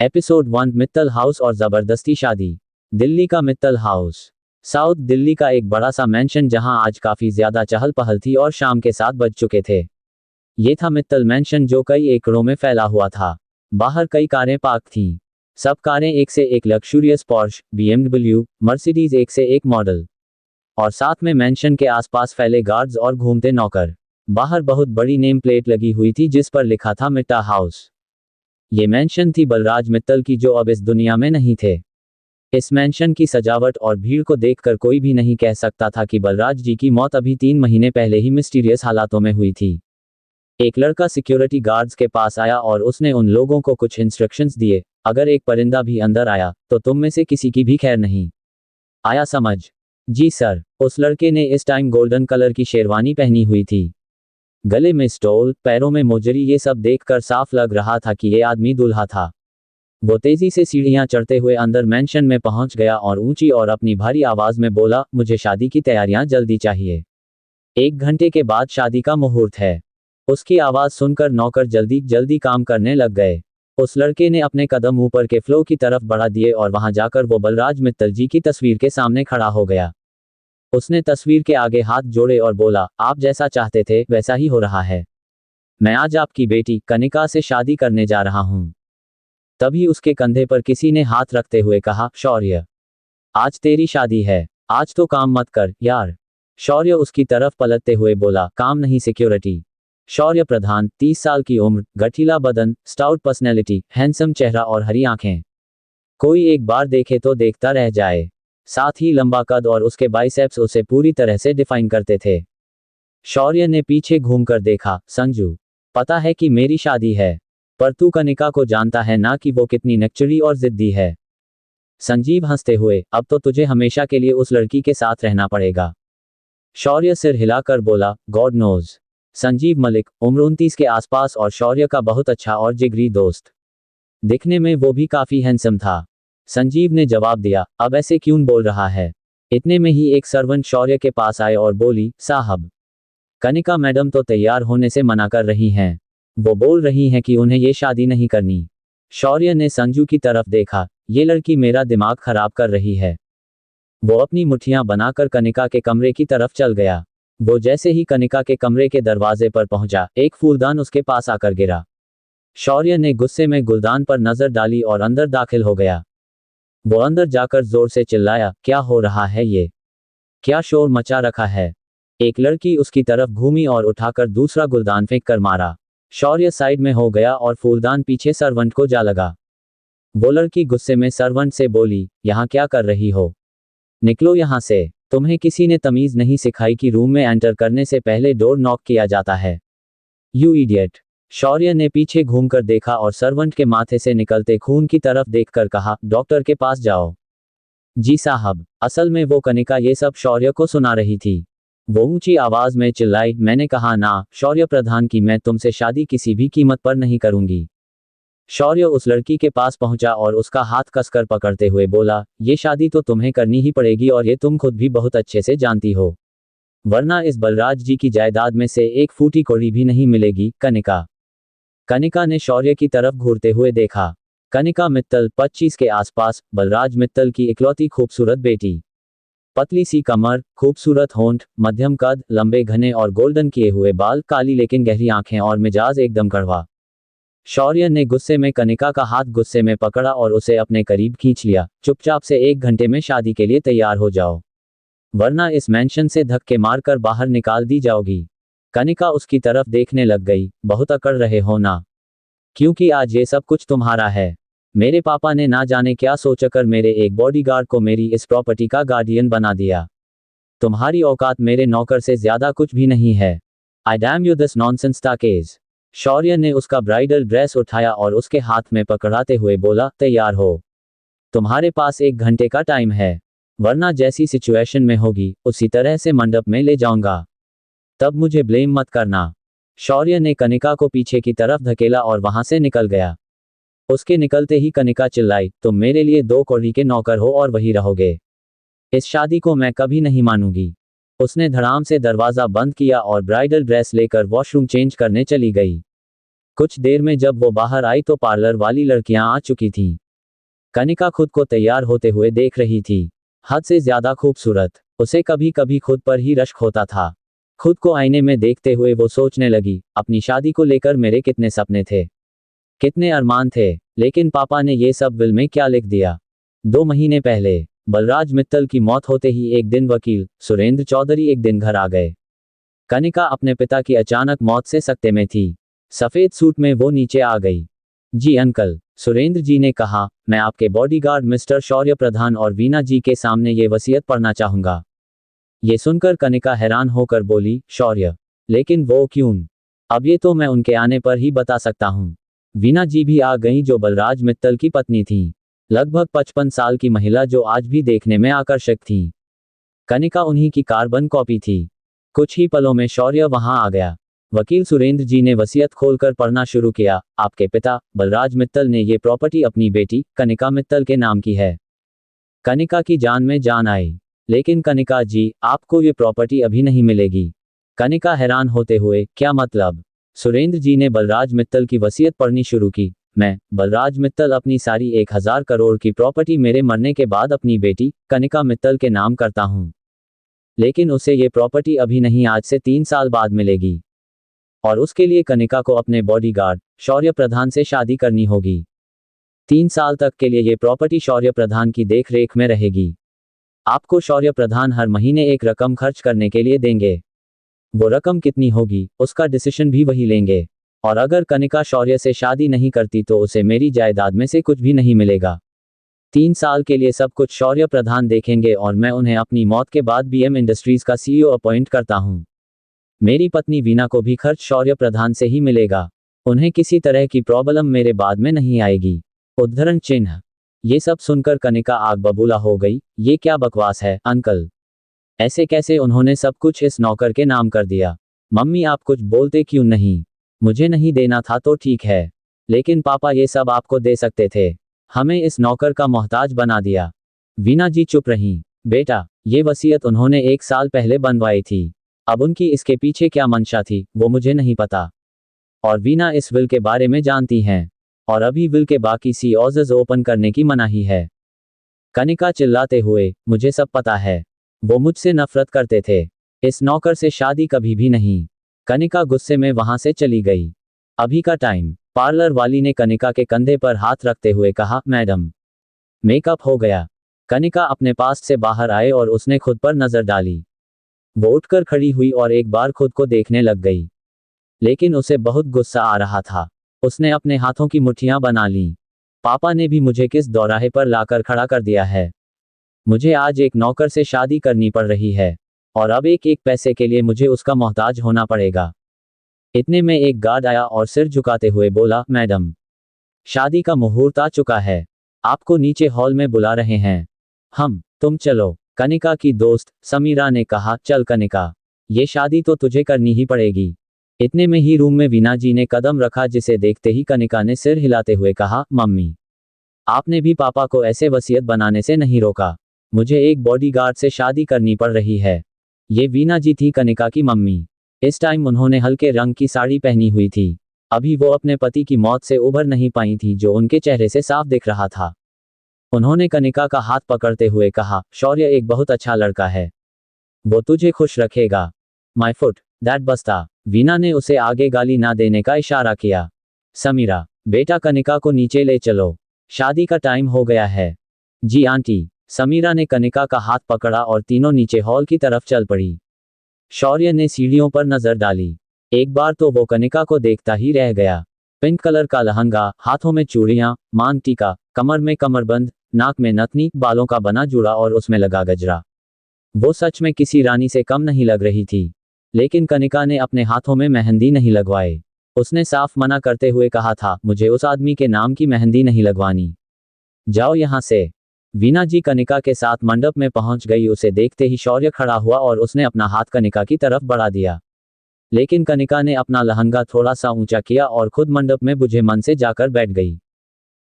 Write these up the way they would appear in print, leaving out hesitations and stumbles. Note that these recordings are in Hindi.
एपिसोड 1 मित्तल हाउस और जबरदस्ती शादी। दिल्ली का मित्तल हाउस साउथ दिल्ली का एक बड़ा सा मैंशन जहां आज काफी ज्यादा चहल पहल थी और शाम के 7 बज चुके थे। ये था मित्तल मैंशन जो कई एकड़ों में फैला हुआ था। बाहर कई कारें पार्क थीं। सब कारें एक से एक लग्जूरियस पॉर्श, BMW, मर्सिडीज एक से एक मॉडल। और साथ में मैंशन के आसपास फैले गार्ड्स और घूमते नौकर। बाहर बहुत बड़ी नेम प्लेट लगी हुई थी जिस पर लिखा था मित्तल हाउस। ये मैंशन थी बलराज मित्तल की जो अब इस दुनिया में नहीं थे। इस मैंशन की सजावट और भीड़ को देखकर कोई भी नहीं कह सकता था कि बलराज जी की मौत अभी 3 महीने पहले ही मिस्टीरियस हालातों में हुई थी। एक लड़का सिक्योरिटी गार्ड्स के पास आया और उसने उन लोगों को कुछ इंस्ट्रक्शंस दिए, अगर एक परिंदा भी अंदर आया तो तुम में से किसी की भी खैर नहीं। आया समझ? जी सर। उस लड़के ने इस टाइम गोल्डन कलर की शेरवानी पहनी हुई थी, गले में स्टोल, पैरों में मोजरी। ये सब देखकर साफ लग रहा था कि ये आदमी दूल्हा था। वो तेजी से सीढ़ियां चढ़ते हुए अंदर मैंशन में पहुंच गया और ऊंची और अपनी भारी आवाज में बोला, मुझे शादी की तैयारियां जल्दी चाहिए। 1 घंटे के बाद शादी का मुहूर्त है। उसकी आवाज सुनकर नौकर जल्दी जल्दी काम करने लग गए। उस लड़के ने अपने कदम ऊपर के फ्लो की तरफ बढ़ा दिए और वहां जाकर वो बलराज मित्तल जी की तस्वीर के सामने खड़ा हो गया। उसने तस्वीर के आगे हाथ जोड़े और बोला, आप जैसा चाहते थे वैसा ही हो रहा है। मैं आज आपकी बेटी कनिका से शादी करने जा रहा हूं। तभी उसके कंधे पर किसी ने हाथ रखते हुए कहा, शौर्य, आज तेरी शादी है, आज तो काम मत कर यार। शौर्य उसकी तरफ पलटते हुए बोला, काम नहीं सिक्योरिटी। शौर्य प्रधान, 30 साल की उम्र, गठीला बदन, स्टाउट पर्सनैलिटी, हैंडसम चेहरा और हरी आंखें। कोई एक बार देखे तो देखता रह जाए। साथ ही लंबा कद और उसके बाइसेप्स उसे पूरी तरह से डिफाइन करते थे। शौर्य ने पीछे घूमकर देखा, संजू, पता है कि मेरी शादी है, पर तू कनिका को जानता है ना कि वो कितनी नकचरी और जिद्दी है। संजीव हंसते हुए, अब तो तुझे हमेशा के लिए उस लड़की के साथ रहना पड़ेगा। शौर्य सिर हिलाकर बोला, गॉड नोज। संजीव मलिक, उम्र 29 के आसपास और शौर्य का बहुत अच्छा और जिगरी दोस्त। दिखने में वो भी काफी हैंडसम था। संजीव ने जवाब दिया, अब ऐसे क्यों बोल रहा है? इतने में ही एक सर्वेंट शौर्य के पास आए और बोली, साहब, कनिका मैडम तो तैयार होने से मना कर रही हैं। वो बोल रही हैं कि उन्हें ये शादी नहीं करनी। शौर्य ने संजू की तरफ देखा, ये लड़की मेरा दिमाग खराब कर रही है। वो अपनी मुट्ठियां बनाकर कनिका के कमरे की तरफ चल गया। वो जैसे ही कनिका के कमरे के दरवाजे पर पहुंचा, एक फूलदान उसके पास आकर गिरा। शौर्य ने गुस्से में गुलदान पर नजर डाली और अंदर दाखिल हो गया। वो अंदर जाकर जोर से चिल्लाया, क्या हो रहा है ये? क्या शोर मचा रखा है? एक लड़की उसकी तरफ घूमी और उठाकर दूसरा गुलदान फेंक कर मारा। शौर्य साइड में हो गया और फूलदान पीछे सर्वेंट को जा लगा। वो लड़की गुस्से में सर्वेंट से बोली, यहाँ क्या कर रही हो? निकलो यहाँ से। तुम्हें किसी ने तमीज नहीं सिखाई कि रूम में एंटर करने से पहले डोर नॉक किया जाता है? You idiot. शौर्य ने पीछे घूमकर देखा और सर्वेंट के माथे से निकलते खून की तरफ देखकर कहा, डॉक्टर के पास जाओ। जी साहब। असल में वो कनिका ये सब शौर्य को सुना रही थी। वो ऊंची आवाज में चिल्लाई, मैंने कहा ना शौर्य प्रधान की मैं तुमसे शादी किसी भी कीमत पर नहीं करूंगी। शौर्य उस लड़की के पास पहुंचा और उसका हाथ कसकर पकड़ते हुए बोला, ये शादी तो तुम्हें करनी ही पड़ेगी और ये तुम खुद भी बहुत अच्छे से जानती हो, वरना इस बलराज जी की जायदाद में से एक फूटी कौड़ी भी नहीं मिलेगी। कनिका। कनिका ने शौर्य की तरफ घूरते हुए देखा। कनिका मित्तल, 25 के आसपास, बलराज मित्तल की इकलौती खूबसूरत बेटी। पतली सी कमर, खूबसूरत होंठ, मध्यम कद, लंबे घने और गोल्डन किए हुए बाल, काली लेकिन गहरी आंखें और मिजाज एकदम कड़वा। शौर्य ने गुस्से में कनिका का हाथ गुस्से में पकड़ा और उसे अपने करीब खींच लिया, चुपचाप से 1 घंटे में शादी के लिए तैयार हो जाओ, वरना इस मैंशन से धक्के मारकर बाहर निकाल दी जाओगी। कनिका उसकी तरफ देखने लग गई, बहुत अकड़ रहे हो ना? क्योंकि आज ये सब कुछ तुम्हारा है। मेरे पापा ने ना जाने क्या सोचकर मेरे एक बॉडीगार्ड को मेरी इस प्रॉपर्टी का गार्डियन बना दिया। तुम्हारी औकात मेरे नौकर से ज्यादा कुछ भी नहीं है। आई डैम यू दिस नॉनसेंस ताकेज। शौर्य ने उसका ब्राइडल ड्रेस उठाया और उसके हाथ में पकड़ाते हुए बोला, तैयार हो। तुम्हारे पास 1 घंटे का टाइम है, वरना जैसी सिचुएशन में होगी उसी तरह से मंडप में ले जाऊंगा। तब मुझे ब्लेम मत करना। शौर्य ने कनिका को पीछे की तरफ धकेला और वहां से निकल गया। उसके निकलते ही कनिका चिल्लाई, तुम मेरे लिए 2 कौड़ी के नौकर हो और वही रहोगे। इस शादी को मैं कभी नहीं मानूंगी। उसने धड़ाम से दरवाजा बंद किया और ब्राइडल ड्रेस लेकर वॉशरूम चेंज करने चली गई। कुछ देर में जब वो बाहर आई तो पार्लर वाली लड़कियां आ चुकी थीं। कनिका खुद को तैयार होते हुए देख रही थी। हद से ज्यादा खूबसूरत। उसे कभी कभी खुद पर ही रश्क होता था। खुद को आईने में देखते हुए वो सोचने लगी, अपनी शादी को लेकर मेरे कितने सपने थे, कितने अरमान थे, लेकिन पापा ने ये सब विल में क्या लिख दिया। 2 महीने पहले बलराज मित्तल की मौत होते ही एक दिन वकील सुरेंद्र चौधरी एक दिन घर आ गए। कनिका अपने पिता की अचानक मौत से सकते में थी। सफेद सूट में वो नीचे आ गई। जी अंकल, सुरेंद्र जी ने कहा, मैं आपके बॉडीगार्ड मिस्टर शौर्य प्रधान और वीना जी के सामने ये वसीयत पढ़ना चाहूंगा। ये सुनकर कनिका हैरान होकर बोली, शौर्य? लेकिन वो क्यों? अब ये तो मैं उनके आने पर ही बता सकता हूँ। वीना जी भी आ गईं जो बलराज मित्तल की पत्नी थीं। लगभग 55 साल की महिला जो आज भी देखने में आकर्षक थी। कनिका उन्हीं की कार्बन कॉपी थी। कुछ ही पलों में शौर्य वहां आ गया। वकील सुरेंद्र जी ने वसीयत खोलकर पढ़ना शुरू किया। आपके पिता बलराज मित्तल ने ये प्रॉपर्टी अपनी बेटी कनिका मित्तल के नाम की है। कनिका की जान में जान आई। लेकिन कनिका जी, आपको ये प्रॉपर्टी अभी नहीं मिलेगी। कनिका हैरान होते हुए, क्या मतलब? सुरेंद्र जी ने बलराज मित्तल की वसीयत पढ़नी शुरू की। मैं बलराज मित्तल अपनी सारी 1000 करोड़ की प्रॉपर्टी मेरे मरने के बाद अपनी बेटी कनिका मित्तल के नाम करता हूं। लेकिन उसे ये प्रॉपर्टी अभी नहीं, आज से 3 साल बाद मिलेगी। और उसके लिए कनिका को अपने बॉडीगार्ड शौर्य प्रधान से शादी करनी होगी। 3 साल तक के लिए ये प्रॉपर्टी शौर्य प्रधान की देखरेख में रहेगी। आपको शौर्य प्रधान हर महीने एक रकम खर्च करने के लिए देंगे। वो रकम कितनी होगी, उसका डिसीजन भी वही लेंगे। और अगर कनिका शौर्य से शादी नहीं करती तो उसे मेरी जायदाद में से कुछ भी नहीं मिलेगा। 3 साल के लिए सब कुछ शौर्य प्रधान देखेंगे और मैं उन्हें अपनी मौत के बाद बीएम इंडस्ट्रीज का सीईओ अपॉइंट करता हूं। मेरी पत्नी वीना को भी खर्च शौर्य प्रधान से ही मिलेगा। उन्हें किसी तरह की प्रॉब्लम मेरे बाद में नहीं आएगी। उद्धरण चिन्ह। ये सब सुनकर कनिका आग बबूला हो गई। ये क्या बकवास है अंकल? ऐसे कैसे उन्होंने सब कुछ इस नौकर के नाम कर दिया? मम्मी, आप कुछ बोलते क्यों नहीं? मुझे नहीं देना था तो ठीक है, लेकिन पापा ये सब आपको दे सकते थे। हमें इस नौकर का मोहताज बना दिया। वीना जी चुप रहीं। बेटा, ये वसीयत उन्होंने 1 साल पहले बनवाई थी। अब उनकी इसके पीछे क्या मंशा थी वो मुझे नहीं पता। और वीना इस विल के बारे में जानती हैं। और अभी विल के बाकी सीओज ओपन करने की मनाही है। कनिका चिल्लाते हुए, मुझे सब पता है। वो मुझसे नफरत करते थे। इस नौकर से शादी कभी भी नहीं। कनिका गुस्से में वहां से चली गई। अभी का टाइम। पार्लर वाली ने कनिका के कंधे पर हाथ रखते हुए कहा, मैडम, मेकअप हो गया। कनिका अपने पास से बाहर आए और उसने खुद पर नजर डाली। वो उठकर खड़ी हुई और एक बार खुद को देखने लग गई। लेकिन उसे बहुत गुस्सा आ रहा था। उसने अपने हाथों की मुट्ठियां बना लीं। पापा ने भी मुझे किस दौराहे पर लाकर खड़ा कर दिया है। मुझे आज एक नौकर से शादी करनी पड़ रही है और अब एक एक पैसे के लिए मुझे उसका मोहताज होना पड़ेगा। इतने में एक गार्ड आया और सिर झुकाते हुए बोला, मैडम, शादी का मुहूर्त आ चुका है। आपको नीचे हॉल में बुला रहे हैं। तुम चलो। कनिका की दोस्त समीरा ने कहा, चल कनिका, ये शादी तो तुझे करनी ही पड़ेगी। इतने में ही रूम में वीना जी ने कदम रखा, जिसे देखते ही कनिका ने सिर हिलाते हुए कहा, मम्मी, आपने भी पापा को ऐसे वसीयत बनाने से नहीं रोका। मुझे एक बॉडीगार्ड से शादी करनी पड़ रही है। ये वीना जी थी कनिका की मम्मी। इस टाइम उन्होंने हल्के रंग की साड़ी पहनी हुई थी। अभी वो अपने पति की मौत से उभर नहीं पाई थी, जो उनके चेहरे से साफ दिख रहा था। उन्होंने कनिका का हाथ पकड़ते हुए कहा, शौर्य एक बहुत अच्छा लड़का है। वो तुझे खुश रखेगा। माय फुट, दैट बस्ता। वीना ने उसे आगे गाली ना देने का इशारा किया। समीरा, बेटा कनिका को नीचे ले चलो। शादी का टाइम हो गया है। जी आंटी। समीरा ने कनिका का हाथ पकड़ा और तीनों नीचे हॉल की तरफ चल पड़ी। शौर्य ने सीढ़ियों पर नजर डाली। एक बार तो वो कनिका को देखता ही रह गया। पिंक कलर का लहंगा, हाथों में चूड़ियां, मांग टीका, कमर में कमरबंद, नाक में नथनी, बालों का बना जूड़ा और उसमें लगा गजरा। वो सच में किसी रानी से कम नहीं लग रही थी। लेकिन कनिका ने अपने हाथों में मेहंदी नहीं लगवाए। उसने साफ मना करते हुए कहा था, मुझे उस आदमी के नाम की मेहंदी नहीं लगवानी। जाओ यहां से। वीना जी कनिका के साथ मंडप में पहुंच गई। उसे देखते ही शौर्य खड़ा हुआ और उसने अपना हाथ कनिका की तरफ बढ़ा दिया। लेकिन कनिका ने अपना लहंगा थोड़ा सा ऊंचा किया और खुद मंडप में बुझे मन से जाकर बैठ गई।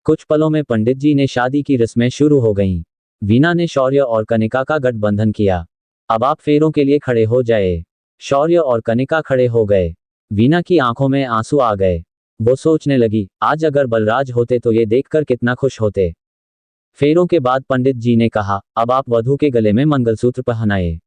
कुछ पलों में पंडित जी ने शादी की रस्में शुरू हो गईं। वीना ने शौर्य और कनिका का गठबंधन किया। अब आप फेरों के लिए खड़े हो जाए। शौर्य और कनिका खड़े हो गए। वीना की आंखों में आंसू आ गए। वो सोचने लगी, आज अगर बलराज होते तो ये देखकर कितना खुश होते। फेरों के बाद पंडित जी ने कहा, अब आप वधू के गले में मंगलसूत्र पहनाए।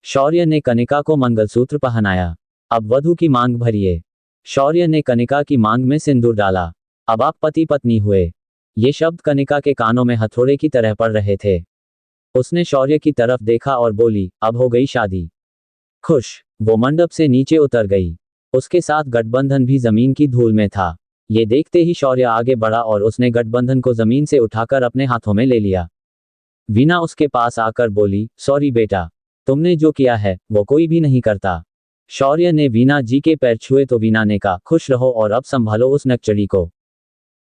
शौर्य ने कनिका को मंगलसूत्र पहनाया। अब वधू की मांग भरिए। शौर्य ने कनिका की मांग में सिंदूर डाला। अब आप पति पत्नी हुए। ये शब्द कनिका के कानों में हथौड़े की तरह पड़ रहे थे। उसने शौर्य की तरफ देखा और बोली, अब हो गई शादी। खुश, वो मंडप से नीचे उतर गई। उसके साथ गठबंधन भी जमीन की धूल में था। ये देखते ही शौर्य आगे बढ़ा और उसने गठबंधन को जमीन से उठाकर अपने हाथों में ले लिया। वीना उसके पास आकर बोली, सॉरी बेटा, तुमने जो किया है वो कोई भी नहीं करता। शौर्य ने वीना जी के पैर छुए तो वीना ने कहा, खुश रहो और अब संभालो उस नकचड़ी को।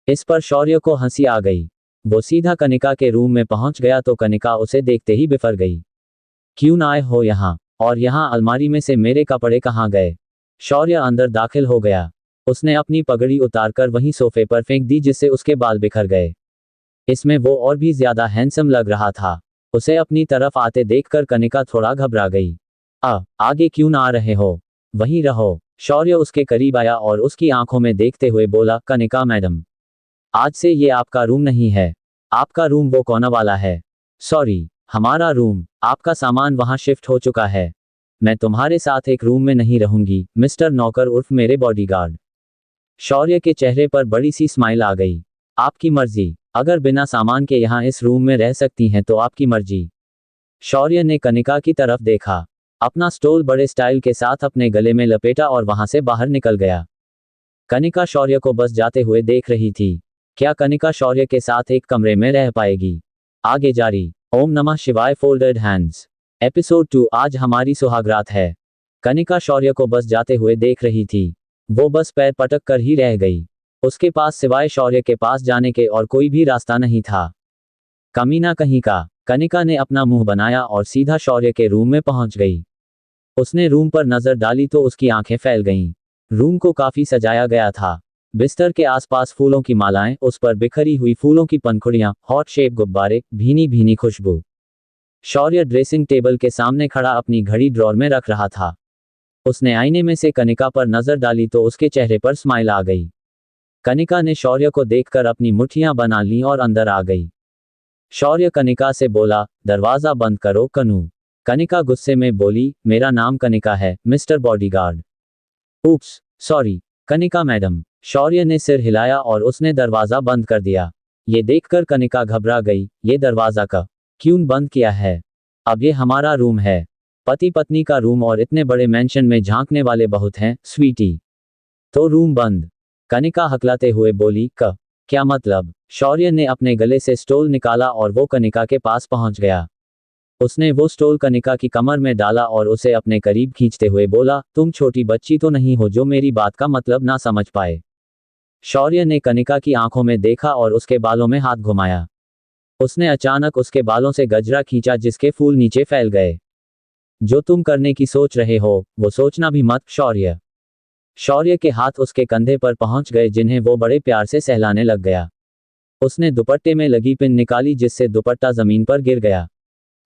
इस पर शौर्य को हंसी आ गई। वो सीधा कनिका के रूम में पहुंच गया तो कनिका उसे देखते ही बिफर गई। क्यों आए हो यहाँ? और यहाँ अलमारी में से मेरे कपड़े कहाँ गए? शौर्य अंदर दाखिल हो गया। उसने अपनी पगड़ी उतारकर वहीं सोफे पर फेंक दी जिससे उसके बाल बिखर गए। इसमें वो और भी ज्यादा हैंडसम लग रहा था। उसे अपनी तरफ आते देखकर कनिका थोड़ा घबरा गई। आगे क्यों ना आ रहे हो? वहीं रहो। शौर्य उसके करीब आया और उसकी आंखों में देखते हुए बोला, कनिका मैडम, आज से ये आपका रूम नहीं है। आपका रूम वो कोना वाला है। सॉरी, हमारा रूम। आपका सामान वहां शिफ्ट हो चुका है। मैं तुम्हारे साथ एक रूम में नहीं रहूंगी, मिस्टर नौकर उर्फ मेरे बॉडीगार्ड। शौर्य के चेहरे पर बड़ी सी स्माइल आ गई। आपकी मर्जी, अगर बिना सामान के यहाँ इस रूम में रह सकती हैं तो आपकी मर्जी। शौर्य ने कनिका की तरफ देखा, अपना स्टोल बड़े स्टाइल के साथ अपने गले में लपेटा और वहां से बाहर निकल गया। कनिका शौर्य को बस जाते हुए देख रही थी। क्या कनिका शौर्य के साथ एक कमरे में रह पाएगी? आगे जारी। ओम नमः शिवाय। Folded hands episode 2। आज हमारी सुहागरात है। कनिका शौर्य को बस जाते हुए देख रही थी। वो बस पैर पटक कर ही रह गई। उसके पास सिवाय शौर्य के पास जाने के और कोई भी रास्ता नहीं था। कमीना कहीं का। कनिका ने अपना मुंह बनाया और सीधा शौर्य के रूम में पहुंच गई। उसने रूम पर नजर डाली तो उसकी आंखें फैल गईं। रूम को काफी सजाया गया था। बिस्तर के आसपास फूलों की मालाएं, उस पर बिखरी हुई फूलों की पंखुड़ियां, हॉट शेप गुब्बारे, भीनी भीनी खुशबू। शौर्य ड्रेसिंग टेबल के सामने खड़ा अपनी घड़ी ड्रॉर में रख रहा था। उसने आईने में से कनिका पर नजर डाली तो उसके चेहरे पर स्माइल आ गई। कनिका ने शौर्य को देखकर अपनी मुट्ठियां बना लीं और अंदर आ गई। शौर्य कनिका से बोला, दरवाजा बंद करो कनू। कनिका गुस्से में बोली, मेरा नाम कनिका है, mister bodyguard. Oops, sorry Kanika madam. Shaurya ने सिर हिलाया और उसने दरवाजा बंद कर दिया। ये देखकर कनिका घबरा गई। ये दरवाजा क्यों बंद किया है? अब ये हमारा रूम है। पति पत्नी का रूम और इतने बड़े मेंशन में झांकने वाले बहुत हैं, स्वीटी। तो रूम बंद? कनिका हकलाते हुए बोली, क्या मतलब? शौर्य ने अपने गले से स्टोल निकाला और वो कनिका के पास पहुंच गया। उसने वो स्टोल कनिका की कमर में डाला और उसे अपने करीब खींचते हुए बोला, तुम छोटी बच्ची तो नहीं हो जो मेरी बात का मतलब ना समझ पाए। शौर्य ने कनिका की आंखों में देखा और उसके बालों में हाथ घुमाया। उसने अचानक उसके बालों से गजरा खींचा जिसके फूल नीचे फैल गए। जो तुम करने की सोच रहे हो वो सोचना भी मत शौर्य। शौर्य के हाथ उसके कंधे पर पहुंच गए जिन्हें वो बड़े प्यार से सहलाने लग गया। उसने दुपट्टे में लगी पिन निकाली जिससे दुपट्टा जमीन पर गिर गया।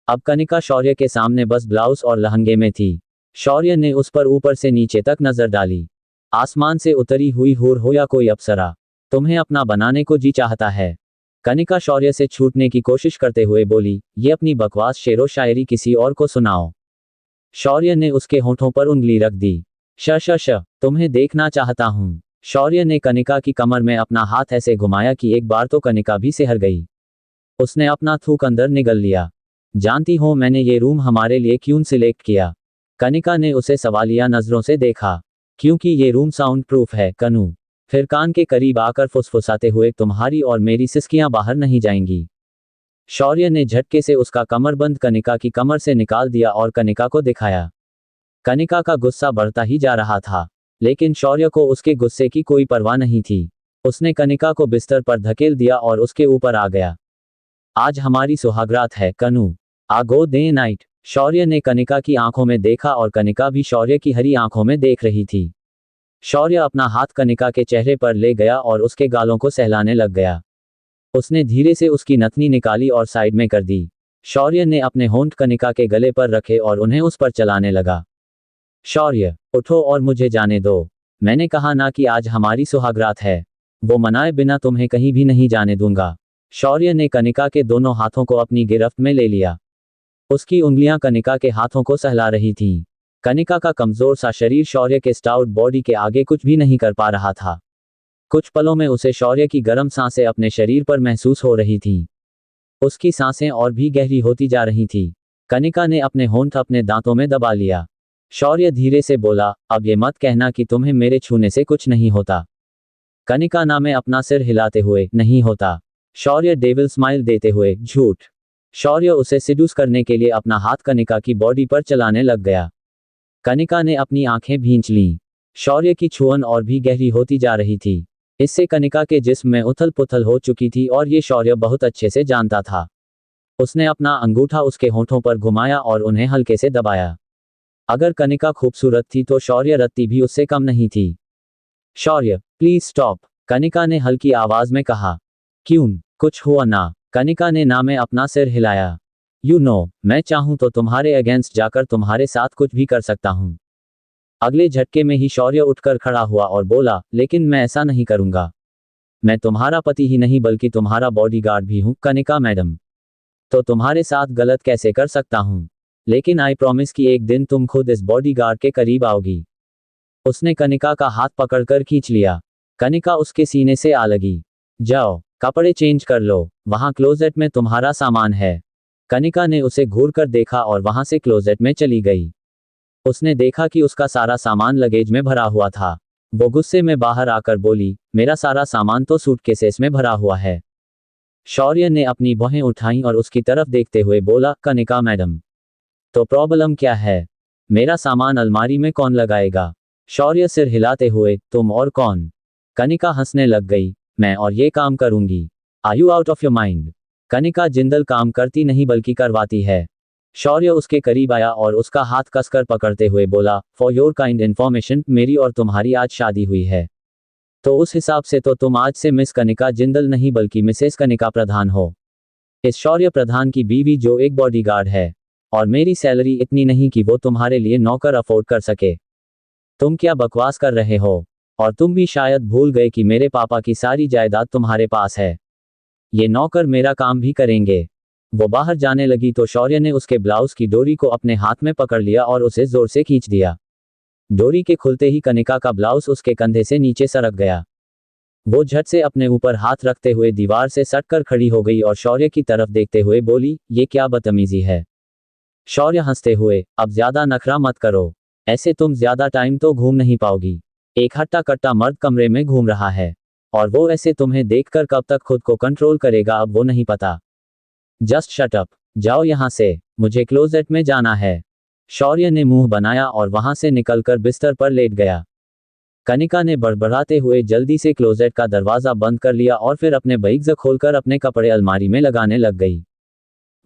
अब कनिका शौर्य के सामने बस ब्लाउज और लहंगे में थी। शौर्य ने उस पर ऊपर से नीचे तक नजर डाली। आसमान से उतरी हुई हूर हो या कोई अप्सरा, तुम्हें अपना बनाने को जी चाहता है। कनिका शौर्य से छूटने की कोशिश करते हुए बोली, ये अपनी बकवास शेरो शायरी किसी और को सुनाओ। शौर्य ने उसके होठों पर उंगली रख दी। श तुम्हें देखना चाहता हूं। शौर्य ने कनिका की कमर में अपना हाथ ऐसे घुमाया कि एक बार तो कनिका भी सिहर गई। उसने अपना थूक अंदर निगल लिया। जानती हो मैंने ये रूम हमारे लिए क्यों सिलेक्ट किया? कनिका ने उसे सवालिया नजरों से देखा। क्योंकि ये रूम साउंड प्रूफ है कनू। फिर कान के करीब आकर फुसफुसाते हुए, तुम्हारी और मेरी सिसकियां बाहर नहीं जाएंगी। शौर्य ने झटके से उसका कमरबंद कनिका की कमर से निकाल दिया और कनिका को दिखाया। कनिका का गुस्सा बढ़ता ही जा रहा था, लेकिन शौर्य को उसके गुस्से की कोई परवाह नहीं थी। उसने कनिका को बिस्तर पर धकेल दिया और उसके ऊपर आ गया। आज हमारी सुहागरात है कनू, आ गो दे नाइट। शौर्य ने कनिका की आंखों में देखा और कनिका भी शौर्य की हरी आंखों में देख रही थी। शौर्य अपना हाथ कनिका के चेहरे पर ले गया और उसके गालों को सहलाने लग गया। उसने धीरे से उसकी नथनी निकाली और साइड में कर दी। शौर्य ने अपने होंठ कनिका के गले पर रखे और उन्हें उस पर चलाने लगा। शौर्य, उठो और मुझे जाने दो। मैंने कहा ना कि आज हमारी सुहागरात है। वो मनाए बिना तुम्हें कहीं भी नहीं जाने दूंगा। शौर्य ने कनिका के दोनों हाथों को अपनी गिरफ्त में ले लिया। उसकी उंगलियां कनिका के हाथों को सहला रही थीं। कनिका का कमजोर सा शरीर शौर्य के स्टाउट बॉडी के आगे कुछ भी नहीं कर पा रहा था। कुछ पलों में उसे शौर्य की गर्म सांसें अपने शरीर पर महसूस हो रही थीं। उसकी सांसें और भी गहरी होती जा रही थीं। कनिका ने अपने होंठ अपने दांतों में दबा लिया। शौर्य धीरे से बोला, अब ये मत कहना कि तुम्हें मेरे छूने से कुछ नहीं होता। कनिका ना में अपना सिर हिलाते हुए, नहीं होता। शौर्य डेविल स्माइल देते हुए, झूठ। शौर्य उसे सिड्यूस करने के लिए अपना हाथ कनिका की बॉडी पर चलाने लग गया। कनिका ने अपनी आंखें भींच लीं। शौर्य की छुअन और भी गहरी होती जा रही थी। इससे कनिका के जिस्म में उथल पुथल हो चुकी थी और ये शौर्य बहुत अच्छे से जानता था। उसने अपना अंगूठा उसके होंठों पर घुमाया और उन्हें हल्के से दबाया। अगर कनिका खूबसूरत थी तो शौर्य रत्ती भी उससे कम नहीं थी। शौर्य, प्लीज स्टॉप, कनिका ने हल्की आवाज में कहा। क्यों, कुछ हुआ ना? कनिका ने ना में अपना सिर हिलाया। यू नो, मैं चाहूं तो तुम्हारे अगेंस्ट जाकर तुम्हारे साथ कुछ भी कर सकता हूं। अगले झटके में ही शौर्य उठकर खड़ा हुआ और बोला, लेकिन मैं ऐसा नहीं करूंगा। मैं तुम्हारा पति ही नहीं बल्कि तुम्हारा बॉडीगार्ड भी हूं, कनिका मैडम। तो तुम्हारे साथ गलत कैसे कर सकता हूं? लेकिन आई प्रॉमिस कि एक दिन तुम खुद इस बॉडीगार्ड के करीब आओगी। उसने कनिका का हाथ पकड़कर खींच लिया। कनिका उसके सीने से आ लगी। जाओ, कपड़े चेंज कर लो, वहां क्लोजेट में तुम्हारा सामान है। कनिका ने उसे घूरकर देखा और वहां से क्लोजेट में चली गई। उसने देखा कि उसका सारा सामान लगेज में भरा हुआ था। वो गुस्से में बाहर आकर बोली, मेरा सारा सामान तो सूटकेसेस में भरा हुआ है। शौर्य ने अपनी भौहें उठाईं और उसकी तरफ देखते हुए बोला, कनिका मैडम, तो प्रॉब्लम क्या है? मेरा सामान अलमारी में कौन लगाएगा? शौर्य सिर हिलाते हुए, तुम और कौन? कनिका हंसने लग गई, मैं और ये काम करूंगी। Are you out of your mind? Kanika Jindal काम करती नहीं बल्कि करवाती है। शौर्य उसके करीब आया और उसका हाथ कसकर पकड़ते हुए बोला, फॉर योर काइंड इन्फॉर्मेशन, मेरी और तुम्हारी आज शादी हुई है। तो उस हिसाब से तो तुम आज से मिस कनिका जिंदल नहीं बल्कि मिसेस कनिका प्रधान हो। इस शौर्य प्रधान की बीवी जो एक बॉडीगार्ड है। और मेरी सैलरी इतनी नहीं कि वो तुम्हारे लिए नौकर अफोर्ड कर सके। तुम क्या बकवास कर रहे हो? और तुम भी शायद भूल गए कि मेरे पापा की सारी जायदाद तुम्हारे पास है। ये नौकर मेरा काम भी करेंगे। वो बाहर जाने लगी तो शौर्य ने उसके ब्लाउज की डोरी को अपने हाथ में पकड़ लिया और उसे जोर से खींच दिया। डोरी के खुलते ही कनिका का ब्लाउज उसके कंधे से नीचे सरक गया। वो झट से अपने ऊपर हाथ रखते हुए दीवार से सटकर खड़ी हो गई और शौर्य की तरफ देखते हुए बोली, ये क्या बदतमीजी है? शौर्य हंसते हुए, अब ज्यादा नखरा मत करो। ऐसे तुम ज्यादा टाइम तो घूम नहीं पाओगी। एक हट्टा कट्टा मर्द कमरे में घूम रहा है और वो ऐसे तुम्हें देखकर कब तक खुद को कंट्रोल करेगा अब वो नहीं पता। जस्ट शट अप, जाओ यहां से, मुझे क्लोजेट में जाना है। शौर्य ने मुंह बनाया और वहां से निकलकर बिस्तर पर लेट गया। कनिका ने बड़बड़ाते हुए जल्दी से क्लोजेट का दरवाजा बंद कर लिया और फिर अपने बैग खोलकर अपने कपड़े अलमारी में लगाने लग गई।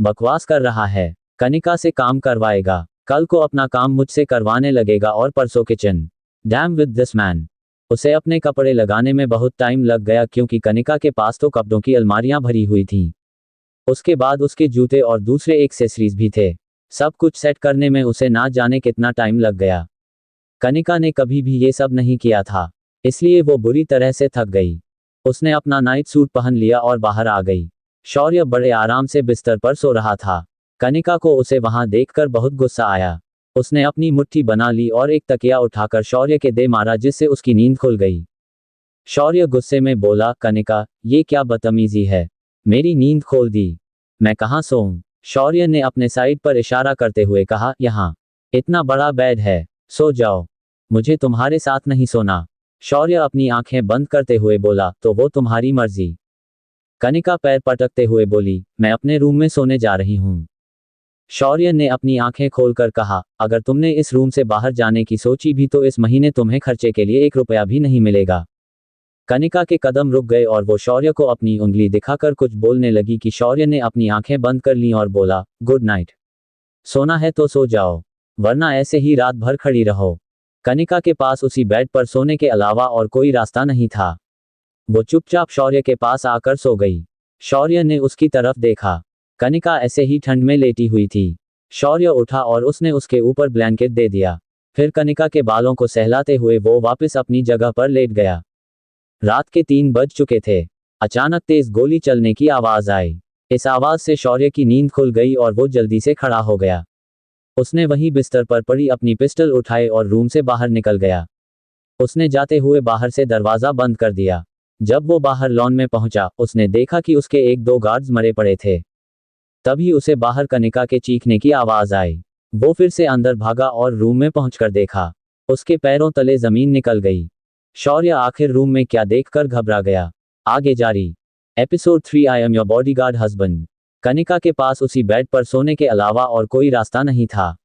बकवास कर रहा है, कनिका से काम करवाएगा, कल को अपना काम मुझसे करवाने लगेगा और परसों kitchen. Dam with this man. उसे अपने कपड़े लगाने में बहुत टाइम लग गया क्योंकि कनिका के पास तो कपड़ों की अलमारियां भरी हुई थीं। उसके बाद उसके जूते और दूसरे एक्सेसरीज भी थे। सब कुछ सेट करने में उसे ना जाने कितना टाइम लग गया। कनिका ने कभी भी ये सब नहीं किया था, इसलिए वो बुरी तरह से थक गई। उसने अपना नाइट सूट पहन लिया और बाहर आ गई। शौर्य बड़े आराम से बिस्तर पर सो रहा था। कनिका को उसे वहां देखकर बहुत गुस्सा आया। उसने अपनी मुट्ठी बना ली और एक तकिया उठाकर शौर्य के दे मारा जिससे उसकी नींद खुल गई। शौर्य गुस्से में बोला, कनिका, ये क्या बदतमीजी है? मेरी नींद खोल दी। मैं कहाँ सोऊं? शौर्य ने अपने साइड पर इशारा करते हुए कहा, यहाँ। इतना बड़ा बेड है, सो जाओ। मुझे तुम्हारे साथ नहीं सोना। शौर्य अपनी आंखें बंद करते हुए बोला, तो वो तुम्हारी मर्जी। कनिका पैर पटकते हुए बोली, मैं अपने रूम में सोने जा रही हूँ। शौर्य ने अपनी आंखें खोलकर कहा, अगर तुमने इस रूम से बाहर जाने की सोची भी तो इस महीने तुम्हें खर्चे के लिए 1 रुपया भी नहीं मिलेगा। कनिका के कदम रुक गए और वो शौर्य को अपनी उंगली दिखाकर कुछ बोलने लगी कि शौर्य ने अपनी आंखें बंद कर लीं और बोला, गुड नाइट। सोना है तो सो जाओ, वरना ऐसे ही रात भर खड़ी रहो। कनिका के पास उसी बेड पर सोने के अलावा और कोई रास्ता नहीं था। वो चुपचाप शौर्य के पास आकर सो गई। शौर्य ने उसकी तरफ देखा। कनिका ऐसे ही ठंड में लेटी हुई थी। शौर्य उठा और उसने उसके ऊपर ब्लैंकेट दे दिया। फिर कनिका के बालों को सहलाते हुए वो वापस अपनी जगह पर लेट गया। रात के 3 बज चुके थे। अचानक तेज गोली चलने की आवाज आई। इस आवाज से शौर्य की नींद खुल गई और वो जल्दी से खड़ा हो गया। उसने वहीं बिस्तर पर पड़ी अपनी पिस्टल उठाई और रूम से बाहर निकल गया। उसने जाते हुए बाहर से दरवाजा बंद कर दिया। जब वो बाहर लॉन में पहुंचा, उसने देखा कि उसके 1-2 गार्ड्स मरे पड़े थे। तभी उसे बाहर कनिका के चीखने की आवाज आई। वो फिर से अंदर भागा और रूम में पहुंचकर देखा, उसके पैरों तले जमीन निकल गई। शौर्य आखिर रूम में क्या देखकर घबरा गया। आगे जारी। Episode 3 I am your bodyguard husband. Kanika के पास उसी बेड पर सोने के अलावा और कोई रास्ता नहीं था।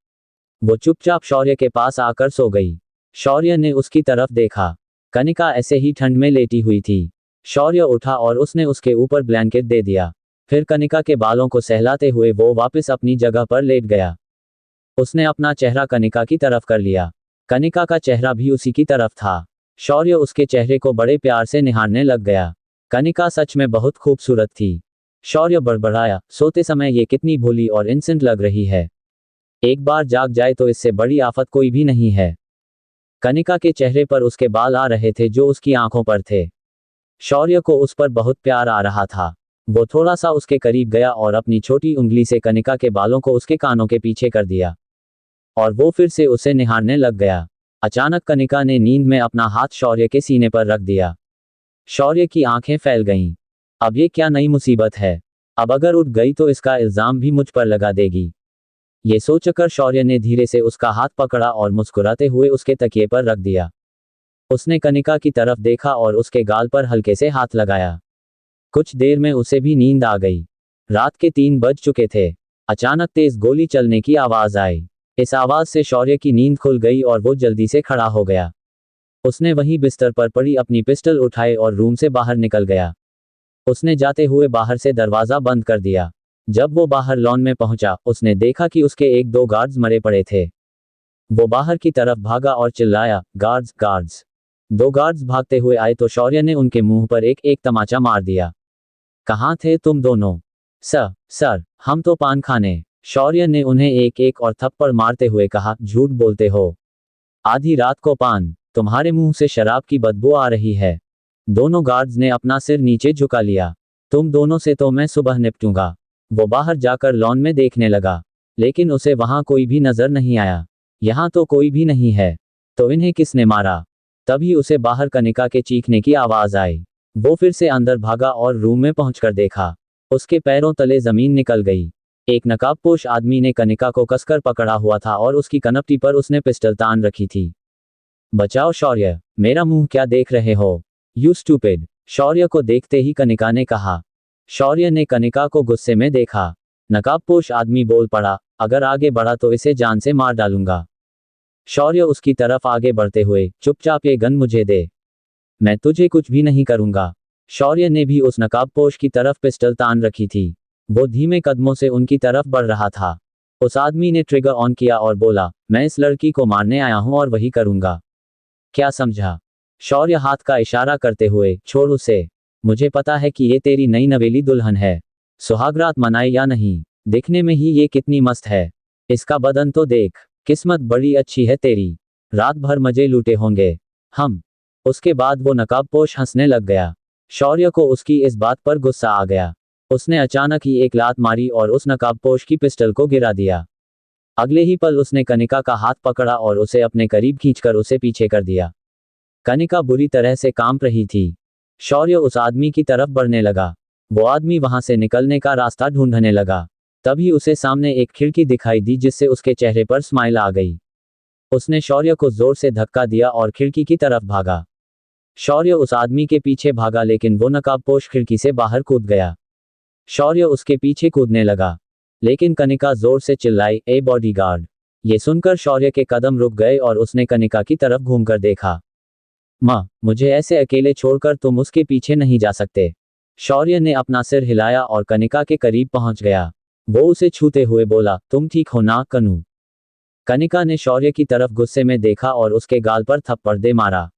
वो चुपचाप शौर्य के पास आकर सो गई। शौर्य ने उसकी तरफ देखा। कनिका ऐसे ही ठंड में लेटी हुई थी। शौर्य उठा और उसने उसके ऊपर ब्लैंकेट दे दिया। फिर कनिका के बालों को सहलाते हुए वो वापस अपनी जगह पर लेट गया। उसने अपना चेहरा कनिका की तरफ कर लिया। कनिका का चेहरा भी उसी की तरफ था। शौर्य उसके चेहरे को बड़े प्यार से निहारने लग गया। कनिका सच में बहुत खूबसूरत थी। शौर्य बड़बड़ाया, सोते समय ये कितनी भोली और इनसेंट लग रही है। एक बार जाग जाए तो इससे बड़ी आफत कोई भी नहीं है। कनिका के चेहरे पर उसके बाल आ रहे थे जो उसकी आंखों पर थे। शौर्य को उस पर बहुत प्यार आ रहा था। वो थोड़ा सा उसके करीब गया और अपनी छोटी उंगली से कनिका के बालों को उसके कानों के पीछे कर दिया। और वो फिर से उसे निहारने लग गया। अचानक कनिका ने नींद में अपना हाथ शौर्य के सीने पर रख दिया। शौर्य की आंखें फैल गईं। अब ये क्या नई मुसीबत है। अब अगर उठ गई तो इसका इल्जाम भी मुझ पर लगा देगी। ये सोचकर शौर्य ने धीरे से उसका हाथ पकड़ा और मुस्कुराते हुए उसके तकिए पर रख दिया। उसने कनिका की तरफ देखा और उसके गाल पर हल्के से हाथ लगाया। कुछ देर में उसे भी नींद आ गई। रात के 3 बज चुके थे। अचानक तेज गोली चलने की आवाज आई। इस आवाज से शौर्य की नींद खुल गई और वो जल्दी से खड़ा हो गया। उसने वहीं बिस्तर पर पड़ी अपनी पिस्टल उठाई और रूम से बाहर निकल गया। उसने जाते हुए बाहर से दरवाजा बंद कर दिया। जब वो बाहर लॉन में पहुंचा, उसने देखा कि उसके 1-2 गार्ड्स मरे पड़े थे। वो बाहर की तरफ भागा और चिल्लाया, गार्ड्स गार्ड्स। 2 गार्ड्स भागते हुए आए तो शौर्य ने उनके मुंह पर एक एक तमाचा मार दिया। कहाँ थे तुम दोनों? सर, हम तो पान खाने। शौर्य ने उन्हें एक एक और थप्पड़ मारते हुए कहा, झूठ बोलते हो। आधी रात को पान, तुम्हारे मुंह से शराब की बदबू आ रही है। दोनों गार्ड्स ने अपना सिर नीचे झुका लिया। तुम दोनों से तो मैं सुबह निपटूंगा। वो बाहर जाकर लॉन में देखने लगा, लेकिन उसे वहां कोई भी नजर नहीं आया। यहां तो कोई भी नहीं है, तो इन्हें किसने मारा? तभी उसे बाहर कनिका के चीखने की आवाज आई। वो फिर से अंदर भागा और रूम में पहुंचकर देखा, उसके पैरों तले जमीन निकल गई। एक नकाबपोश आदमी ने कनिका को कसकर पकड़ा हुआ था और उसकी कनपटी पर उसने पिस्टल तान रखी थी। बचाओ शौर्य, मेरा मुंह क्या देख रहे हो? यू स्टूपिड, शौर्य को देखते ही कनिका ने कहा। शौर्य ने कनिका को गुस्से में देखा। नकाबपोश आदमी बोल पड़ा, अगर आगे बढ़ा तो इसे जान से मार डालूंगा। शौर्य उसकी तरफ आगे बढ़ते हुए, चुपचाप ये गन मुझे दे, मैं तुझे कुछ भी नहीं करूंगा। शौर्य ने भी उस नकाबपोश की तरफ पिस्टल तान रखी थी। वो धीमे कदमों से उनकी तरफ बढ़ रहा था। उस आदमी ने ट्रिगर ऑन किया और बोला, मैं इस लड़की को मारने आया हूं और वही करूंगा। क्या समझा? शौर्य हाथ का इशारा करते हुए, छोड़ उसे। मुझे पता है कि ये तेरी नई नवेली दुल्हन है। सुहागरात मनाए या नहीं, दिखने में ही ये कितनी मस्त है। इसका बदन तो देख, किस्मत बड़ी अच्छी है तेरी। रात भर मजे लूटे होंगे हम। उसके बाद वो नकाबपोश हंसने लग गया। शौर्य को उसकी इस बात पर गुस्सा आ गया। उसने अचानक ही एक लात मारी और उस नकाबपोश की पिस्टल को गिरा दिया। अगले ही पल उसने कनिका का हाथ पकड़ा और उसे अपने करीब खींचकर उसे पीछे कर दिया। कनिका बुरी तरह से कांप रही थी। शौर्य उस आदमी की तरफ बढ़ने लगा। वो आदमी वहां से निकलने का रास्ता ढूंढने लगा। तभी उसे सामने एक खिड़की दिखाई दी जिससे उसके चेहरे पर स्माइल आ गई। उसने शौर्य को जोर से धक्का दिया और खिड़की की तरफ भागा। शौर्य उस आदमी के पीछे भागा लेकिन वो नकाबपोश खिड़की से बाहर कूद गया। शौर्य उसके पीछे कूदने लगा, लेकिन कनिका जोर से चिल्लाई, ए बॉडीगार्ड। ये सुनकर शौर्य के कदम रुक गए और उसने कनिका की तरफ घूमकर देखा। माँ, मुझे ऐसे अकेले छोड़कर तुम उसके पीछे नहीं जा सकते। शौर्य ने अपना सिर हिलाया और कनिका के करीब पहुंच गया। वो उसे छूते हुए बोला, तुम ठीक हो ना कनू? कनिका ने शौर्य की तरफ गुस्से में देखा और उसके गाल पर थप्पड़ दे मारा।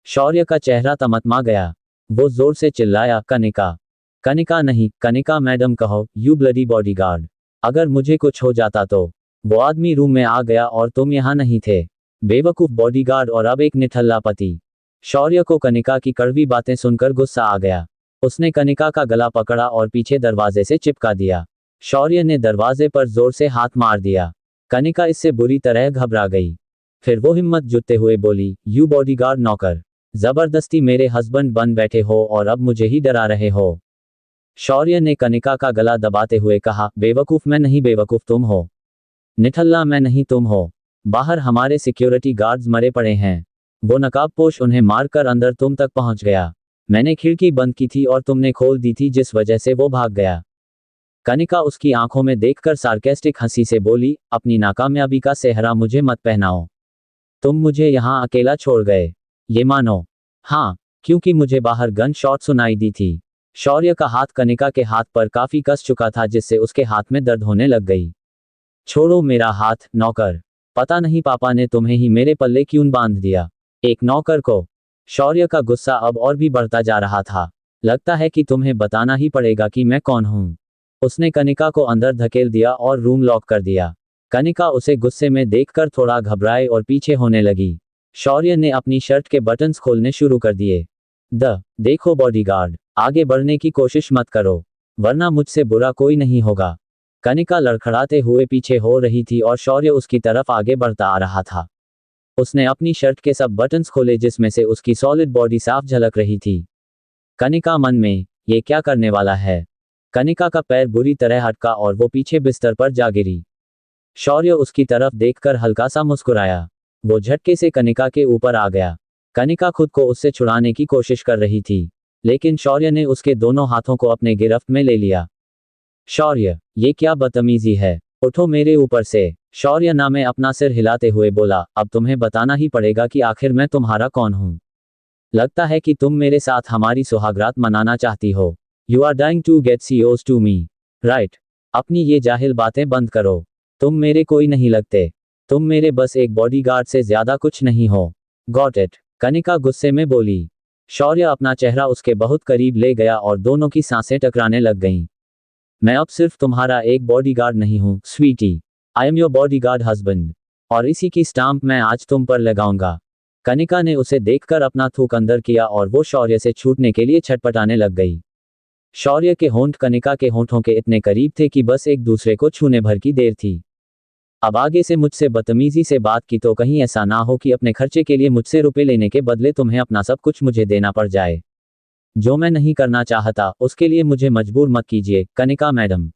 शौर्य का चेहरा तमतमा गया। वो जोर से चिल्लाया, कनिका। कनिका नहीं, कनिका मैडम कहो, यू ब्लडी बॉडीगार्ड। अगर मुझे कुछ हो जाता तो? वो आदमी रूम में आ गया और तुम यहाँ नहीं थे। बेवकूफ बॉडीगार्ड और अब एक निठल्ला पति। शौर्य को कनिका की कड़वी बातें सुनकर गुस्सा आ गया। उसने कनिका का गला पकड़ा और पीछे दरवाजे से चिपका दिया। शौर्य ने दरवाजे पर जोर से हाथ मार दिया। कनिका इससे बुरी तरह घबरा गई। फिर वो हिम्मत जुटते हुए बोली, यू बॉडीगार्ड नौकर, जबरदस्ती मेरे हस्बैंड बन बैठे हो और अब मुझे ही डरा रहे हो। शौर्य ने कनिका का गला दबाते हुए कहा, बेवकूफ मैं नहीं, बेवकूफ तुम हो। निठल्ला मैं नहीं, तुम हो। बाहर हमारे सिक्योरिटी गार्ड्स मरे पड़े हैं। वो नकाबपोश उन्हें मारकर अंदर तुम तक पहुंच गया। मैंने खिड़की बंद की थी और तुमने खोल दी थी, जिस वजह से वो भाग गया। कनिका उसकी आंखों में देखकर सार्केस्टिक हंसी से बोली, अपनी नाकामयाबी का सेहरा मुझे मत पहनाओ। तुम मुझे यहां अकेला छोड़ गए, ये मानो। हाँ, क्योंकि मुझे बाहर गन शॉट सुनाई दी थी। शौर्य का हाथ कनिका के हाथ पर काफी कस चुका था, जिससे उसके हाथ में दर्द होने लग गई। छोड़ो मेरा हाथ, नौकर। पता नहीं पापा ने तुम्हें ही मेरे पल्ले क्यों बांध दिया, एक नौकर को। शौर्य का गुस्सा अब और भी बढ़ता जा रहा था। लगता है कि तुम्हें बताना ही पड़ेगा कि मैं कौन हूं। उसने कनिका को अंदर धकेल दिया और रूम लॉक कर दिया। कनिका उसे गुस्से में देखकर थोड़ा घबराए और पीछे होने लगी। शौर्य ने अपनी शर्ट के बटन्स खोलने शुरू कर दिए। देखो बॉडीगार्ड, आगे बढ़ने की कोशिश मत करो, वरना मुझसे बुरा कोई नहीं होगा। कनिका लड़खड़ाते हुए पीछे हो रही थी और शौर्य उसकी तरफ आगे बढ़ता आ रहा था। उसने अपनी शर्ट के सब बटन्स खोले, जिसमें से उसकी सॉलिड बॉडी साफ झलक रही थी। कनिका मन में, ये क्या करने वाला है। कनिका का पैर बुरी तरह हटका और वो पीछे बिस्तर पर जा गिरी। शौर्य उसकी तरफ देखकर हल्का सा मुस्कुराया। वो झटके से कनिका के ऊपर आ गया। कनिका खुद को उससे छुड़ाने की कोशिश कर रही थी, लेकिन शौर्य ने उसके दोनों हाथों को अपने गिरफ्त में ले लिया। शौर्य, ये क्या बदतमीजी है, उठो मेरे ऊपर से। शौर्य में अपना सिर हिलाते हुए बोला, अब तुम्हें बताना ही पड़ेगा कि आखिर मैं तुम्हारा कौन हूं। लगता है कि तुम मेरे साथ हमारी सुहागरात मनाना चाहती हो। You are dying to get सीओज टू मी, राइट। अपनी ये जाहिल बातें बंद करो। तुम मेरे कोई नहीं लगते। तुम मेरे बस एक बॉडीगार्ड से ज्यादा कुछ नहीं हो। गॉट इट, कनिका गुस्से में बोली। शौर्य अपना चेहरा उसके बहुत करीब ले गया और दोनों की सांसें टकराने लग गईं। मैं अब सिर्फ तुम्हारा एक बॉडीगार्ड नहीं हूं, sweetie. I am your bodyguard husband, और इसी की स्टाम्प मैं आज तुम पर लगाऊंगा। कनिका ने उसे देखकर अपना थूक अंदर किया और वो शौर्य से छूटने के लिए छटपटाने लग गई। शौर्य के होंठ कनिका के होंठों के इतने करीब थे कि बस एक दूसरे को छूने भर की देर थी। अब आगे से मुझसे बदतमीजी से बात की तो कहीं ऐसा ना हो कि अपने खर्चे के लिए मुझसे रुपए लेने के बदले तुम्हें अपना सब कुछ मुझे देना पड़ जाए। जो मैं नहीं करना चाहता उसके लिए मुझे मजबूर मत कीजिए, कनिका मैडम।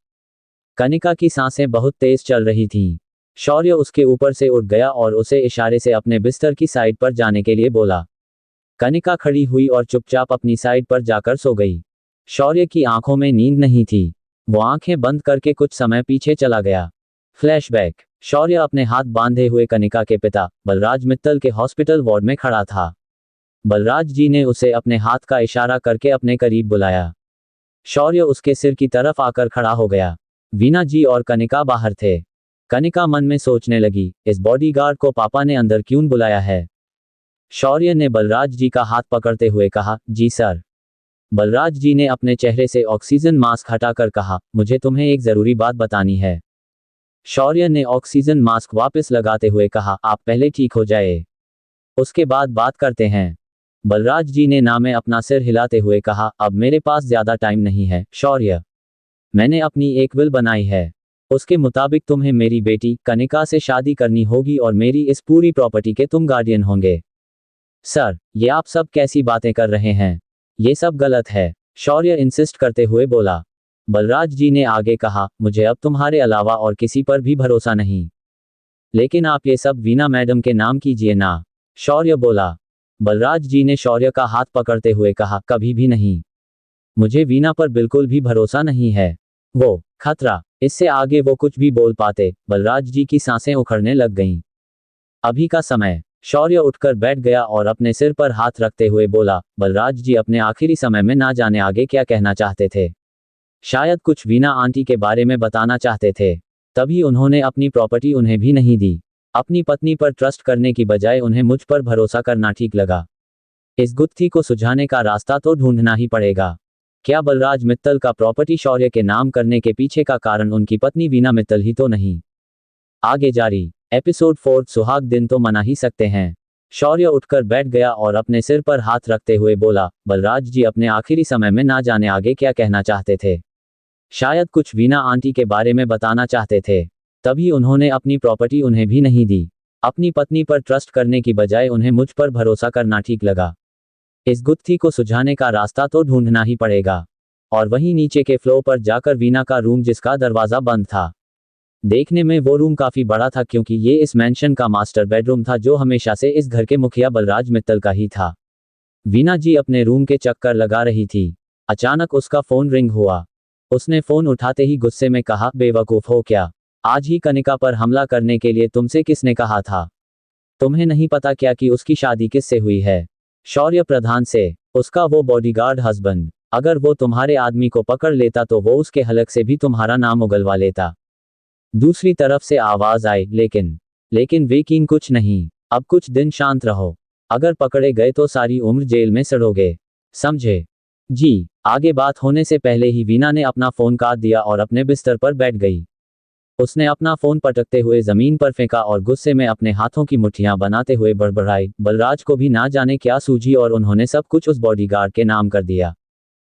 कनिका की सांसें बहुत तेज चल रही थीं। शौर्य उसके ऊपर से उठ गया और उसे इशारे से अपने बिस्तर की साइड पर जाने के लिए बोला। कनिका खड़ी हुई और चुपचाप अपनी साइड पर जाकर सो गई। शौर्य की आंखों में नींद नहीं थी। वो आंखें बंद करके कुछ समय पीछे चला गया। फ्लैशबैक। शौर्य अपने हाथ बांधे हुए कनिका के पिता बलराज मित्तल के हॉस्पिटल वार्ड में खड़ा था। बलराज जी ने उसे अपने हाथ का इशारा करके अपने करीब बुलाया। शौर्य उसके सिर की तरफ आकर खड़ा हो गया। वीना जी और कनिका बाहर थे। कनिका मन में सोचने लगी, इस बॉडीगार्ड को पापा ने अंदर क्यों बुलाया है। शौर्य ने बलराज जी का हाथ पकड़ते हुए कहा, जी सर। बलराज जी ने अपने चेहरे से ऑक्सीजन मास्क हटाकर कहा, मुझे तुम्हें एक जरूरी बात बतानी है। शौर्य ने ऑक्सीजन मास्क वापस लगाते हुए कहा, आप पहले ठीक हो जाए, उसके बाद बात करते हैं। बलराज जी ने में अपना सिर हिलाते हुए कहा, अब मेरे पास ज्यादा टाइम नहीं है शौर्य। मैंने अपनी एक विल बनाई है। उसके मुताबिक तुम्हें मेरी बेटी कनिका से शादी करनी होगी और मेरी इस पूरी प्रॉपर्टी के तुम गार्डियन होंगे। सर, ये आप सब कैसी बातें कर रहे हैं, ये सब गलत है, शौर्य इंसिस्ट करते हुए बोला। बलराज जी ने आगे कहा, मुझे अब तुम्हारे अलावा और किसी पर भी भरोसा नहीं। लेकिन आप ये सब वीना मैडम के नाम कीजिए ना, शौर्य बोला। बलराज जी ने शौर्य का हाथ पकड़ते हुए कहा, कभी भी नहीं। मुझे वीना पर बिल्कुल भी भरोसा नहीं है। वो खतरा। इससे आगे वो कुछ भी बोल पाते। बलराज जी की सांसें उखड़ने लग गईं। अभी का समय। शौर्य उठकर बैठ गया और अपने सिर पर हाथ रखते हुए बोला, बलराज जी अपने आखिरी समय में ना जाने आगे क्या कहना चाहते थे। शायद कुछ वीना आंटी के बारे में बताना चाहते थे, तभी उन्होंने अपनी प्रॉपर्टी उन्हें भी नहीं दी। अपनी पत्नी पर ट्रस्ट करने की बजाय उन्हें मुझ पर भरोसा करना ठीक लगा। इस गुत्थी को सुलझाने का रास्ता तो ढूंढना ही पड़ेगा। क्या बलराज मित्तल का प्रॉपर्टी शौर्य के नाम करने के पीछे का कारण उनकी पत्नी वीना मित्तल ही तो नहीं। आगे जारी। एपिसोड 4 सुहाग दिन तो मना ही सकते हैं। शौर्य उठकर बैठ गया और अपने सिर पर हाथ रखते हुए बोला, बलराज जी अपने आखिरी समय में ना जाने आगे क्या कहना चाहते थे। शायद कुछ वीना आंटी के बारे में बताना चाहते थे। तभी उन्होंने अपनी प्रॉपर्टी उन्हें भी नहीं दी। अपनी पत्नी पर ट्रस्ट करने की बजाय उन्हें मुझ पर भरोसा करना ठीक लगा। इस गुत्थी को सुलझाने का रास्ता तो ढूंढना ही पड़ेगा। और वहीं नीचे के फ्लोर पर जाकर वीना का रूम जिसका दरवाजा बंद था। देखने में वो रूम काफी बड़ा था क्योंकि ये इस मैंशन का मास्टर बेडरूम था जो हमेशा से इस घर के मुखिया बलराज मित्तल का ही था। वीना जी अपने रूम के चक्कर लगा रही थी। अचानक उसका फोन रिंग हुआ। उसने फोन उठाते ही गुस्से में कहा, बेवकूफ हो क्या? आज ही कनिका पर हमला करने के लिए तुमसे किसने कहा था? तुम्हें नहीं पता क्या कि उसकी शादी किससे हुई है? शौर्य प्रधान से, उसका वो बॉडीगार्ड हस्बैंड। अगर वो तुम्हारे आदमी को पकड़ लेता तो वो उसके हलक से भी तुम्हारा नाम उगलवा लेता। दूसरी तरफ से आवाज आई, लेकिन वेकीन कुछ नहीं, अब कुछ दिन शांत रहो। अगर पकड़े गए तो सारी उम्र जेल में सड़ोगे, समझे? जी। आगे बात होने से पहले ही वीना ने अपना फोन काट दिया और अपने बिस्तर पर बैठ गई। उसने अपना फोन पटकते हुए जमीन पर फेंका और गुस्से में अपने हाथों की मुट्ठियां बनाते हुए बड़बड़ाई, बलराज को भी ना जाने क्या सूझी और उन्होंने सब कुछ उस बॉडीगार्ड के नाम कर दिया।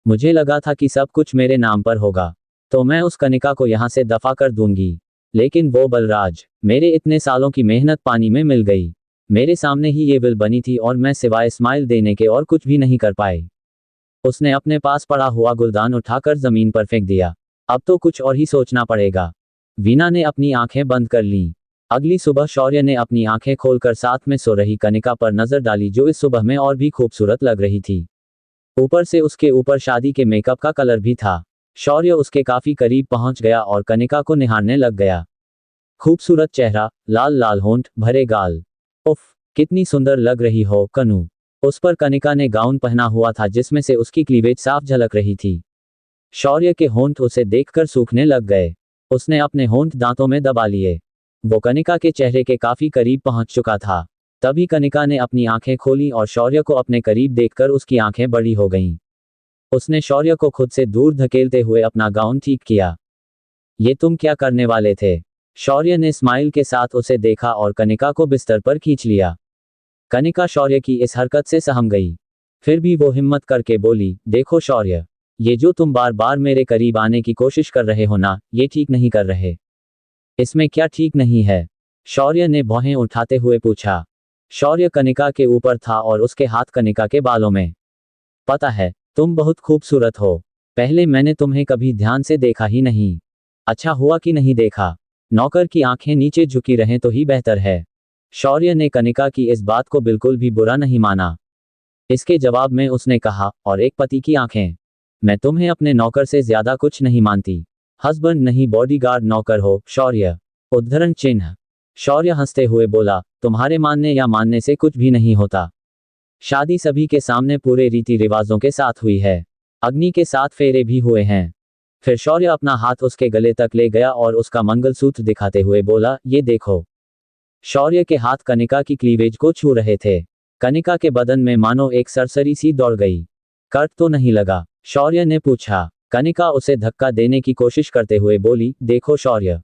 मुझे लगा था कि सब कुछ मेरे नाम पर होगा तो मैं उस कनिका को यहां से दफा कर दूंगी, लेकिन वो बलराज, मेरे इतने सालों की मेहनत पानी में मिल गई। मेरे सामने ही ये विल बनी थी और मैं सिवाय स्माइल देने के और कुछ भी नहीं कर पाई। उसने अपने पास पड़ा हुआ गुलदान उठाकर जमीन पर फेंक दिया। अब तो कुछ और ही सोचना पड़ेगा। वीना ने अपनी आंखें बंद कर लीं। अगली सुबह शौर्य ने अपनी आंखें खोलकर साथ में सो रही कनिका पर नजर डाली जो इस सुबह में और भी खूबसूरत लग रही थी। ऊपर से उसके ऊपर शादी के मेकअप का कलर भी था। शौर्य उसके काफी करीब पहुंच गया और कनिका को निहारने लग गया। खूबसूरत चेहरा, लाल लाल होंठ, भरे गाल। उफ, कितनी सुंदर लग रही हो कनू। उस पर कनिका ने गाउन पहना हुआ था जिसमें से उसकी क्लीवेज साफ झलक रही थी। शौर्य के होंठ उसे देखकर सूखने लग गए। उसने अपने होंठ दांतों में दबा लिए। वो कनिका के चेहरे के काफी करीब पहुंच चुका था। तभी कनिका ने अपनी आंखें खोली और शौर्य को अपने करीब देखकर उसकी आंखें बड़ी हो गईं। उसने शौर्य को खुद से दूर धकेलते हुए अपना गाउन ठीक किया। ये तुम क्या करने वाले थे? शौर्य ने स्माइल के साथ उसे देखा और कनिका को बिस्तर पर खींच लिया। कनिका शौर्य की इस हरकत से सहम गई। फिर भी वो हिम्मत करके बोली, देखो शौर्य, ये जो तुम बार बार मेरे करीब आने की कोशिश कर रहे हो ना, ये ठीक नहीं कर रहे। इसमें क्या ठीक नहीं है? शौर्य ने भौहें उठाते हुए पूछा। शौर्य कनिका के ऊपर था और उसके हाथ कनिका के बालों में। पता है, तुम बहुत खूबसूरत हो। पहले मैंने तुम्हें कभी ध्यान से देखा ही नहीं। अच्छा हुआ कि नहीं देखा। नौकर की आंखें नीचे झुकी रहें तो ही बेहतर है। शौर्य ने कनिका की इस बात को बिल्कुल भी बुरा नहीं माना। इसके जवाब में उसने कहा, और एक पति की आंखें। मैं तुम्हें अपने नौकर से ज्यादा कुछ नहीं मानती। हस्बैंड नहीं बॉडीगार्ड नौकर हो शौर्य। उद्धरण चिन्ह। शौर्य हंसते हुए बोला, तुम्हारे मानने या मानने से कुछ भी नहीं होता। शादी सभी के सामने पूरे रीति रिवाजों के साथ हुई है। अग्नि के साथ फेरे भी हुए हैं। फिर शौर्य अपना हाथ उसके गले तक ले गया और उसका मंगलसूत्र दिखाते हुए बोला, ये देखो। शौर्य के हाथ कनिका की क्लीवेज को छू रहे थे। कनिका के बदन में मानो एक सरसरी सी दौड़ गई। कट तो नहीं लगा? शौर्य ने पूछा। कनिका उसे धक्का देने की कोशिश करते हुए बोली, देखो शौर्य।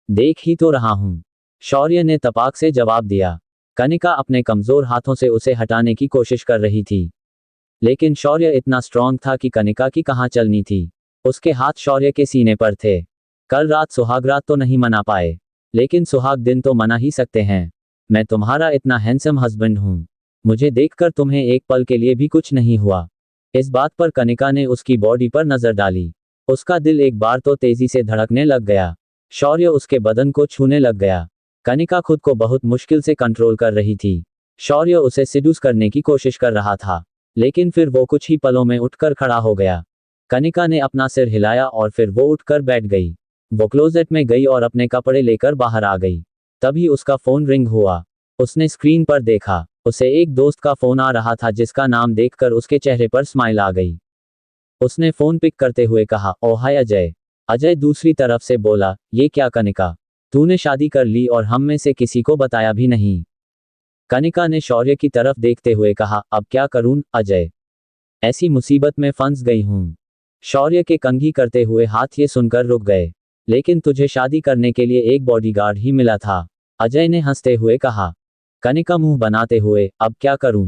देख ही तो रहा हूं। शौर्य ने तपाक से जवाब दिया। कनिका अपने कमजोर हाथों से उसे हटाने की कोशिश कर रही थी। लेकिन शौर्य इतना स्ट्रांग था कि कनिका की कहां चलनी थी। उसके हाथ शौर्य के सीने पर थे। कल रात सुहागरात तो नहीं मना पाए, लेकिन सुहाग दिन तो मना ही सकते हैं। मैं तुम्हारा इतना हैंडसम हस्बैंड हूं। मुझे देखकर तुम्हें एक पल के लिए भी कुछ नहीं हुआ। इस बात पर कनिका ने उसकी बॉडी पर नजर डाली। उसका दिल एक बार तो तेजी से धड़कने लग गया। शौर्य उसके बदन को छूने लग गया। कनिका खुद को बहुत मुश्किल से कंट्रोल कर रही थी। शौर्य उसे सिड्यूस करने की कोशिश कर रहा था, लेकिन फिर वो कुछ ही पलों में उठकर खड़ा हो गया। कनिका ने अपना सिर हिलाया और फिर वो उठकर बैठ गई। वो क्लोजेट में गई और अपने कपड़े लेकर बाहर आ गई। तभी उसका फोन रिंग हुआ। उसने स्क्रीन पर देखा। उसे एक दोस्त का फोन आ रहा था जिसका नाम देखकर उसके चेहरे पर स्माइल आ गई। उसने फोन पिक करते हुए कहा, ओह हाय अजय। अजय दूसरी तरफ से बोला, ये क्या कनिका, तूने शादी कर ली और हम में से किसी को बताया भी नहीं। कनिका ने शौर्य की तरफ देखते हुए कहा, अब क्या करूं अजय, ऐसी मुसीबत में फंस गई हूं। शौर्य के कंघी करते हुए हाथ ये सुनकर रुक गए। लेकिन तुझे शादी करने के लिए एक बॉडीगार्ड ही मिला था। अजय ने हंसते हुए कहा। कनिका मुंह बनाते हुए, अब क्या करूं?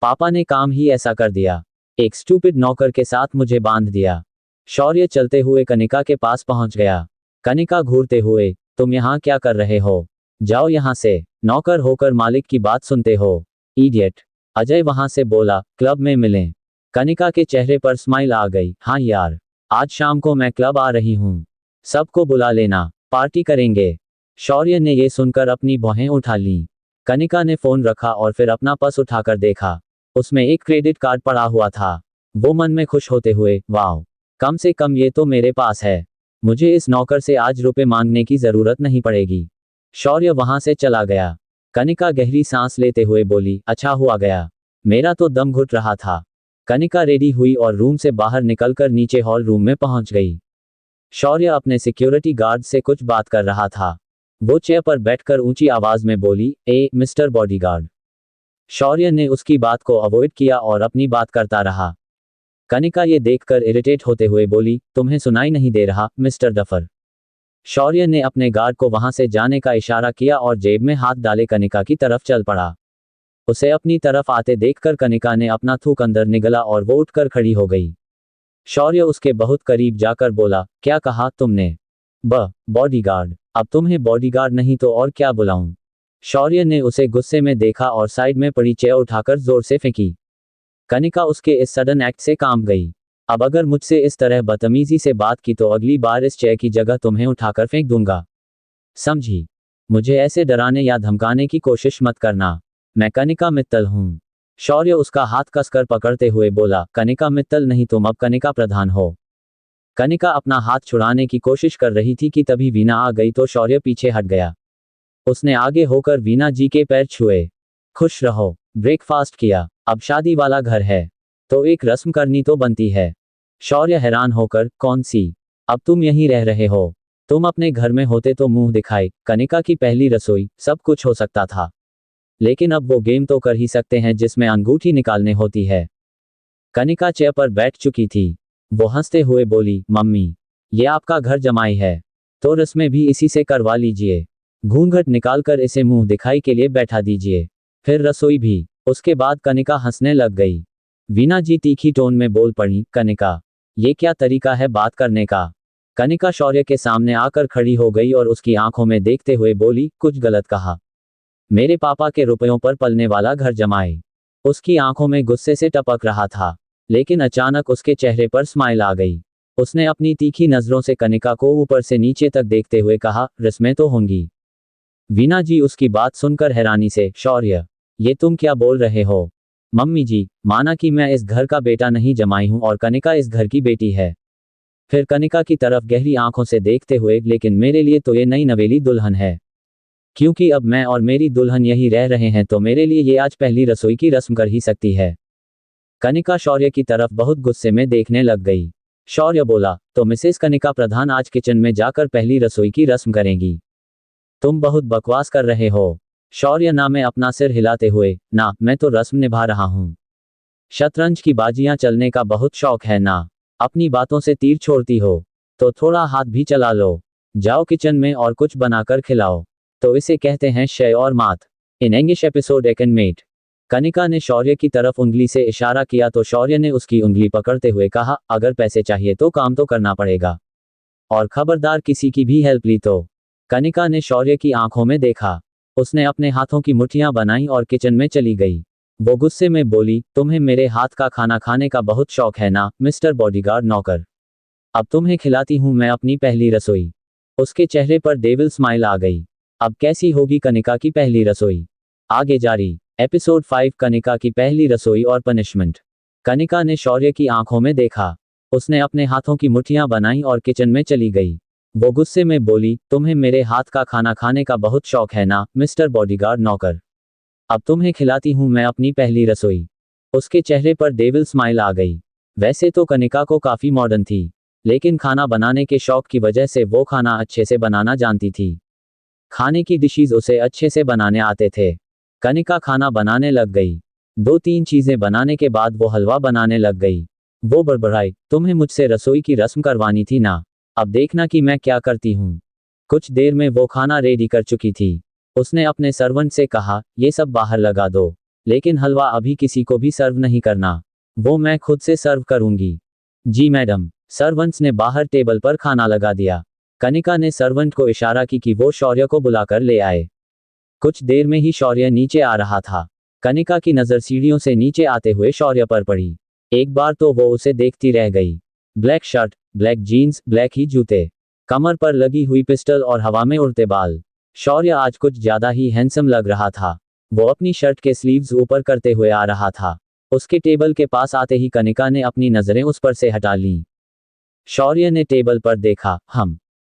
पापा ने काम ही ऐसा कर दिया। एक स्टूपिड नौकर के साथ मुझे बांध दिया। शौर्य चलते हुए कनिका के पास पहुंच गया। कनिका घूरते हुए, तुम यहाँ क्या कर रहे हो? जाओ यहाँ से, नौकर होकर मालिक की बात सुनते हो, इडियट। अजय वहां से बोला, क्लब में मिलें। कनिका के चेहरे पर स्माइल आ गई। हाँ यार, आज शाम को मैं क्लब आ रही हूँ, सबको बुला लेना, पार्टी करेंगे। शौर्य ने ये सुनकर अपनी भौहें उठा लीं। कनिका ने फोन रखा और फिर अपना पर्स उठाकर देखा। उसमें एक क्रेडिट कार्ड पड़ा हुआ था। वो मन में खुश होते हुए, वाह, कम से कम ये तो मेरे पास है, मुझे इस नौकर से आज रुपए मांगने की जरूरत नहीं पड़ेगी। शौर्य वहां से चला गया। कनिका गहरी सांस लेते हुए बोली, अच्छा हुआ गया, मेरा तो दम घुट रहा था। कनिका रेडी हुई और रूम से बाहर निकलकर नीचे हॉल रूम में पहुंच गई। शौर्य अपने सिक्योरिटी गार्ड से कुछ बात कर रहा था। वो चेयर पर बैठकर ऊंची आवाज में बोली, मिस्टर बॉडीगार्ड। शौर्य ने उसकी बात को अवॉइड किया और अपनी बात करता रहा। कनिका ये देखकर इरिटेट होते हुए बोली, तुम्हें सुनाई नहीं दे रहा, मिस्टर डफर? शौर्य ने अपने गार्ड को वहां से जाने का इशारा किया और जेब में हाथ डाले कनिका की तरफ चल पड़ा। उसे अपनी तरफ आते देखकर कनिका ने अपना थूक अंदर निगला और वो उठकर खड़ी हो गई। शौर्य उसके बहुत करीब जाकर बोला, क्या कहा तुमने? बॉडीगार्ड। अब तुम्हें बॉडीगार्ड नहीं तो और क्या बुलाऊं? शौर्य ने उसे गुस्से में देखा और साइड में पड़ी चेयर उठाकर जोर से फेंकी। कनिका उसके इस सडन एक्ट से कांप गई। अब अगर मुझसे इस तरह बदतमीजी से बात की तो अगली बार इस चेयर की जगह तुम्हें उठाकर फेंक दूंगा, समझी? मुझे ऐसे डराने या धमकाने की कोशिश मत करना, मैं कनिका मित्तल हूं। शौर्य उसका हाथ कसकर पकड़ते हुए बोला, कनिका मित्तल नहीं, तुम अब कनिका प्रधान हो। कनिका अपना हाथ छुड़ाने की कोशिश कर रही थी कि तभी वीना आ गई तो शौर्य पीछे हट गया। उसने आगे होकर वीना जी के पैर छुए। खुश रहो, ब्रेकफास्ट किया, अब शादी वाला घर है तो एक रस्म करनी तो बनती है। शौर्य हैरान होकर, कौन सी? अब तुम यहीं रह रहे हो? तुम अपने घर में होते तो मुंह दिखाए, कनिका की पहली रसोई, सब कुछ हो सकता था। लेकिन अब वो गेम तो कर ही सकते हैं जिसमें अंगूठी निकालने होती है। कनिका चेयर पर बैठ चुकी थी। वो हंसते हुए बोली, मम्मी, ये आपका घर जमाई है तो रस्में भी इसी से करवा लीजिए। घूंघट निकालकर इसे मुंह दिखाई के लिए बैठा दीजिए, फिर रसोई भी। उसके बाद कनिका हंसने लग गई। वीना जी तीखी टोन में बोल पड़ी, कनिका, ये क्या तरीका है बात करने का? कनिका शौर्य के सामने आकर खड़ी हो गई और उसकी आंखों में देखते हुए बोली, कुछ गलत कहा? मेरे पापा के रुपयों पर पलने वाला घर जमाए। उसकी आंखों में गुस्से से टपक रहा था, लेकिन अचानक उसके चेहरे पर स्माइल आ गई। उसने अपनी तीखी नजरों से कनिका को ऊपर से नीचे तक देखते हुए कहा, रस्में तो होंगी। वीना जी उसकी बात सुनकर हैरानी से, शौर्य, ये तुम क्या बोल रहे हो? मम्मी जी, माना कि मैं इस घर का बेटा नहीं जमाई हूं और कनिका इस घर की बेटी है। फिर कनिका की तरफ गहरी आंखों से देखते हुए, लेकिन मेरे लिए तो ये नई नवेली दुल्हन है, क्योंकि अब मैं और मेरी दुल्हन यही रह रहे हैं तो मेरे लिए ये आज पहली रसोई की रस्म कर ही सकती है। कनिका शौर्य की तरफ बहुत गुस्से में देखने लग गई। शौर्य बोला, तो मिसेस कनिका प्रधान आज किचन में जाकर पहली रसोई की रस्म करेंगी? तुम बहुत बकवास कर रहे हो। शौर्य ना में अपना सिर हिलाते हुए, ना, मैं तो रस्म निभा रहा हूं। शतरंज की बाजियां चलने का बहुत शौक है ना? अपनी बातों से तीर छोड़ती हो तो थोड़ा हाथ भी चला लो। जाओ किचन में और कुछ बनाकर खिलाओ, तो इसे कहते हैं शय और मात। इन इंग्लिश एपिसोड एक एंड मेट। कनिका ने शौर्य की तरफ उंगली से इशारा किया तो शौर्य ने उसकी उंगली पकड़ते हुए कहा, अगर पैसे चाहिए तो काम तो करना पड़ेगा, और खबरदार किसी की भी हेल्प ली तो। कनिका ने शौर्य की आंखों में देखा। उसने अपने हाथों की मुट्ठियां बनाई और किचन में चली गई। वो गुस्से में बोली, तुम्हें मेरे हाथ का खाना खाने का बहुत शौक है ना, मिस्टर बॉडीगार्ड नौकर? अब तुम्हें खिलाती हूं मैं अपनी पहली रसोई। उसके चेहरे पर डेविल स्माइल आ गई। अब कैसी होगी कनिका की पहली रसोई? आगे जारी। एपिसोड 5, कनिका की पहली रसोई और पनिशमेंट। कनिका ने शौर्य की आंखों में देखा। उसने अपने हाथों की मुट्ठियां बनाई और किचन में चली गई। वो गुस्से में बोली, तुम्हें मेरे हाथ का खाना खाने का बहुत शौक है ना, मिस्टर बॉडीगार्ड नौकर? अब तुम्हें खिलाती हूं मैं अपनी पहली रसोई। उसके चेहरे पर डेविल स्माइल आ गई। वैसे तो कनिका को काफी मॉडर्न थी, लेकिन खाना बनाने के शौक की वजह से वो खाना अच्छे से बनाना जानती थी। खाने की डिशेज उसे अच्छे से बनाने आते थे। कनिका खाना बनाने लग गई। 2-3 चीजें बनाने के बाद वो हलवा बनाने लग गई। वो बड़बड़ाई, तुम्हें मुझसे रसोई की रस्म करवानी थी ना, अब देखना कि मैं क्या करती हूँ। कुछ देर में वो खाना रेडी कर चुकी थी। उसने अपने सर्वेंट से कहा, ये सब बाहर लगा दो, लेकिन हलवा अभी किसी को भी सर्व नहीं करना, वो मैं खुद से सर्व करूंगी। जी मैडम। सर्वेंट्स ने बाहर टेबल पर खाना लगा दिया। कनिका ने सर्वेंट को इशारा की कि वो शौर्य को बुलाकर ले आए। कुछ देर में ही शौर्य नीचे आ रहा था। कनिका की नज़र सीढ़ियों से नीचे आते हुए शौर्य पर पड़ी। एक बार तो वो उसे देखती रह गई। Black shirt, black jeans, black ही जूते, कमर पर लगी हुई पिस्टल और हवा में उड़ते बाल। शौर्य आज कुछ ज्यादा ही हैंडसम लग रहा था। वो अपनी शर्ट के स्लीव्स ऊपर करते हुए आ रहा था। उसके टेबल के पास आते ही कनिका ने अपनी नजरें उस पर से हटा लीं। शौर्य ने टेबल पर देखा।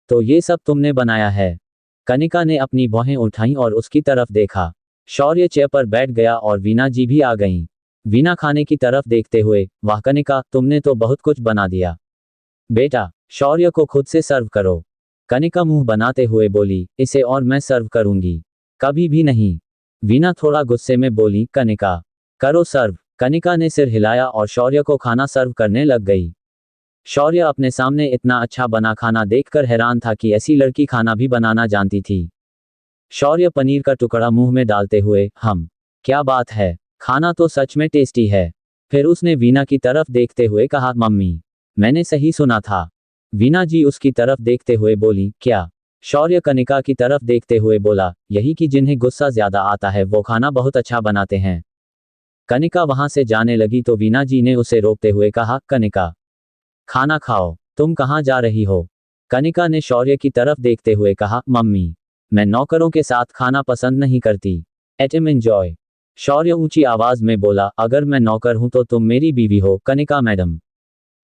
तो ये सब तुमने बनाया है? कनिका ने अपनी भौहें उठाईं और उसकी तरफ देखा। शौर्य चेयर पर बैठ गया और वीना जी भी आ गईं। वीना खाने की तरफ देखते हुए, वाह कनिका, तुमने तो बहुत कुछ बना दिया। बेटा, शौर्य को खुद से सर्व करो। कनिका मुंह बनाते हुए बोली, इसे और मैं सर्व करूंगी? कभी भी नहीं। वीना थोड़ा गुस्से में बोली, कनिका, करो सर्व। कनिका ने सिर हिलाया और शौर्य को खाना सर्व करने लग गई। शौर्य अपने सामने इतना अच्छा बना खाना देखकर हैरान था कि ऐसी लड़की खाना भी बनाना जानती थी। शौर्य पनीर का टुकड़ा मुंह में डालते हुए, क्या बात है, खाना तो सच में टेस्टी है। फिर उसने वीना की तरफ देखते हुए कहा, मम्मी, मैंने सही सुना था। वीना जी उसकी तरफ देखते हुए बोली, क्या? शौर्य कनिका की तरफ देखते हुए बोला, यही कि जिन्हें गुस्सा ज्यादा आता है वो खाना बहुत अच्छा बनाते हैं। कनिका वहां से जाने लगी तो वीना जी ने उसे रोकते हुए कहा, कनिका, खाना खाओ। तुम कहाँ जा रही हो? कनिका ने शौर्य की तरफ देखते हुए कहा, मम्मी, मैं नौकरों के साथ खाना पसंद नहीं करती। Let him enjoy. शौर्य ऊंची आवाज में बोला, अगर मैं नौकर हूं तो तुम मेरी बीवी हो कनिका मैडम।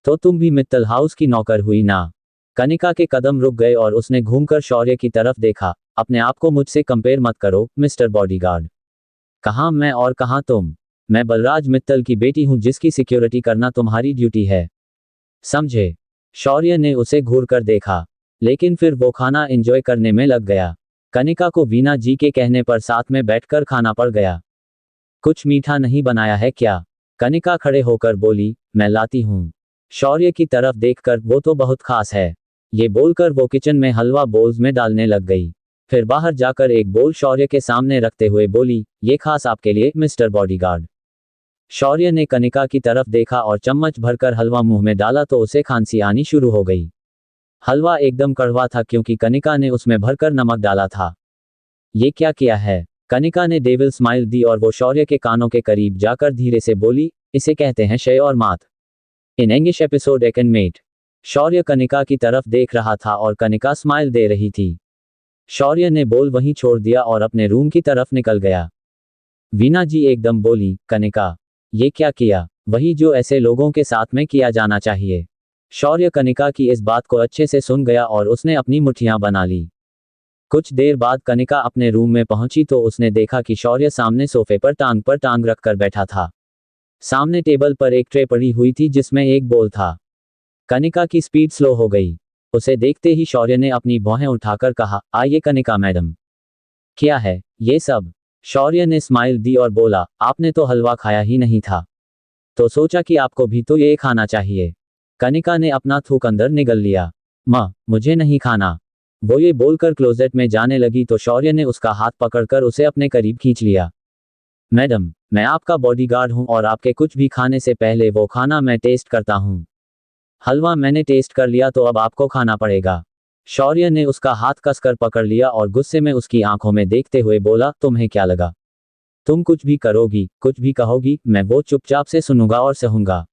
तो तुम भी मित्तल हाउस की नौकर हुई ना? कनिका के कदम रुक गए और उसने घूमकर शौर्य की तरफ देखा। अपने आप को मुझसे कंपेयर मत करो मिस्टर बॉडीगार्ड। कहाँ मैं और कहाँ तुम? मैं बलराज मित्तल की बेटी हूं जिसकी सिक्योरिटी करना तुम्हारी ड्यूटी है, समझे? शौर्य ने उसे घूर कर देखा, लेकिन फिर वो खाना एंजॉय करने में लग गया। कनिका को वीना जी के कहने पर साथ में बैठकर खाना पड़ गया। कुछ मीठा नहीं बनाया है क्या? कनिका खड़े होकर बोली, मैं लाती हूँ। शौर्य की तरफ देखकर, वो तो बहुत खास है। ये बोलकर वो किचन में हलवा बोल्स में डालने लग गई। फिर बाहर जाकर एक बोल शौर्य के सामने रखते हुए बोली, ये खास आपके लिए मिस्टर बॉडीगार्ड। शौर्य ने कनिका की तरफ देखा और चम्मच भरकर हलवा मुंह में डाला तो उसे खांसी आनी शुरू हो गई। हलवा एकदम कड़वा था क्योंकि कनिका ने उसमें भरकर नमक डाला था। ये क्या किया है? कनिका ने डेविल स्माइल दी और वो शौर्य के कानों के करीब जाकर धीरे से बोली, इसे कहते हैं शय और मात इन इंग्लिश एपिसोड एक एंड मेट। शौर्य कनिका की तरफ देख रहा था और कनिका स्माइल दे रही थी। शौर्य ने बोल वहीं छोड़ दिया और अपने रूम की तरफ निकल गया। वीना जी एकदम बोली, कनिका, ये क्या किया? वही जो ऐसे लोगों के साथ में किया जाना चाहिए। शौर्य कनिका की इस बात को अच्छे से सुन गया और उसने अपनी मुट्ठियां बना ली। कुछ देर बाद कनिका अपने रूम में पहुंची तो उसने देखा कि शौर्य सामने सोफे पर टांग रखकर बैठा था। सामने टेबल पर एक ट्रे पड़ी हुई थी जिसमें एक बोल था। कनिका की स्पीड स्लो हो गई। उसे देखते ही शौर्य ने अपनी भौहें उठाकर कहा, आइए कनिका मैडम। क्या है ये सब? शौर्य ने स्माइल दी और बोला, आपने तो हलवा खाया ही नहीं था, तो सोचा कि आपको भी तो ये खाना चाहिए। कनिका ने अपना थूक अंदर निगल लिया। माँ, मुझे नहीं खाना। वो ये बोलकर क्लोजेट में जाने लगी तो शौर्य ने उसका हाथ पकड़कर उसे अपने करीब खींच लिया। मैडम, मैं आपका बॉडीगार्ड हूं और आपके कुछ भी खाने से पहले वो खाना मैं टेस्ट करता हूं। हलवा मैंने टेस्ट कर लिया तो अब आपको खाना पड़ेगा। शौर्य ने उसका हाथ कसकर पकड़ लिया और गुस्से में उसकी आंखों में देखते हुए बोला, तुम्हें क्या लगा तुम कुछ भी करोगी, कुछ भी कहोगी, मैं वो चुपचाप से सुनूंगा और सहूंगा?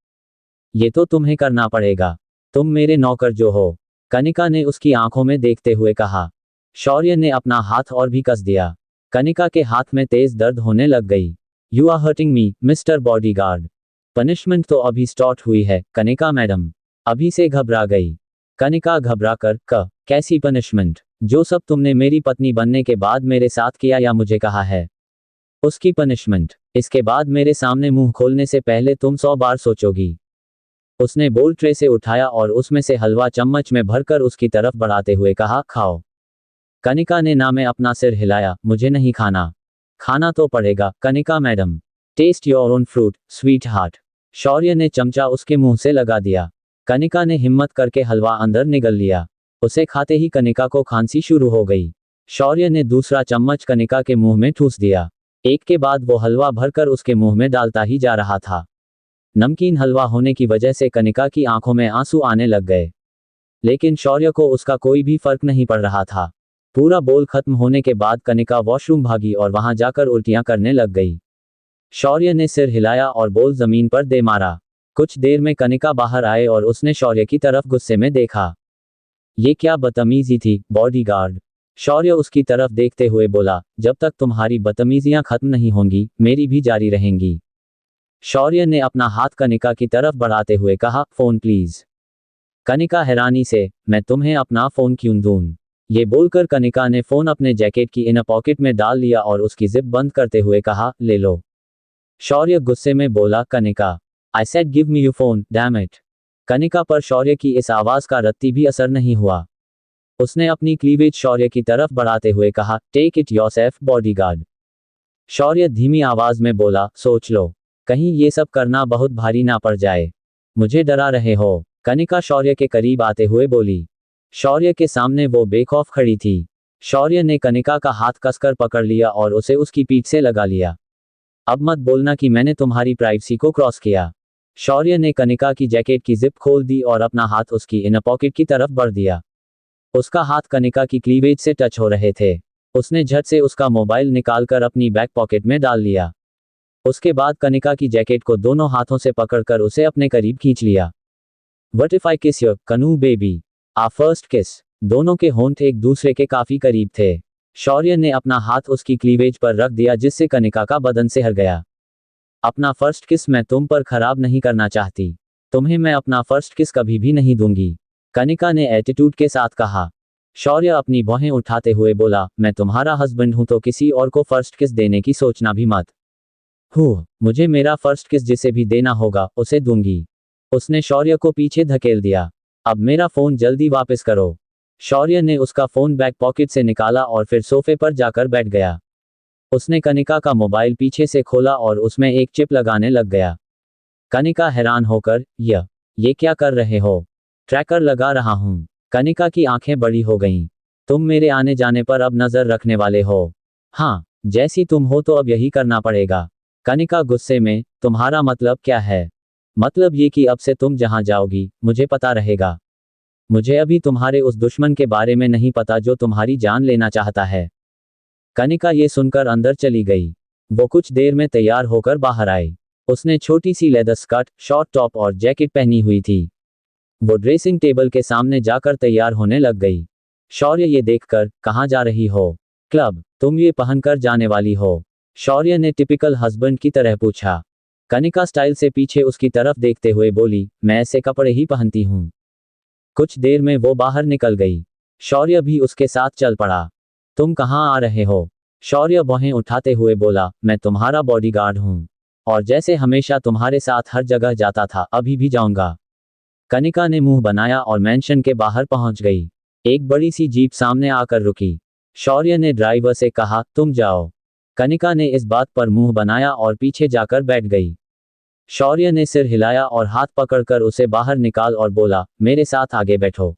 ये तो तुम्हें करना पड़ेगा। तुम मेरे नौकर जो हो। कनिका ने उसकी आंखों में देखते हुए कहा। शौर्य ने अपना हाथ और भी कस दिया। कनिका के हाथ में तेज दर्द होने लग गई। You are hurting me mister bodyguard. Punishment तो अभी स्टार्ट हुई है कनिका मैडम। अभी से घबरा गई। कनिका घबराकर, कैसी पनिशमेंट? जो सब तुमने मेरी पत्नी बनने के बाद मेरे साथ किया या मुझे कहा है, उसकी पनिशमेंट। इसके बाद मेरे सामने मुंह खोलने से पहले तुम 100 बार सोचोगी। उसने बोल ट्रे से उठाया और उसमें से हलवा चम्मच में भरकर उसकी तरफ बढ़ाते हुए कहा, खाओ। कनिका ने ना में अपना सिर हिलाया, मुझे नहीं खाना। खाना तो पड़ेगा Kanika madam. Taste your own fruit sweetheart. Shaurya ने चमचा उसके मुंह से लगा दिया। कनिका ने हिम्मत करके हलवा अंदर निगल लिया। उसे खाते ही कनिका को खांसी शुरू हो गई। शौर्य ने दूसरा चम्मच कनिका के मुंह में ठूस दिया। एक के बाद वो हलवा भरकर उसके मुंह में डालता ही जा रहा था। नमकीन हलवा होने की वजह से कनिका की आंखों में आंसू आने लग गए, लेकिन शौर्य को उसका कोई भी फर्क नहीं पड़ रहा था। पूरा बोल खत्म होने के बाद कनिका वॉशरूम भागी और वहां जाकर उल्टियां करने लग गई। शौर्य ने सिर हिलाया और बोल जमीन पर दे मारा। कुछ देर में कनिका बाहर आए और उसने शौर्य की तरफ गुस्से में देखा। ये क्या बदतमीजी थी बॉडीगार्ड। शौर्य उसकी तरफ देखते हुए बोला, जब तक तुम्हारी बदतमीजियां खत्म नहीं होंगी मेरी भी जारी रहेंगी। शौर्य ने अपना हाथ कनिका की तरफ बढ़ाते हुए कहा, फोन प्लीज। कनिका हैरानी से, मैं तुम्हें अपना फोन क्यों दूं? ये बोलकर कनिका ने फोन अपने जैकेट की इनर पॉकेट में डाल लिया और उसकी जिप बंद करते हुए कहा, ले लो। शौर्य गुस्से में बोला, Kanika, I said give me your phone, damn it. Kanika पर शौर्य की इस आवाज का रत्ती भी असर नहीं हुआ। उसने अपनी क्लीवेज शौर्य की तरफ बढ़ाते हुए कहा, टेक इट योरसेल्फ बॉडीगार्ड। शौर्य धीमी आवाज में बोला, सोच लो, कहीं ये सब करना बहुत भारी ना पड़ जाए। मुझे डरा रहे हो? कनिका शौर्य के करीब आते हुए बोली। शौर्य के सामने वो बेखौफ खड़ी थी। शौर्य ने कनिका का हाथ कसकर पकड़ लिया और उसे उसकी पीठ से लगा लिया। अब मत बोलना कि मैंने तुम्हारी प्राइवेसी को क्रॉस किया। शौर्य ने कनिका की जैकेट की जिप खोल दी और अपना हाथ उसकी इनर पॉकेट की तरफ बढ़ दिया। उसका हाथ कनिका की क्लीवेज से टच हो रहे थे। उसने झट से उसका मोबाइल निकालकर अपनी बैक पॉकेट में डाल लिया। उसके बाद कनिका की जैकेट को दोनों हाथों से पकड़कर उसे अपने करीब खींच लिया। What if I kiss you, कनू बेबी? आ फर्स्ट किस। दोनों के होंठ एक दूसरे के काफी करीब थे। शौर्य ने अपना हाथ उसकी क्लीवेज पर रख दिया जिससे कनिका का बदन सिहर गया। अपना फर्स्ट किस मैं तुम पर खराब नहीं करना चाहती। तुम्हें मैं अपना फर्स्ट किस कभी भी नहीं दूंगी, कनिका ने एटीट्यूड के साथ कहा। शौर्य अपनी भौहें उठाते हुए बोला, मैं तुम्हारा हस्बैंड हूं तो किसी और को फर्स्ट किस देने की सोचना भी मत। मुझे मेरा फर्स्ट किस जिसे भी देना होगा उसे दूंगी। उसने शौर्य को पीछे धकेल दिया। अब मेरा फोन जल्दी वापस करो। शौर्य ने उसका फोन बैक पॉकेट से निकाला और फिर सोफे पर जाकर बैठ गया। उसने कनिका का मोबाइल पीछे से खोला और उसमें एक चिप लगाने लग गया। कनिका हैरान होकर, ये क्या कर रहे हो? ट्रैकर लगा रहा हूं। कनिका की आंखें बड़ी हो गईं। तुम मेरे आने जाने पर अब नजर रखने वाले हो? हाँ, जैसी तुम हो तो अब यही करना पड़ेगा। कनिका गुस्से में, तुम्हारा मतलब क्या है? मतलब ये कि अब से तुम जहां जाओगी मुझे पता रहेगा। मुझे अभी तुम्हारे उस दुश्मन के बारे में नहीं पता जो तुम्हारी जान लेना चाहता है। कनिका ये सुनकर अंदर चली गई। वो कुछ देर में तैयार होकर बाहर आई। उसने छोटी सी लेदर स्कर्ट, शॉर्ट टॉप और जैकेट पहनी हुई थी। वो ड्रेसिंग टेबल के सामने जाकर तैयार होने लग गई। शौर्य ये देखकर, कहाँ जा रही हो? क्लब। तुम ये पहनकर जाने वाली हो? शौर्य ने टिपिकल हस्बैंड की तरह पूछा। कनिका स्टाइल से पीछे उसकी तरफ देखते हुए बोली, मैं ऐसे कपड़े ही पहनती हूँ। कुछ देर में वो बाहर निकल गई। शौर्य भी उसके साथ चल पड़ा। तुम कहाँ आ रहे हो? शौर्य भौहें उठाते हुए बोला, मैं तुम्हारा बॉडीगार्ड हूँ और जैसे हमेशा तुम्हारे साथ हर जगह जाता था अभी भी जाऊंगा। कनिका ने मुंह बनाया और मैंशन के बाहर पहुंच गई। एक बड़ी सी जीप सामने आकर रुकी। शौर्य ने ड्राइवर से कहा, तुम जाओ। कनिका ने इस बात पर मुंह बनाया और पीछे जाकर बैठ गई। शौर्य ने सिर हिलाया और हाथ पकड़कर उसे बाहर निकाल और बोला, मेरे साथ आगे बैठो।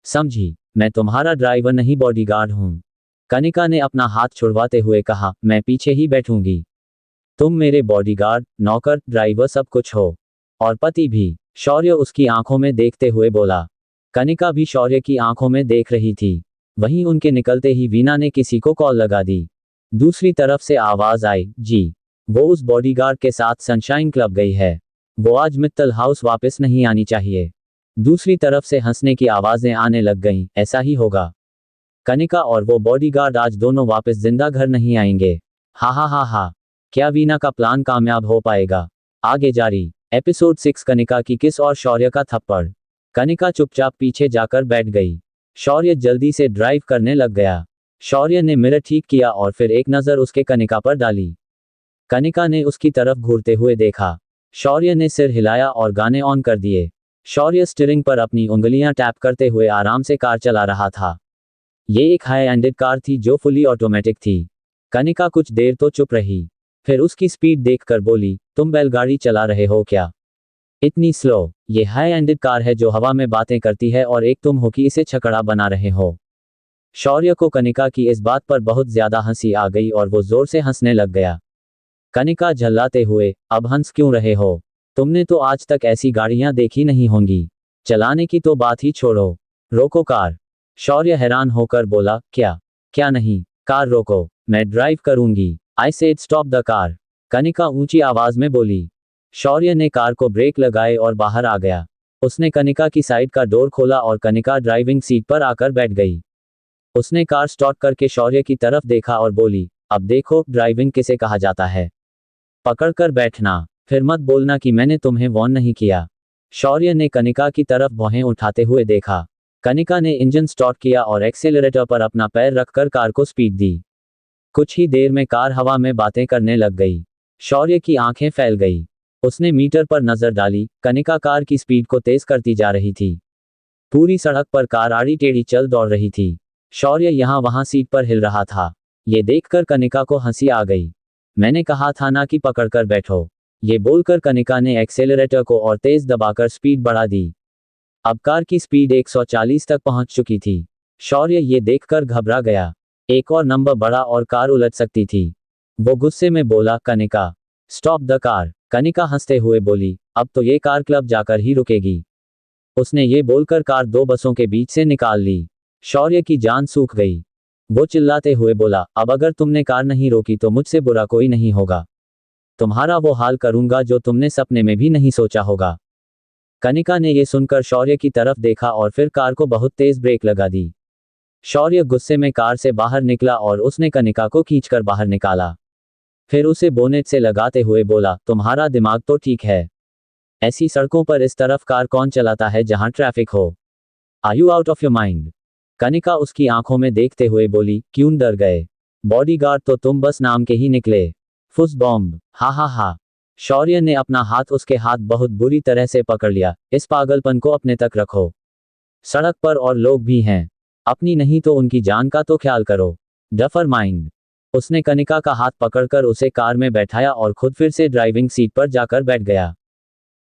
समझी? मैं तुम्हारा ड्राइवर नहीं बॉडीगार्ड हूं। कनिका ने अपना हाथ छुड़वाते हुए कहा, मैं पीछे ही बैठूंगी। तुम मेरे बॉडीगार्ड, नौकर, ड्राइवर सब कुछ हो और पति भी। शौर्य उसकी आंखों में देखते हुए बोला। कनिका भी शौर्य की आंखों में देख रही थी। वहीं उनके निकलते ही वीना ने किसी को कॉल लगा दी। दूसरी तरफ से आवाज आई, जी। वो उस बॉडीगार्ड के साथ सनशाइन क्लब गई है। वो आज मित्तल हाउस वापस नहीं आनी चाहिए। दूसरी तरफ से हंसने की आवाजें आने लग गईं, ऐसा ही होगा। कनिका और वो बॉडीगार्ड आज दोनों वापस जिंदा घर नहीं आएंगे। हा हा हा हा। क्या वीना का प्लान कामयाब हो पाएगा? आगे जारी। एपिसोड 6, कनिका की किस और शौर्य का थप्पड़। कनिका चुपचाप पीछे जाकर बैठ गई। शौर्य जल्दी से ड्राइव करने लग गया। शौर्य ने मिरर ठीक किया और फिर एक नजर उसके कनिका पर डाली। कनिका ने उसकी तरफ घूरते हुए देखा। शौर्य ने सिर हिलाया और गाने ऑन कर दिए। शौर्य स्टीयरिंग पर अपनी उंगलियां टैप करते हुए आराम से कार चला रहा था। ये एक हाई एंडेड कार थी जो फुली ऑटोमेटिक थी। कनिका कुछ देर तो चुप रही, फिर उसकी स्पीड देखकर बोली, तुम बैलगाड़ी चला रहे हो क्या? इतनी स्लो? ये हाई एंडेड कार है जो हवा में बातें करती है और एक तुम हो कि इसे छकड़ा बना रहे हो। शौर्य को कनिका की इस बात पर बहुत ज्यादा हंसी आ गई और वो जोर से हंसने लग गया। कनिका झल्लाते हुए, अब हंस क्यों रहे हो? तुमने तो आज तक ऐसी गाड़ियां देखी नहीं होंगी। चलाने की तो बात ही छोड़ो। रोको कार। शौर्य हैरान होकर बोला, क्या? क्या नहीं? कार रोको, मैं ड्राइव करूंगी। I said stop the car. Kanika ऊंची आवाज में बोली। शौर्य ने कार को ब्रेक लगाए और बाहर आ गया। उसने कनिका की साइड का डोर खोला और कनिका ड्राइविंग सीट पर आकर बैठ गई। उसने कार स्टार्ट करके शौर्य की तरफ देखा और बोली, अब देखो ड्राइविंग किसे कहा जाता है। पकड़कर बैठना, फिर मत बोलना कि मैंने तुम्हें वॉर्न नहीं किया। शौर्य ने कनिका की तरफ भौहें उठाते हुए देखा। कनिका ने इंजन स्टार्ट किया और एक्सेलरेटर पर अपना पैर रखकर कार को स्पीड दी। कुछ ही देर में कार हवा में बातें करने लग गई। शौर्य की आंखें फैल गई। उसने मीटर पर नजर डाली, कनिका कार की स्पीड को तेज करती जा रही थी। पूरी सड़क पर कार आड़ी टेढ़ी चल दौड़ रही थी। शौर्य यहाँ वहां सीट पर हिल रहा था। ये देखकर कनिका को हंसी आ गई। मैंने कहा था ना कि पकड़कर बैठो। ये बोलकर कनिका ने एक्सेलरेटर को और तेज दबाकर स्पीड बढ़ा दी। अब कार की स्पीड 140 तक पहुंच चुकी थी। शौर्य ये देखकर घबरा गया। एक और नंबर बढ़ा और कार उलट सकती थी। वो गुस्से में बोला, Kanika stop the car. Kanika हंसते हुए बोली, अब तो ये कार क्लब जाकर ही रुकेगी। उसने ये बोलकर कार दो बसों के बीच से निकाल ली। शौर्य की जान सूख गई। वो चिल्लाते हुए बोला, अब अगर तुमने कार नहीं रोकी तो मुझसे बुरा कोई नहीं होगा। तुम्हारा वो हाल करूंगा जो तुमने सपने में भी नहीं सोचा होगा। कनिका ने ये सुनकर शौर्य की तरफ देखा और फिर कार को बहुत तेज ब्रेक लगा दी। शौर्य गुस्से में कार से बाहर निकला और उसने कनिका को खींचकर बाहर निकाला। फिर उसे बोनेट से लगाते हुए बोला, तुम्हारा दिमाग तो ठीक है। ऐसी सड़कों पर इस तरफ कार कौन चलाता है जहां ट्रैफिक हो? Are you out of your mind? Kanika उसकी आंखों में देखते हुए बोली, क्यों डर गए? बॉडीगार्ड तो तुम बस नाम के ही निकले। फुस बॉम्ब, हा हा हा। शौर्य ने अपना हाथ उसके हाथ बहुत बुरी तरह से पकड़ लिया। इस पागलपन को अपने तक रखो। सड़क पर और लोग भी हैं। अपनी नहीं तो उनकी जान का तो ख्याल करो। Duffer mind. उसने कनिका का हाथ पकड़कर उसे कार में बैठाया और खुद फिर से ड्राइविंग सीट पर जाकर बैठ गया।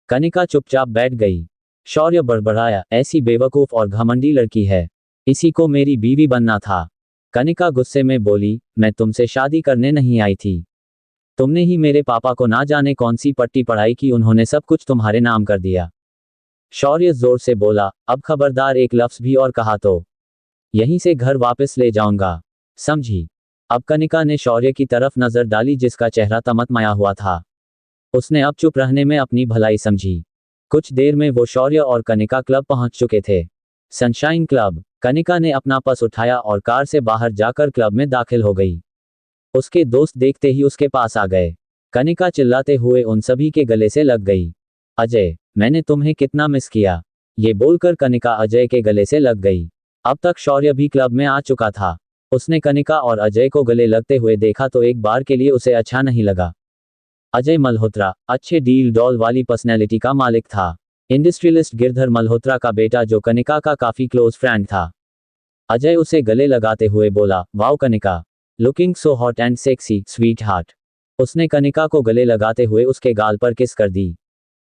कनिका चुपचाप बैठ गई। शौर्य बड़बड़ाया, ऐसी बेवकूफ और घमंडी लड़की है। इसी को मेरी बीवी बनना था। कनिका गुस्से में बोली, मैं तुमसे शादी करने नहीं आई थी। तुमने ही मेरे पापा को ना जाने कौन सी पट्टी पढ़ाई की, उन्होंने सब कुछ तुम्हारे नाम कर दिया। शौर्य जोर से बोला, अब खबरदार एक लफ्ज भी और कहा तो यहीं से घर वापस ले जाऊंगा, समझी? अब कनिका ने शौर्य की तरफ नजर डाली जिसका चेहरा तमतमाया हुआ था। उसने अब चुप रहने में अपनी भलाई समझी। कुछ देर में वो शौर्य और कनिका क्लब पहुंच चुके थे। Sunshine club. कनिका ने अपना पर्स उठाया और कार से बाहर जाकर क्लब में दाखिल हो गई। उसके दोस्त देखते ही उसके पास आ गए। कनिका चिल्लाते हुए उन सभी के गले से लग गई। अजय, मैंने तुम्हें कितना मिस किया। ये बोलकर कनिका अजय के गले से लग गई। अब तक शौर्य भी क्लब में आ चुका था। उसने कनिका और अजय को गले लगते हुए देखा तो एक बार के लिए उसे अच्छा नहीं लगा। अजय मल्होत्रा अच्छे डील डॉल वाली पर्सनैलिटी का मालिक था। इंडस्ट्रियलिस्ट गिरधर मल्होत्रा का बेटा जो कनिका का काफी क्लोज फ्रेंड था। अजय उसे गले लगाते हुए बोला, wow Kanika, looking so hot and sexy sweet heart. उसने कनिका को गले लगाते हुए उसके गाल पर किस कर दी।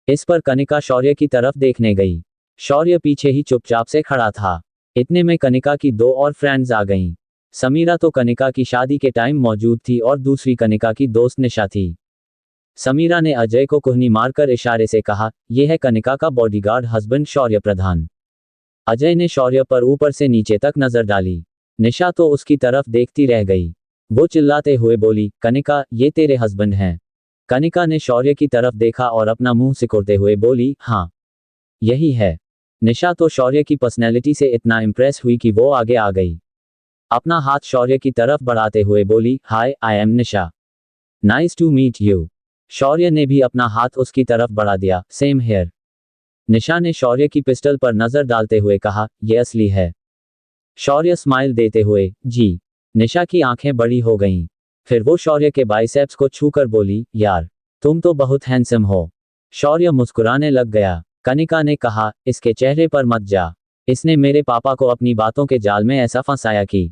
इस पर कनिका शौर्य की तरफ देखने गई। शौर्य पीछे ही चुपचाप से खड़ा था। इतने में कनिका की दो और फ्रेंड्स आ गईं। समीरा तो कनिका की शादी के टाइम मौजूद थी और दूसरी कनिका की दोस्त निशा थी। समीरा ने अजय को कुहनी मारकर इशारे से कहा, यह है कनिका का बॉडीगार्ड हस्बैंड शौर्य प्रधान। अजय ने शौर्य पर ऊपर से नीचे तक नजर डाली। निशा तो उसकी तरफ देखती रह गई। वो चिल्लाते हुए बोली, कनिका, ये तेरे हस्बैंड हैं? कनिका ने शौर्य की तरफ देखा और अपना मुंह सिकोड़ते हुए बोली, हाँ, यही है। निशा तो शौर्य की पर्सनैलिटी से इतना इम्प्रेस हुई कि वो आगे आ गई। अपना हाथ शौर्य की तरफ बढ़ाते हुए बोली, hi, I am Nisha. Nice to meet you. Shaurya ने भी अपना हाथ उसकी तरफ बढ़ा दिया, सेम हेयर। निशा ने शौर्य की पिस्टल पर नजर डालते हुए कहा, यह असली है। शौर्य स्माइल देते हुए, जी। निशा की आंखें बड़ी हो गईं। फिर वो शौर्य के बाइसेप्स को छूकर बोली, यार, तुम तो बहुत हैंडसम हो। शौर्य मुस्कुराने लग गया। कनिका ने कहा, इसके चेहरे पर मत जा। इसने मेरे पापा को अपनी बातों के जाल में ऐसा फंसाया कि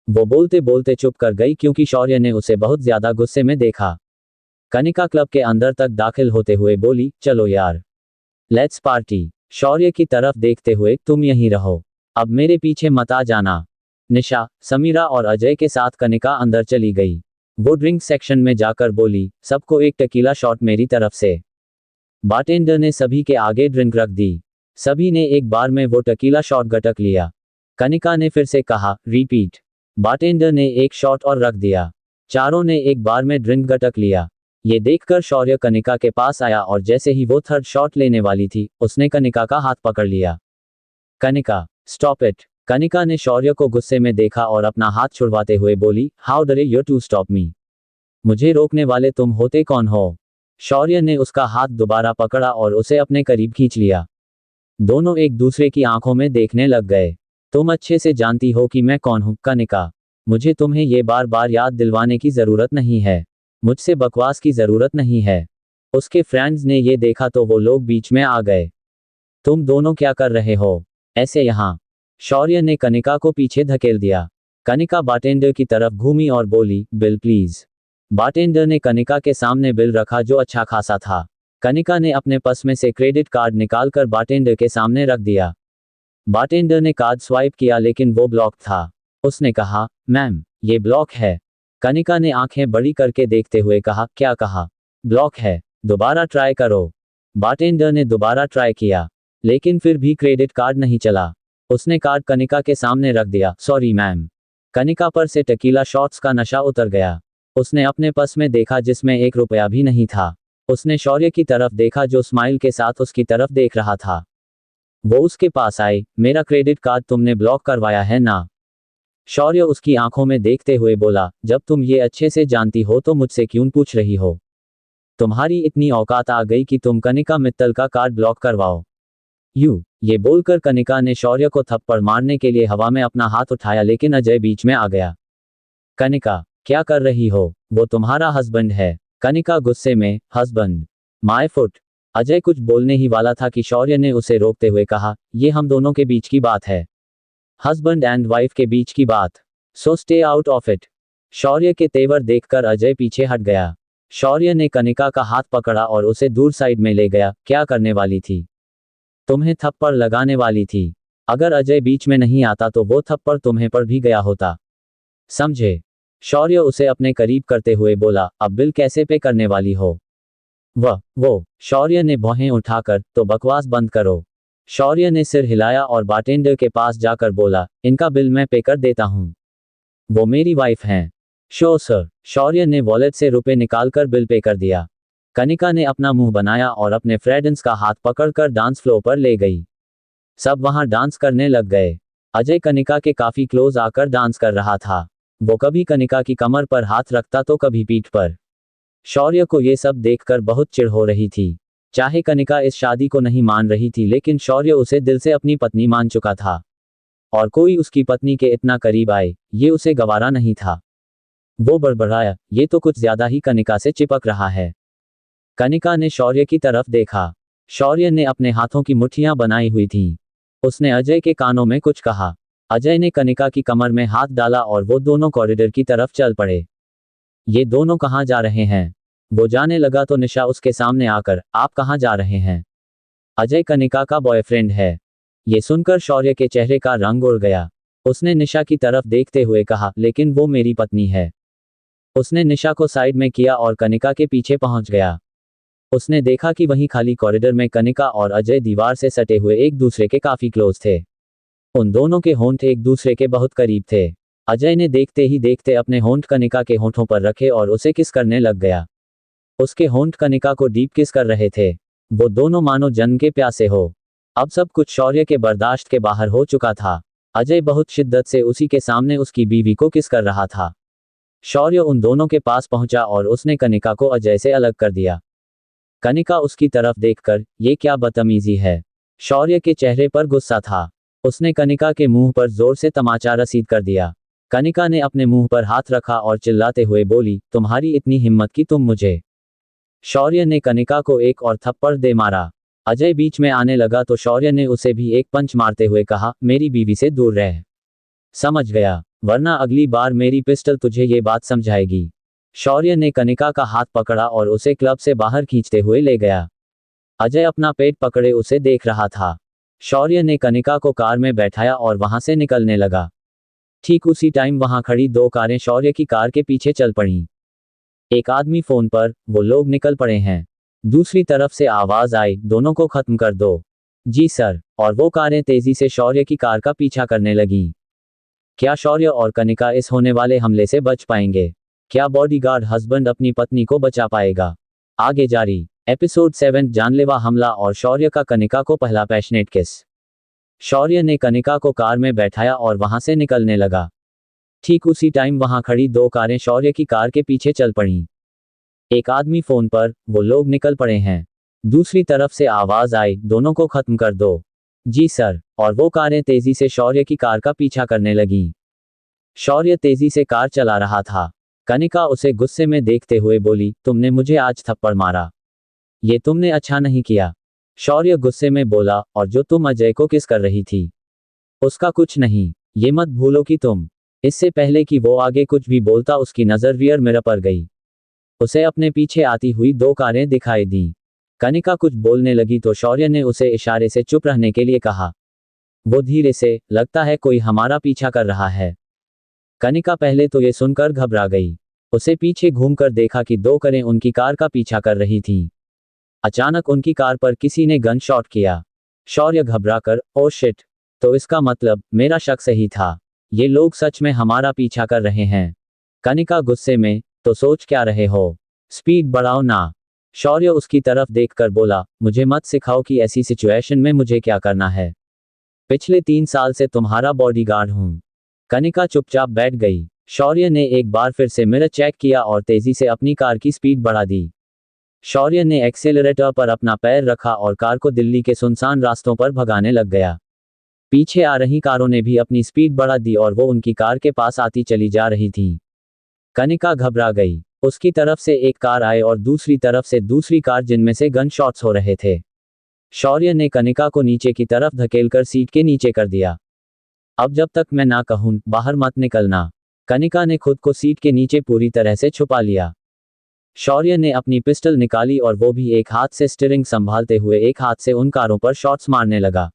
वो बोलते बोलते चुप कर गई क्योंकि शौर्य ने उसे बहुत ज्यादा गुस्से में देखा। कनिका क्लब के अंदर तक दाखिल होते हुए बोली, चलो यार, लेट्स पार्टी। शौर्य की तरफ देखते हुए, तुम यहीं रहो, अब मेरे पीछे मत आ जाना। निशा, समीरा और अजय के साथ कनिका अंदर चली गई। वो ड्रिंक सेक्शन में जाकर बोली, सबको एक टकीला शॉट मेरी तरफ से। बारटेंडर ने सभी के आगे ड्रिंक रख दी। सभी ने एक बार में वो टकीला शॉट गटक लिया। कनिका ने फिर से कहा, रिपीट। बारटेंडर ने एक शॉट और रख दिया। चारों ने एक बार में ड्रिंक गटक लिया। ये देखकर शौर्य कनिका के पास आया और जैसे ही वो थर्ड शॉट लेने वाली थी, उसने कनिका का हाथ पकड़ लिया। Kanika, stop it. कनिका ने शौर्य को गुस्से में देखा और अपना हाथ छुड़वाते हुए बोली, हाउ डरे यू टू स्टॉप मी। मुझे रोकने वाले तुम होते कौन हो? शौर्य ने उसका हाथ दोबारा पकड़ा और उसे अपने करीब खींच लिया। दोनों एक दूसरे की आंखों में देखने लग गए। तुम अच्छे से जानती हो कि मैं कौन हूं, कनिका। मुझे तुम्हें ये बार बार याद दिलवाने की जरूरत नहीं है। मुझसे बकवास की जरूरत नहीं है। उसके फ्रेंड्स ने ये देखा तो वो लोग बीच में आ गए। तुम दोनों क्या कर रहे हो ऐसे यहाँ? शौर्य ने कनिका को पीछे धकेल दिया। कनिका बारटेंडर की तरफ घूमी और बोली, बिल प्लीज। बारटेंडर ने कनिका के सामने बिल रखा जो अच्छा खासा था। कनिका ने अपने पर्स में से क्रेडिट कार्ड निकालकर बारटेंडर के सामने रख दिया। बारटेंडर ने कार्ड स्वाइप किया लेकिन वो ब्लॉक था। उसने कहा, मैम, ये ब्लॉक है। कनिका ने आंखें बड़ी करके देखते हुए कहा, क्या कहा? ब्लॉक है, दोबारा ट्राई करो। बारटेंडर ने दोबारा ट्राई किया, लेकिन फिर भी क्रेडिट कार्ड नहीं चला। उसने कार्ड कनिका के सामने रख दिया, सॉरी मैम। कनिका पर से टकीला शॉट्स का नशा उतर गया। उसने अपने पर्स में देखा जिसमें 1 रुपया भी नहीं था। उसने शौर्य की तरफ देखा जो स्माइल के साथ उसकी तरफ देख रहा था। वो उसके पास आए, मेरा क्रेडिट कार्ड तुमने ब्लॉक करवाया है ना? शौर्य उसकी आंखों में देखते हुए बोला, जब तुम ये अच्छे से जानती हो तो मुझसे क्यों पूछ रही हो? तुम्हारी इतनी औकात आ गई कि तुम कनिका मित्तल का कार्ड ब्लॉक करवाओ। ये बोलकर कनिका ने शौर्य को थप्पड़ मारने के लिए हवा में अपना हाथ उठाया लेकिन अजय बीच में आ गया। कनिका, क्या कर रही हो? वो तुम्हारा हस्बैंड है। कनिका गुस्से में, हस्बैंड? My foot. अजय कुछ बोलने ही वाला था कि शौर्य ने उसे रोकते हुए कहा, ये हम दोनों के बीच की बात है। हस्बैंड एंड वाइफ के बीच की बात। So stay out of it. Shaurya के तेवर देखकर अजय पीछे हट गया। शौर्य ने कनिका का हाथ पकड़ा और उसे दूर साइड में ले गया। क्या करने वाली थी? तुम्हें थप्पड़ लगाने वाली थी। अगर अजय बीच में नहीं आता तो वो थप्पड़ तुम्हें पर भी गया होता। समझे? शौर्य उसे अपने करीब करते हुए बोला, अब बिल कैसे पे करने वाली हो? वो। शौर्य ने भौहें उठाकर, तो बकवास बंद करो। शौर्य ने सिर हिलाया और बारटेंडर के पास जाकर बोला, इनका बिल मैं पे कर देता हूं। वो मेरी वाइफ हैं। Show sir. शौर्य ने वॉलेट से रुपए निकालकर बिल पे कर दिया। कनिका ने अपना मुंह बनाया और अपने फ्रेंड्स का हाथ पकड़कर डांस फ्लोर पर ले गई। सब वहां डांस करने लग गए। अजय कनिका के काफी क्लोज आकर डांस कर रहा था। वो कभी कनिका की कमर पर हाथ रखता तो कभी पीठ पर। शौर्य को ये सब देखकर बहुत चिढ़ हो रही थी। चाहे कनिका इस शादी को नहीं मान रही थी लेकिन शौर्य उसे दिल से अपनी पत्नी मान चुका था। और कोई उसकी पत्नी के इतना करीब आए, ये उसे गवारा नहीं था। वो बड़बड़ाया, ये तो कुछ ज्यादा ही कनिका से चिपक रहा है। कनिका ने शौर्य की तरफ देखा। शौर्य ने अपने हाथों की मुट्ठियां बनाई हुई थीं। उसने अजय के कानों में कुछ कहा। अजय ने कनिका की कमर में हाथ डाला और वो दोनों कॉरिडोर की तरफ चल पड़े। ये दोनों कहाँ जा रहे हैं? वो जाने लगा तो निशा उसके सामने आकर, आप कहाँ जा रहे हैं? अजय कनिका का बॉयफ्रेंड है। ये सुनकर शौर्य के चेहरे का रंग उड़ गया। उसने निशा की तरफ देखते हुए कहा, लेकिन वो मेरी पत्नी है। उसने निशा को साइड में किया और कनिका के पीछे पहुंच गया। उसने देखा कि वहीं खाली कॉरिडोर में कनिका और अजय दीवार से सटे हुए एक दूसरे के काफी क्लोज थे। उन दोनों के होंठ एक दूसरे के बहुत करीब थे। अजय ने देखते ही देखते अपने होंठ कनिका के होंठों पर रखे और उसे किस करने लग गया। उसके होंठ कनिका को डीप किस कर रहे थे। वो दोनों मानो जन्म के प्यासे हो। अब सब कुछ शौर्य के बर्दाश्त के बाहर हो चुका था। अजय बहुत शिद्दत से उसी के सामने उसकी बीवी को किस कर रहा था। शौर्य उन दोनों के पास पहुंचा और उसने कनिका को अजय से अलग कर दिया। कनिका उसकी तरफ देखकर, ये क्या बदतमीजी है? शौर्य के चेहरे पर गुस्सा था। उसने कनिका के मुंह पर जोर से तमाचा रसीद कर दिया। कनिका ने अपने मुंह पर हाथ रखा और चिल्लाते हुए बोली, तुम्हारी इतनी हिम्मत कि तुम मुझे। शौर्य ने कनिका को एक और थप्पड़ दे मारा। अजय बीच में आने लगा तो शौर्य ने उसे भी एक पंच मारते हुए कहा, मेरी बीवी से दूर रह। समझ गया, वरना अगली बार मेरी पिस्टल तुझे ये बात समझाएगी। शौर्य ने कनिका का हाथ पकड़ा और उसे क्लब से बाहर खींचते हुए ले गया। अजय अपना पेट पकड़े उसे देख रहा था। शौर्य ने कनिका को कार में बैठाया और वहां से निकलने लगा। ठीक उसी टाइम वहां खड़ी दो कारें शौर्य की कार के पीछे चल पड़ीं। एक आदमी फोन पर, वो लोग निकल पड़े हैं। दूसरी तरफ से आवाज आई, दोनों को खत्म कर दो। जी सर। और वो कारें तेजी से शौर्य की कार का पीछा करने लगीं। क्या शौर्य और कनिका इस होने वाले हमले से बच पाएंगे? क्या बॉडीगार्ड हस्बैंड अपनी पत्नी को बचा पाएगा? आगे जारी। एपिसोड 7 जानलेवा हमला और शौर्य का कनिका को पहला पैशनेट किस। शौर्य ने कनिका को कार में बैठाया और वहां से निकलने लगा। ठीक उसी टाइम वहां खड़ी दो कारें शौर्य की कार के पीछे चल पड़ीं। एक आदमी फोन पर, वो लोग निकल पड़े हैं। दूसरी तरफ से आवाज आई, दोनों को खत्म कर दो। जी सर। और वो कारें तेजी से शौर्य की कार का पीछा करने लगीं। शौर्य तेजी से कार चला रहा था। कनिका उसे गुस्से में देखते हुए बोली, तुमने मुझे आज थप्पड़ मारा। ये तुमने अच्छा नहीं किया। शौर्य गुस्से में बोला, और जो तुम अजय को किस कर रही थी? उसका कुछ नहीं। ये मत भूलो कि तुम। इससे पहले कि वो आगे कुछ भी बोलता उसकी नजर रियर मिरर पर गई। उसे अपने पीछे आती हुई दो कारें दिखाई दी। कनिका कुछ बोलने लगी तो शौर्य ने उसे इशारे से चुप रहने के लिए कहा। वो धीरे से, लगता है कोई हमारा पीछा कर रहा है। कनिका पहले तो ये सुनकर घबरा गई। उसे पीछे घूमकर देखा कि दो कारें उनकी कार का पीछा कर रही थीं। अचानक उनकी कार पर किसी ने गन शॉट किया। शौर्य घबराकर, ओ शिट। तो इसका मतलब, मेरा शक सही था। ये लोग सच में हमारा पीछा कर रहे हैं। कनिका गुस्से में, तो सोच क्या रहे हो? स्पीड बढ़ाओ ना। शौर्य उसकी तरफ देखकर बोला, मुझे मत सिखाओ कि ऐसी सिचुएशन में मुझे क्या करना है। पिछले 3 साल से तुम्हारा बॉडीगार्ड हूं। कनिका चुपचाप बैठ गई। शौर्य ने एक बार फिर से मिरर चेक किया और तेजी से अपनी कार की स्पीड बढ़ा दी। शौर्य ने एक्सेलरेटर पर अपना पैर रखा और कार को दिल्ली के सुनसान रास्तों पर भगाने लग गया। पीछे आ रही कारों ने भी अपनी स्पीड बढ़ा दी और वो उनकी कार के पास आती चली जा रही थी। कनिका घबरा गई। उसकी तरफ से एक कार आए और दूसरी तरफ से दूसरी कार जिनमें से गन शॉट्स हो रहे थे। शौर्य ने कनिका को नीचे की तरफ धकेलकर सीट के नीचे कर दिया। अब जब तक मैं ना कहूं, बाहर मत निकलना। कनिका ने खुद को सीट के नीचे पूरी तरह से छुपा लिया। शौर्य ने अपनी पिस्टल निकाली और वो भी एक हाथ से स्टीयरिंग संभालते हुए एक हाथ से उन कारों पर शॉट्स मारने लगा।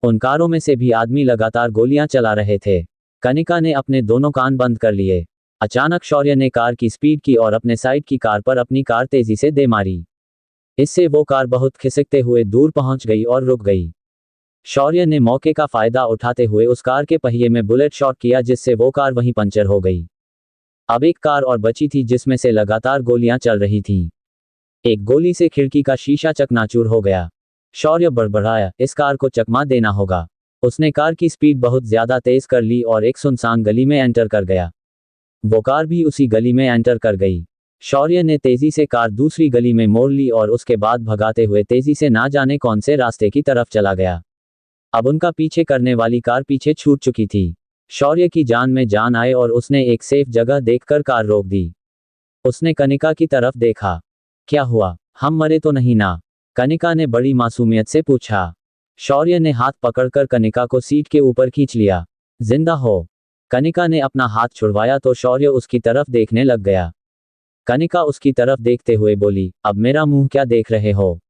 उन कारों में से भी आदमी लगातार गोलियां चला रहे थे। कनिका ने अपने दोनों कान बंद कर लिए। अचानक शौर्य ने कार की स्पीड की और अपने साइड की कार पर अपनी कार तेजी से दे मारी। इससे वो कार बहुत खिसकते हुए दूर पहुंच गई और रुक गई। शौर्य ने मौके का फायदा उठाते हुए उस कार के पहिए में बुलेट शॉट किया जिससे वो कार वहीं पंचर हो गई। अब एक कार और बची थी जिसमें से लगातार गोलियां चल रही थीं। एक गोली से खिड़की का शीशा चकनाचूर हो गया। शौर्य बड़बड़ाया, इस कार को चकमा देना होगा। उसने कार की स्पीड बहुत ज्यादा तेज कर ली और एक सुनसान गली में एंटर कर गया। वो कार भी उसी गली में एंटर कर गई। शौर्य ने तेजी से कार दूसरी गली में मोड़ ली और उसके बाद भगाते हुए तेजी से ना जाने कौन से रास्ते की तरफ चला गया। अब उनका पीछे करने वाली कार पीछे छूट चुकी थी। शौर्य की जान में जान आए और उसने एक सेफ जगह देखकर कार रोक दी। उसने कनिका की तरफ देखा। क्या हुआ, हम मरे तो नहीं ना? कनिका ने बड़ी मासूमियत से पूछा। शौर्य ने हाथ पकड़कर कनिका को सीट के ऊपर खींच लिया। जिंदा हो? कनिका ने अपना हाथ छुड़वाया तो शौर्य उसकी तरफ देखने लग गया। कनिका उसकी तरफ देखते हुए बोली, अब मेरा मुंह क्या देख रहे हो?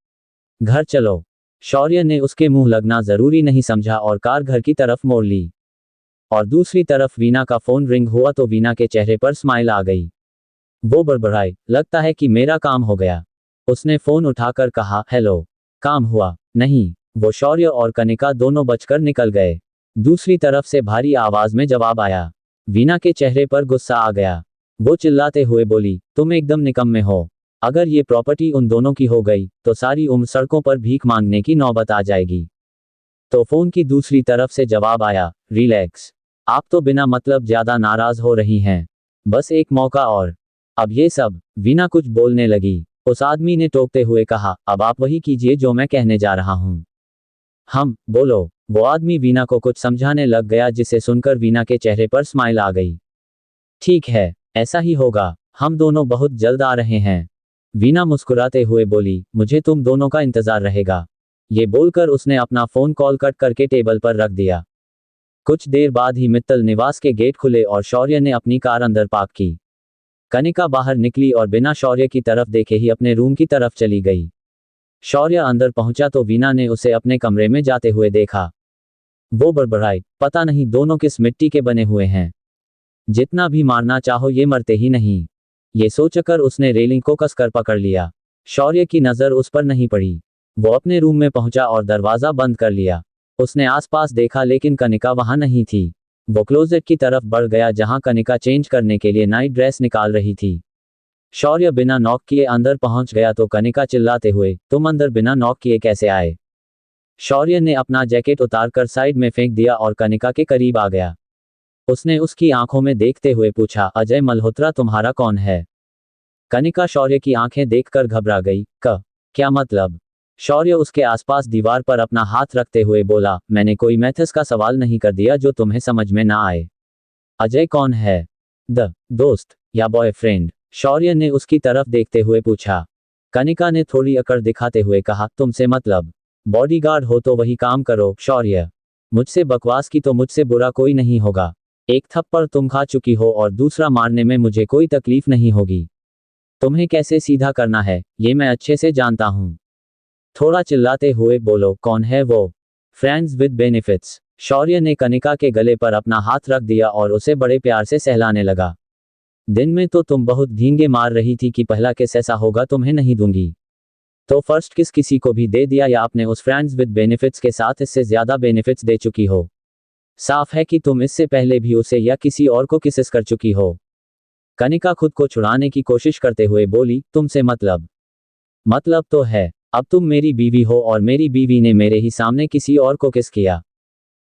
घर चलो। शौर्य ने उसके मुंह लगना जरूरी नहीं समझा और कार घर की तरफ मोड़ ली। और दूसरी तरफ वीना का फोन रिंग हुआ तो वीना के चेहरे पर स्माइल आ गई। वो बड़बड़ाई, लगता है कि मेरा काम हो गया। उसने फोन उठाकर कहा, हेलो। काम हुआ? नहीं। वो शौर्य और कनिका दोनों बचकर निकल गए। दूसरी तरफ से भारी आवाज में जवाब आया। वीना के चेहरे पर गुस्सा आ गया। वो चिल्लाते हुए बोली, तुम एकदम निकम्मे हो। अगर ये प्रॉपर्टी उन दोनों की हो गई तो सारी उम्र सड़कों पर भीख मांगने की नौबत आ जाएगी। तो फोन की दूसरी तरफ से जवाब आया, रिलैक्स। आप तो बिना मतलब ज्यादा नाराज हो रही हैं। बस एक मौका और। अब ये सब। वीना कुछ बोलने लगी। उस आदमी ने टोकते हुए कहा, अब आप वही कीजिए जो मैं कहने जा रहा हूं। हम, बोलो। वो आदमी वीना को कुछ समझाने लग गया जिसे सुनकर वीना के चेहरे पर स्माइल आ गई। ठीक है, ऐसा ही होगा। हम दोनों बहुत जल्द आ रहे हैं। वीना मुस्कुराते हुए बोली, मुझे तुम दोनों का इंतजार रहेगा। ये बोलकर उसने अपना फोन कॉल कट करके टेबल पर रख दिया। कुछ देर बाद ही मित्तल निवास के गेट खुले और शौर्य ने अपनी कार अंदर पार्क की। कनिका बाहर निकली और बिना शौर्य की तरफ देखे ही अपने रूम की तरफ चली गई। शौर्य अंदर पहुंचा तो वीना ने उसे अपने कमरे में जाते हुए देखा। वो बड़बड़ाई, पता नहीं दोनों किस मिट्टी के बने हुए हैं। जितना भी मारना चाहो ये मरते ही नहीं। ये सोचकर उसने रेलिंग को कसकर पकड़ लिया। शौर्य की नजर उस पर नहीं पड़ी। वो अपने रूम में पहुंचा और दरवाजा बंद कर लिया। उसने आसपास देखा लेकिन कनिका वहां नहीं थी। वो क्लोजेट की तरफ बढ़ गया जहां कनिका चेंज करने के लिए नाइट ड्रेस निकाल रही थी। शौर्य बिना नॉक किए अंदर पहुंच गया तो कनिका चिल्लाते हुए, तुम अंदर बिना नॉक किए कैसे आए? शौर्य ने अपना जैकेट उतारकर साइड में फेंक दिया और कनिका के करीब आ गया। उसने उसकी आंखों में देखते हुए पूछा, अजय मल्होत्रा तुम्हारा कौन है? कनिका शौर्य की आंखें देखकर घबरा गई। क्या मतलब? शौर्य उसके आसपास दीवार पर अपना हाथ रखते हुए बोला, मैंने कोई मैथ्स का सवाल नहीं कर दिया जो तुम्हें समझ में ना आए। अजय कौन है? दोस्त या बॉयफ्रेंड? शौर्य ने उसकी तरफ देखते हुए पूछा। कनिका ने थोड़ी अकड़ दिखाते हुए कहा, तुमसे मतलब? बॉडीगार्ड हो तो वही काम करो। शौर्य, मुझसे बकवास की तो मुझसे बुरा कोई नहीं होगा। एक थप्पड़ तुम खा चुकी हो और दूसरा मारने में मुझे कोई तकलीफ नहीं होगी। तुम्हें कैसे सीधा करना है ये मैं अच्छे से जानता हूं। थोड़ा चिल्लाते हुए बोलो, कौन है वो? Friends with benefits. शौर्य ने कनिका के गले पर अपना हाथ रख दिया और उसे बड़े प्यार से सहलाने लगा। दिन में तो तुम बहुत धींगे मार रही थी कि पहला किस ऐसा होगा तुम्हें नहीं दूंगी। तो फर्स्ट किस किसी को भी दे दिया या अपने उस फ्रेंड्स विद बेनिफिट्स के साथ इससे ज्यादा बेनिफिट्स दे चुकी हो? साफ है कि तुम इससे पहले भी उसे या किसी और को किसेस कर चुकी हो। कनिका खुद को छुड़ाने की कोशिश करते हुए बोली, तुमसे मतलब तो है, अब तुम मेरी बीवी हो और मेरी बीवी ने मेरे ही सामने किसी और को किस किया।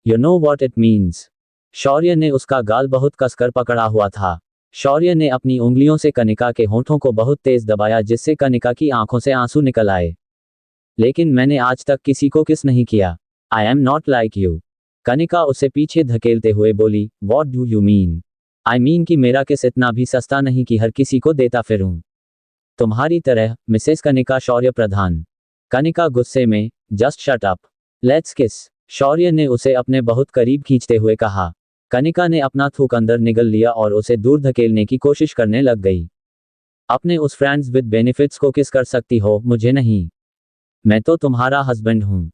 You know what it means. Shaurya ने उसका गाल बहुत कसकर पकड़ा हुआ था। शौर्य ने अपनी उंगलियों से कनिका के होंठों को बहुत तेज दबाया जिससे कनिका की आंखों से आंसू निकल आए। लेकिन मैंने आज तक किसी को किस नहीं किया। I am not like you. Kanika उसे पीछे धकेलते हुए बोली, what do you mean? I mean कि मेरा किस इतना भी सस्ता नहीं कि हर किसी को देता फिरूं। तुम्हारी तरह, मिसेस कनिका शौर्य प्रधान। कनिका गुस्से में, जस्ट शट अप, लेट्स किस। शौर्य ने उसे अपने बहुत करीब खींचते हुए कहा। कनिका ने अपना थूक अंदर निगल लिया और उसे दूर धकेलने की कोशिश करने लग गई। अपने उस फ्रेंड्स विद बेनिफिट्स को किस कर सकती हो, मुझे नहीं। मैं तो तुम्हारा हस्बैंड हूं।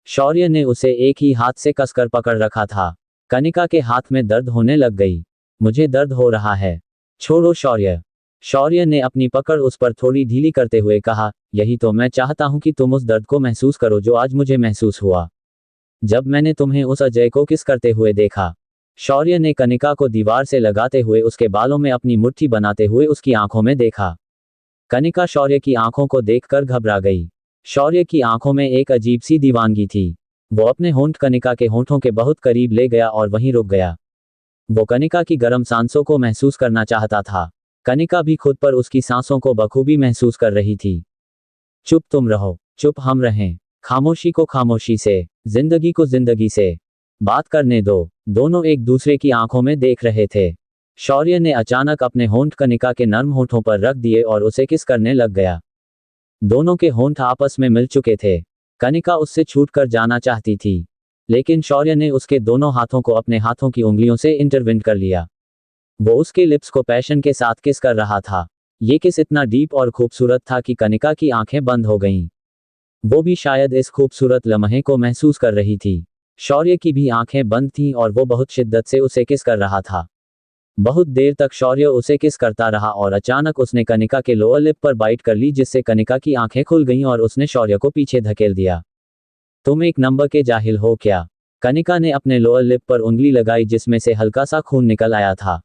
शौर्य ने उसे एक ही हाथ से कसकर पकड़ रखा था। कनिका के हाथ में दर्द होने लग गई। मुझे दर्द हो रहा है, छोड़ो शौर्य। शौर्य ने अपनी पकड़ उस पर थोड़ी ढीली करते हुए कहा, यही तो मैं चाहता हूं कि तुम उस दर्द को महसूस करो जो आज मुझे महसूस हुआ जब मैंने तुम्हें उस अजय को किस करते हुए देखा। शौर्य ने कनिका को दीवार से लगाते हुए उसके बालों में अपनी मुट्ठी बनाते हुए उसकी आंखों में देखा। कनिका शौर्य की आंखों को देखकर घबरा गई। शौर्य की आंखों में एक अजीब सी दीवानगी थी। वो अपने होंठ कनिका के होंठों के बहुत करीब ले गया और वहीं रुक गया। वो कनिका की गर्म सांसों को महसूस करना चाहता था। कनिका भी खुद पर उसकी सांसों को बखूबी महसूस कर रही थी। चुप तुम रहो, चुप हम रहें। खामोशी को खामोशी से, जिंदगी को जिंदगी से बात करने दो। दोनों एक दूसरे की आंखों में देख रहे थे। शौर्य ने अचानक अपने होंठ कनिका के नर्म होंठों पर रख दिए और उसे किस करने लग गया। दोनों के होंठ आपस में मिल चुके थे। कनिका उससे छूटकर जाना चाहती थी, लेकिन शौर्य ने उसके दोनों हाथों को अपने हाथों की उंगलियों से इंटरविन कर लिया। वो उसके लिप्स को पैशन के साथ किस कर रहा था। ये किस इतना डीप और खूबसूरत था कि कनिका की आंखें बंद हो गईं। वो भी शायद इस खूबसूरत लम्हे को महसूस कर रही थी। शौर्य की भी आंखें बंद थीं और वो बहुत शिद्दत से उसे किस कर रहा था। बहुत देर तक शौर्य उसे किस करता रहा और अचानक उसने कनिका के लोअर लिप पर बाइट कर ली जिससे कनिका की आंखें खुल गईं और उसने शौर्य को पीछे धकेल दिया। तुम एक नंबर के जाहिल हो क्या? कनिका ने अपने लोअर लिप पर उंगली लगाई जिसमें से हल्का सा खून निकल आया था।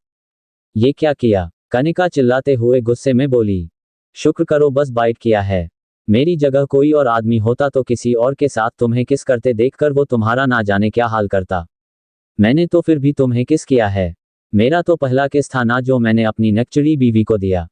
ये क्या किया? कनिका चिल्लाते हुए गुस्से में बोली। शुक्र करो बस बाइट किया है। मेरी जगह कोई और आदमी होता तो किसी और के साथ तुम्हें किस करते देखकर वो तुम्हारा ना जाने क्या हाल करता। मैंने तो फिर भी तुम्हें किस किया है। मेरा तो पहला किस था ना जो मैंने अपनी नकचड़ी बीवी को दिया।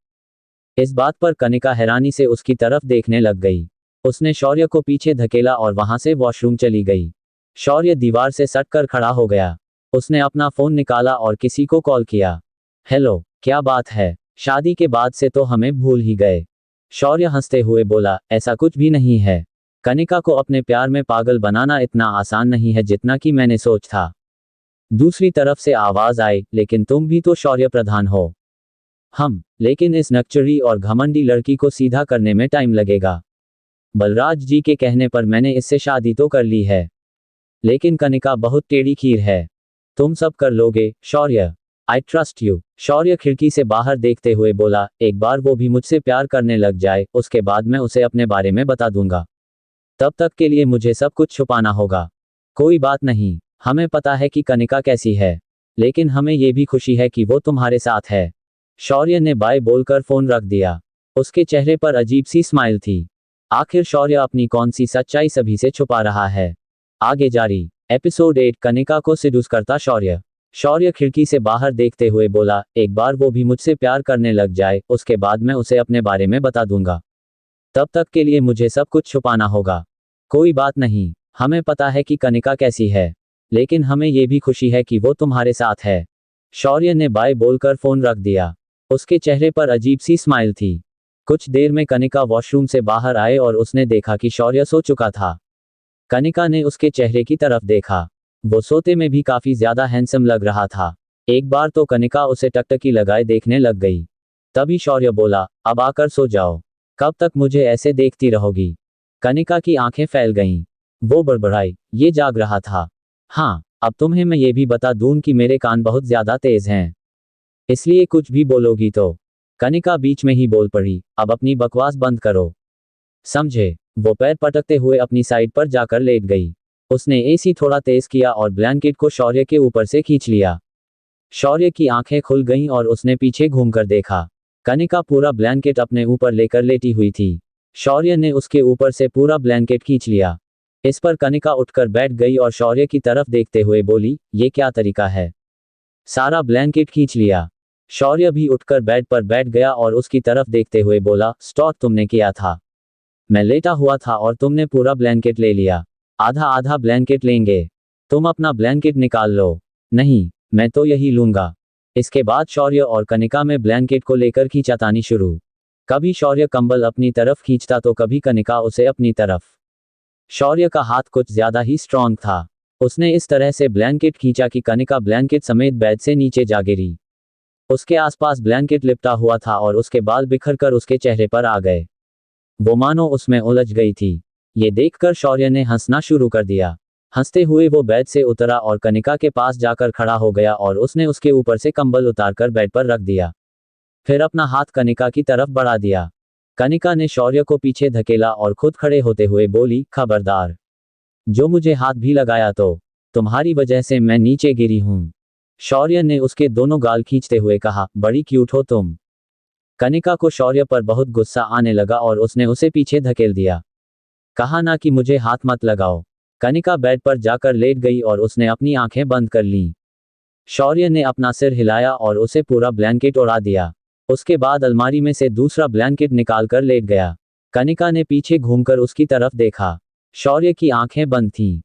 इस बात पर कनिका हैरानी से उसकी तरफ देखने लग गई। उसने शौर्य को पीछे धकेला और वहां से वॉशरूम चली गई। शौर्य दीवार से सटकर खड़ा हो गया। उसने अपना फोन निकाला और किसी को कॉल किया। हेलो, क्या बात है? शादी के बाद से तो हमें भूल ही गए। शौर्य हंसते हुए बोला, ऐसा कुछ भी नहीं है। कनिका को अपने प्यार में पागल बनाना इतना आसान नहीं है जितना कि मैंने सोच था। दूसरी तरफ से आवाज आई, लेकिन तुम भी तो शौर्य प्रधान हो। लेकिन इस नकचड़ी और घमंडी लड़की को सीधा करने में टाइम लगेगा। बलराज जी के कहने पर मैंने इससे शादी तो कर ली है। लेकिन कनिका बहुत टेढ़ी खीर है। तुम सब कर लोगे, शौर्य। I trust you. शौर्य खिड़की से बाहर देखते हुए बोला, एक बार वो भी मुझसे प्यार करने लग जाए, उसके बाद मैं उसे अपने बारे में बता दूंगा। तब तक के लिए मुझे सब कुछ छुपाना होगा। कोई बात नहीं, हमें पता है कि कनिका कैसी है, लेकिन हमें ये भी खुशी है कि वो तुम्हारे साथ है। शौर्य ने बाय बोलकर फोन रख दिया। उसके चेहरे पर अजीब सी स्माइल थी। आखिर शौर्य अपनी कौन सी सच्चाई सभी से छुपा रहा है। आगे जारी। एपिसोड 8 कनिका को सिडूस करता शौर्य। शौर्य खिड़की से बाहर देखते हुए बोला, एक बार वो भी मुझसे प्यार करने लग जाए, उसके बाद मैं उसे अपने बारे में बता दूंगा। तब तक के लिए मुझे सब कुछ छुपाना होगा। कोई बात नहीं, हमें पता है कि कनिका कैसी है, लेकिन हमें ये भी खुशी है कि वो तुम्हारे साथ है। शौर्य ने बाय बोलकर फोन रख दिया। उसके चेहरे पर अजीब सी स्माइल थी। कुछ देर में कनिका वॉशरूम से बाहर आए और उसने देखा कि शौर्य सो चुका था। कनिका ने उसके चेहरे की तरफ देखा। वो सोते में भी काफी ज्यादा हैंडसम लग रहा था। एक बार तो कनिका उसे टकटकी लगाए देखने लग गई। तभी शौर्य बोला, अब आकर सो जाओ। कब तक मुझे ऐसे देखती रहोगी? कनिका की आंखें फैल गईं। वो बड़बड़ाई, ये जाग रहा था। हाँ, अब तुम्हें मैं ये भी बता दूं कि मेरे कान बहुत ज्यादा तेज हैं, इसलिए कुछ भी बोलोगी तो। कनिका बीच में ही बोल पड़ी, अब अपनी बकवास बंद करो, समझे? वो पैर पटकते हुए अपनी साइड पर जाकर लेट गई। उसने एसी थोड़ा तेज किया और ब्लैंकेट को शौर्य के ऊपर से खींच लिया। शौर्य की आंखें खुल गईं और उसने पीछे घूमकर देखा। कनिका पूरा ब्लैंकेट अपने ऊपर लेकर लेटी हुई थी। शौर्य ने उसके ऊपर से पूरा ब्लैंकेट खींच लिया। इस पर कनिका उठकर बैठ गई और शौर्य की तरफ देखते हुए बोली, ये क्या तरीका है? सारा ब्लैंकेट खींच लिया। शौर्य भी उठकर बेड पर बैठ गया और उसकी तरफ देखते हुए बोला, स्टॉप, तुमने किया था। मैं लेटा हुआ था और तुमने पूरा ब्लैंकेट ले लिया। आधा आधा ब्लैंकेट लेंगे। तुम अपना ब्लैंकेट निकाल लो। नहीं, मैं तो यही लूंगा। इसके बाद शौर्य और कनिका में ब्लैंकेट को लेकर खींचातानी शुरू। कभी शौर्य कंबल अपनी तरफ खींचता तो कभी कनिका उसे अपनी तरफ। शौर्य का हाथ कुछ ज्यादा ही स्ट्रांग था। उसने इस तरह से ब्लैंकेट खींचा कि कनिका ब्लैंकेट समेत बेड से नीचे जा गिरी। उसके आसपास ब्लैंकेट लिपटा हुआ था और उसके बाल बिखरकर उसके चेहरे पर आ गए। वो मानो उसमें उलझ गई थी। ये देखकर शौर्य ने हंसना शुरू कर दिया। हंसते हुए वो बेड से उतरा और कनिका के पास जाकर खड़ा हो गया और उसने उसके ऊपर से कंबल उतारकर बेड पर रख दिया। फिर अपना हाथ कनिका की तरफ बढ़ा दिया। कनिका ने शौर्य को पीछे धकेला और खुद खड़े होते हुए बोली, खबरदार, जो मुझे हाथ भी लगाया तो तुम्हारी वजह से मैं नीचे गिरी हूं। शौर्य ने उसके दोनों गाल खींचते हुए कहा, बड़ी क्यूट हो तुम। कनिका को शौर्य पर बहुत गुस्सा आने लगा और उसने उसे पीछे धकेल दिया। कहा ना कि मुझे हाथ मत लगाओ। कनिका बेड पर जाकर लेट गई और उसने अपनी आंखें बंद कर लीं। शौर्य ने अपना सिर हिलाया और उसे पूरा ब्लैंकेट उड़ा दिया। उसके बाद अलमारी में से दूसरा ब्लैंकेट निकालकर लेट गया। कनिका ने पीछे घूमकर उसकी तरफ देखा। शौर्य की आंखें बंद थीं।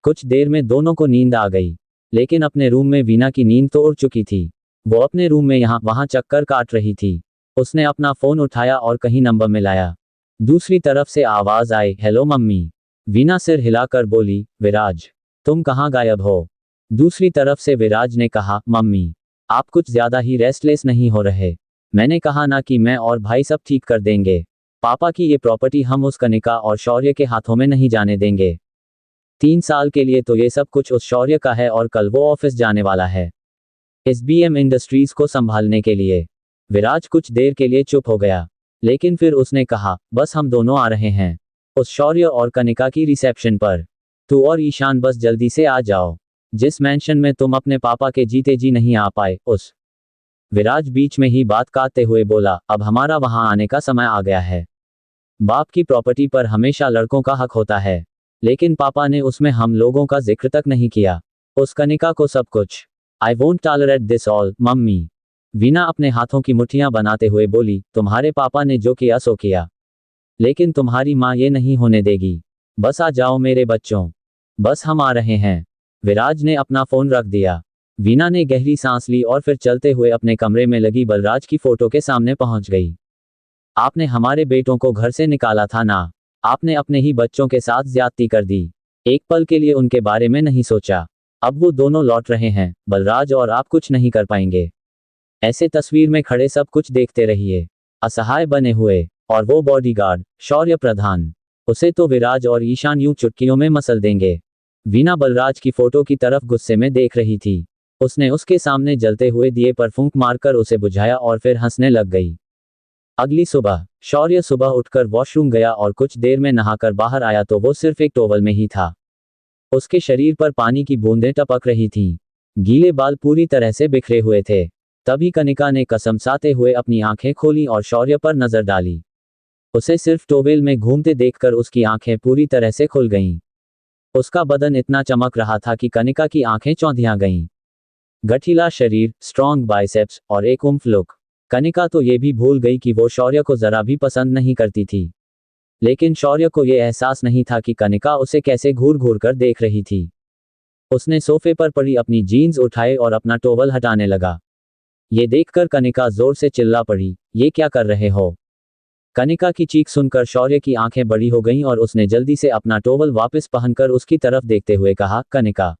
कुछ देर में दोनों को नींद आ गई, लेकिन अपने रूम में वीना की नींद तो उड़ चुकी थी। वो अपने रूम में यहाँ वहाँ चक्कर काट रही थी। उसने अपना फोन उठाया और कहीं नंबर मिलाया। दूसरी तरफ से आवाज आई, हेलो मम्मी। वीना सिर हिलाकर बोली, विराज, तुम कहाँ गायब हो? दूसरी तरफ से विराज ने कहा, मम्मी, आप कुछ ज्यादा ही रेस्टलेस नहीं हो रहे? मैंने कहा ना कि मैं और भाई सब ठीक कर देंगे। पापा की ये प्रॉपर्टी हम उस कनिका और शौर्य के हाथों में नहीं जाने देंगे। 3 साल के लिए तो ये सब कुछ उस शौर्य का है और कल वो ऑफिस जाने वाला है SBM इंडस्ट्रीज को संभालने के लिए। विराज कुछ देर के लिए चुप हो गया, लेकिन फिर उसने कहा, बस हम दोनों आ रहे हैं उस शौर्य और कनिका की रिसेप्शन पर। तू और ईशान बस जल्दी से आ जाओ। जिस मेंशन में तुम अपने पापा के जीते जी नहीं आ पाए उस। विराज बीच में ही बात काटते हुए बोला, अब हमारा वहां आने का समय आ गया है। बाप की प्रॉपर्टी पर हमेशा लड़कों का हक होता है, लेकिन पापा ने उसमें हम लोगों का जिक्र तक नहीं किया। उस कनिका को सब कुछ। I won't tolerate this all mummy. Veena अपने हाथों की मुट्ठियां बनाते हुए बोली, तुम्हारे पापा ने जो किया सो किया, लेकिन तुम्हारी माँ ये नहीं होने देगी। बस आ जाओ मेरे बच्चों, बस हम आ रहे हैं। विराज ने अपना फोन रख दिया। वीना ने गहरी सांस ली और फिर चलते हुए अपने कमरे में लगी बलराज की फोटो के सामने पहुंच गई। आपने हमारे बेटों को घर से निकाला था ना? आपने अपने ही बच्चों के साथ ज्यादती कर दी। एक पल के लिए उनके बारे में नहीं सोचा। अब वो दोनों लौट रहे हैं, बलराज और आप कुछ नहीं कर पाएंगे। ऐसे तस्वीर में खड़े सब कुछ देखते रहिए, असहाय बने हुए। और वो बॉडीगार्ड, शौर्य प्रधान, उसे तो विराज और ईशान यूं चुटकियों में मसल देंगे। वीना बलराज की फोटो की तरफ गुस्से में देख रही थी। उसने उसके सामने जलते हुए दिए पर फूंक मारकर उसे बुझाया और फिर हंसने लग गई। अगली सुबह शौर्य सुबह उठकर वॉशरूम गया और कुछ देर में नहाकर बाहर आया तो वो सिर्फ एक टॉवल में ही था। उसके शरीर पर पानी की बूंदें टपक रही थीं। गीले बाल पूरी तरह से बिखरे हुए थे। तभी कनिका ने कसम साते हुए अपनी आंखें खोली और शौर्य पर नजर डाली। उसे सिर्फ टॉवेल में घूमते देखकर उसकी आंखें पूरी तरह से खुल गईं। उसका बदन इतना चमक रहा था कि कनिका की आंखें चौंधिया गईं। गठीला शरीर, स्ट्रॉन्ग बाइसेप्स और एक उम्फ लुक। कनिका तो ये भी भूल गई कि वो शौर्य को जरा भी पसंद नहीं करती थी। लेकिन शौर्य को यह एहसास नहीं था कि कनिका उसे कैसे घूर घूर कर देख रही थी। उसने सोफे पर पड़ी अपनी जीन्स उठाए और अपना टॉवल हटाने लगा। ये देखकर कनिका जोर से चिल्ला पड़ी, ये क्या कर रहे हो? कनिका की चीख सुनकर शौर्य की आंखें बड़ी हो गईं और उसने जल्दी से अपना टॉवल वापस पहनकर उसकी तरफ देखते हुए कहा, कनिका,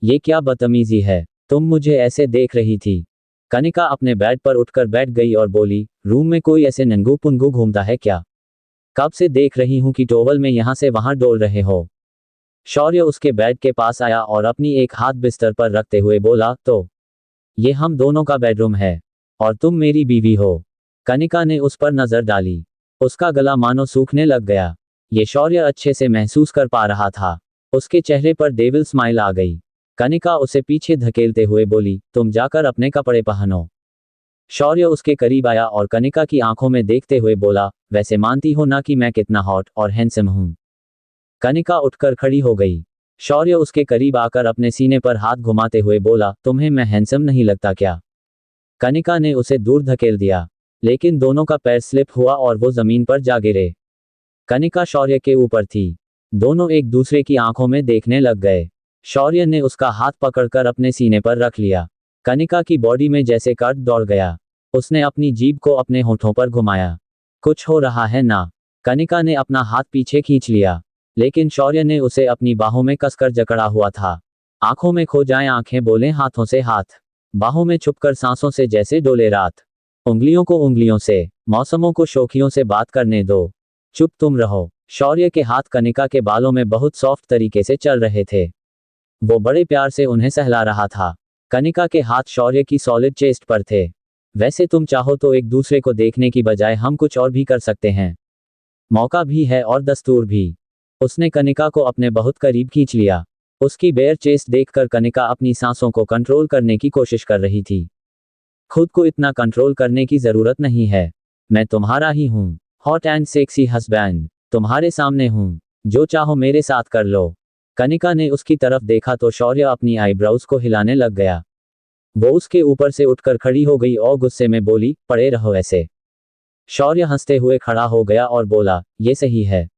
ये क्या बदतमीजी है? तुम मुझे ऐसे देख रही थी? कनिका अपने बेड पर उठकर बैठ गई और बोली, रूम में कोई ऐसे नंगू पुंगू घूमता है क्या? कब से देख रही हूं कि टॉवल में यहां से वहां डोल रहे हो। शौर्य उसके बेड के पास आया और अपनी एक हाथ बिस्तर पर रखते हुए बोला, तो ये हम दोनों का बेडरूम है और तुम मेरी बीवी हो। कनिका ने उस पर नजर डाली। उसका गला मानो सूखने लग गया। ये शौर्य अच्छे से महसूस कर पा रहा था। उसके चेहरे पर डेविल स्माइल आ गई। कनिका उसे पीछे धकेलते हुए बोली, तुम जाकर अपने कपड़े पहनो। शौर्य उसके करीब आया और कनिका की आंखों में देखते हुए बोला, वैसे मानती हो ना कि मैं कितना हॉट और हैंडसम हूं? कनिका उठकर खड़ी हो गई। शौर्य उसके करीब आकर अपने सीने पर हाथ घुमाते हुए बोला, तुम्हें मैं हैंडसम नहीं लगता क्या? कनिका ने उसे दूर धकेल दिया, लेकिन दोनों का पैर स्लिप हुआ और वो जमीन पर जा गिरे। कनिका शौर्य के ऊपर थी। दोनों एक दूसरे की आंखों में देखने लग गए। शौर्य ने उसका हाथ पकड़कर अपने सीने पर रख लिया। कनिका की बॉडी में जैसे कर्ट दौड़ गया। उसने अपनी जीभ को अपने होठों पर घुमाया। कुछ हो रहा है ना? कनिका ने अपना हाथ पीछे खींच लिया, लेकिन शौर्य ने उसे अपनी बाहों में कसकर जकड़ा हुआ था। आंखों में खो जाएं आंखें बोलें हाथों से हाथ, बाहों में छुपकर सांसों से जैसे डोले रात। उंगलियों को उंगलियों से, मौसमों को शोखियों से बात करने दो। चुप तुम रहो। शौर्य के हाथ कनिका के बालों में बहुत सॉफ्ट तरीके से चल रहे थे। वो बड़े प्यार से उन्हें सहला रहा था। कनिका के हाथ शौर्य की सॉलिड चेस्ट पर थे। वैसे तुम चाहो तो एक दूसरे को देखने की बजाय हम कुछ और भी कर सकते हैं। मौका भी है और दस्तूर भी। उसने कनिका को अपने बहुत करीब खींच लिया। उसकी बेयर चेस्ट देखकर कनिका अपनी सांसों को कंट्रोल करने की कोशिश कर रही थी। खुद को इतना कंट्रोल करने की जरूरत नहीं है। मैं तुम्हारा ही हूं, हॉट एंड सेक्सी हस्बैंड। तुम्हारे सामने हूं, जो चाहो मेरे साथ कर लो। कनिका ने उसकी तरफ देखा तो शौर्य अपनी आईब्राउज को हिलाने लग गया। वो उसके ऊपर से उठकर खड़ी हो गई और गुस्से में बोली, पड़े रहो ऐसे। शौर्य हंसते हुए खड़ा हो गया और बोला, ये सही है।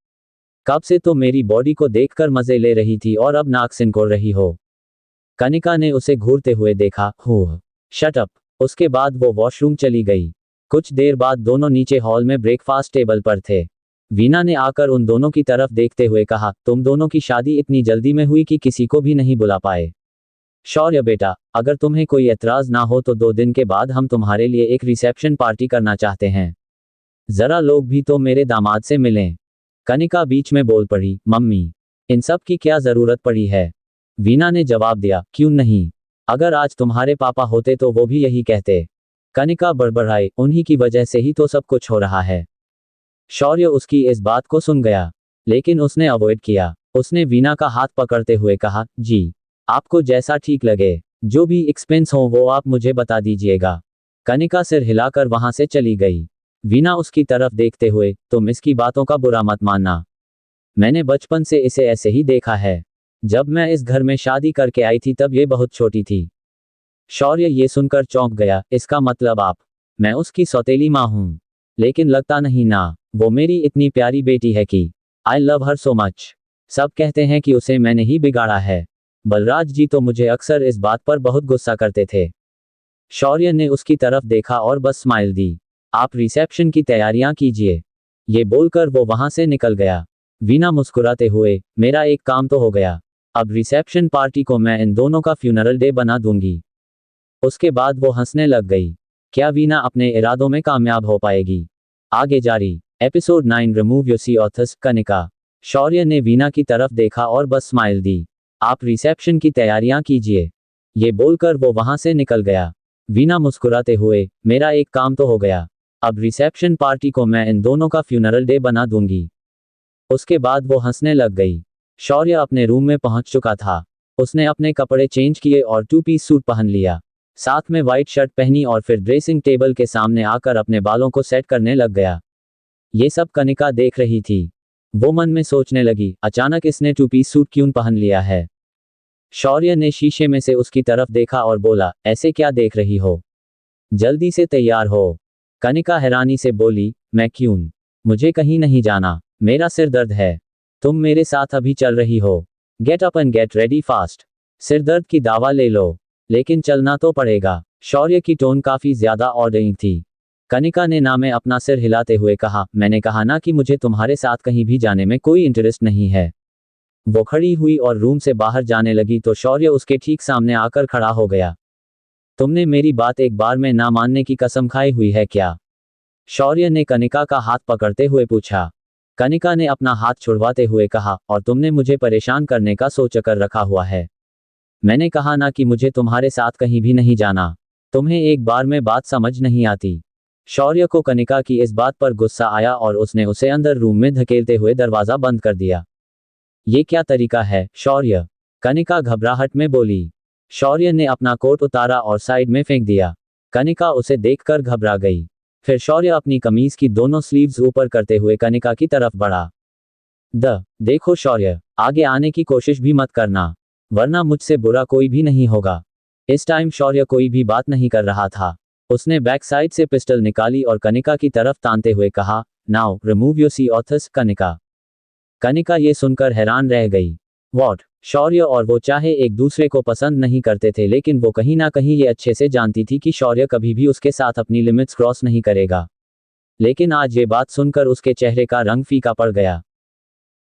कब से तो मेरी बॉडी को देखकर मजे ले रही थी और अब नाक सिनकोड़ रही हो। कनिका ने उसे घूरते हुए देखा। Shut up. उसके बाद वो वॉशरूम चली गई। कुछ देर बाद दोनों नीचे हॉल में ब्रेकफास्ट टेबल पर थे। वीना ने आकर उन दोनों की तरफ देखते हुए कहा, तुम दोनों की शादी इतनी जल्दी में हुई कि किसी को भी नहीं बुला पाए। शौर्य बेटा, अगर तुम्हें कोई एतराज ना हो तो 2 दिन के बाद हम तुम्हारे लिए एक रिसेप्शन पार्टी करना चाहते हैं। जरा लोग भी तो मेरे दामाद से मिलें। कनिका बीच में बोल पड़ी, मम्मी, इन सब की क्या जरूरत पड़ी है? वीना ने जवाब दिया, क्यों नहीं? अगर आज तुम्हारे पापा होते तो वो भी यही कहते। कनिका बड़बड़ाई, उन्हीं की वजह से ही तो सब कुछ हो रहा है। शौर्य उसकी इस बात को सुन गया, लेकिन उसने अवॉइड किया। उसने वीना का हाथ पकड़ते हुए कहा, जी, आपको जैसा ठीक लगे, जो भी एक्सपेंस हो वो आप मुझे बता दीजिएगा। कनिका सिर हिलाकर वहां से चली गई। वीना उसकी तरफ देखते हुए, तुम इसकी बातों का बुरा मत मानना। मैंने बचपन से इसे ऐसे ही देखा है। जब मैं इस घर में शादी करके आई थी तब ये बहुत छोटी थी। शौर्य ये सुनकर चौंक गया, इसका मतलब आप? मैं उसकी सौतेली माँ हूं। लेकिन लगता नहीं ना, वो मेरी इतनी प्यारी बेटी है कि I love her so much. सब कहते हैं कि उसे मैंने ही बिगाड़ा है। बलराज जी तो मुझे अक्सर इस बात पर बहुत गुस्सा करते थे। शौर्य ने उसकी तरफ देखा और बस स्माइल दी। आप रिसेप्शन की तैयारियां कीजिए। ये बोलकर वो वहां से निकल गया। वीना मुस्कुराते हुए, मेरा एक काम तो हो गया। अब रिसेप्शन पार्टी को मैं इन दोनों का फ्यूनरल डे बना दूंगी। उसके बाद वो हंसने लग गई। क्या वीना अपने इरादों में कामयाब हो पाएगी? आगे जारी। Episode 9 remove your see authors. Kanika. Shaurya ने वीना की तरफ देखा और बस स्माइल दी। आप रिसेप्शन की तैयारियां कीजिए। ये बोलकर वो वहां से निकल गया। वीना मुस्कुराते हुए, मेरा एक काम तो हो गया। अब रिसेप्शन पार्टी को मैं इन दोनों का फ्यूनरल डे बना दूंगी। उसके बाद वो हंसने लग गई। शौर्य अपने रूम में पहुंच चुका था। उसने अपने कपड़े चेंज किए और 2 पीस सूट पहन लिया। साथ में वाइट शर्ट पहनी और फिर ड्रेसिंग टेबल के सामने आकर अपने बालों को सेट करने लग गया। ये सब कनिका देख रही थी। वो मन में सोचने लगी, अचानक इसने 2 पीस सूट क्यों पहन लिया है। शौर्य ने शीशे में से उसकी तरफ देखा और बोला, ऐसे क्या देख रही हो? जल्दी से तैयार हो। कनिका हैरानी से बोली, मैं क्यों? मुझे कहीं नहीं जाना। मेरा सिर दर्द है। तुम मेरे साथ अभी चल रही हो। Get up and get ready fast. सिर दर्द की दवा ले लो, लेकिन चलना तो पड़ेगा। शौर्य की टोन काफी ज्यादा ऑर्डरिंग थी। कनिका ने ना में अपना सिर हिलाते हुए कहा, मैंने कहा ना कि मुझे तुम्हारे साथ कहीं भी जाने में कोई इंटरेस्ट नहीं है। वो खड़ी हुई और रूम से बाहर जाने लगी तो शौर्य उसके ठीक सामने आकर खड़ा हो गया। तुमने मेरी बात एक बार में ना मानने की कसम खाई हुई है क्या? शौर्य ने कनिका का हाथ पकड़ते हुए पूछा। कनिका ने अपना हाथ छुड़वाते हुए कहा, और तुमने मुझे परेशान करने का सोच कर रखा हुआ है। मैंने कहा ना कि मुझे तुम्हारे साथ कहीं भी नहीं जाना। तुम्हें एक बार में बात समझ नहीं आती। शौर्य को कनिका की इस बात पर गुस्सा आया और उसने उसे अंदर रूम में धकेलते हुए दरवाजा बंद कर दिया। ये क्या तरीका है, शौर्य? कनिका घबराहट में बोली। शौर्य ने अपना कोट उतारा और साइड में फेंक दिया। कनिका उसे देखकर घबरा गई। फिर शौर्य अपनी कमीज की दोनों स्लीव्स ऊपर करते हुए कनिका की तरफ बढ़ा। देखो शौर्य, आगे आने की कोशिश भी मत करना, वरना मुझसे बुरा कोई भी नहीं होगा। इस टाइम शौर्य कोई भी बात नहीं कर रहा था। उसने बैक साइड से पिस्टल निकाली और कनिका की तरफ तानते हुए कहा, now remove your see authors Kanika. Kanika ये सुनकर हैरान रह गई। वॉट? शौर्य और वो चाहे एक दूसरे को पसंद नहीं करते थे, लेकिन वो कहीं ना कहीं ये अच्छे से जानती थी कि शौर्य कभी भी उसके साथ अपनी लिमिट्स क्रॉस नहीं करेगा। लेकिन आज ये बात सुनकर उसके चेहरे का रंग फीका पड़ गया।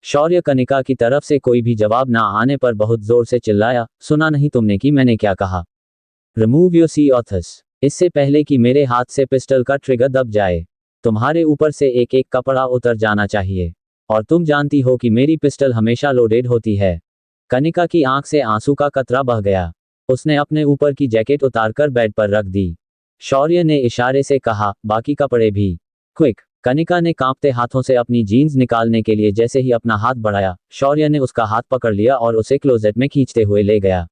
शौर्य कनिका की तरफ से कोई भी जवाब ना आने पर बहुत जोर से चिल्लाया, सुना नहीं तुमने कि मैंने क्या कहा? Remove your see authors. इससे पहले कि मेरे हाथ से पिस्टल का ट्रिगर दब जाए, तुम्हारे ऊपर से एक एक कपड़ा उतर जाना चाहिए। और तुम जानती हो कि मेरी पिस्टल हमेशा लोडेड होती है। कनिका की आंख से आंसू का कतरा बह गया। उसने अपने ऊपर की जैकेट उतारकर बेड पर रख दी। शौर्य ने इशारे से कहा, बाकी कपड़े भी। क्विक। कनिका ने कांपते हाथों से अपनी जीन्स निकालने के लिए जैसे ही अपना हाथ बढ़ाया, शौर्य ने उसका हाथ पकड़ लिया और उसे क्लोजेट में खींचते हुए ले गया।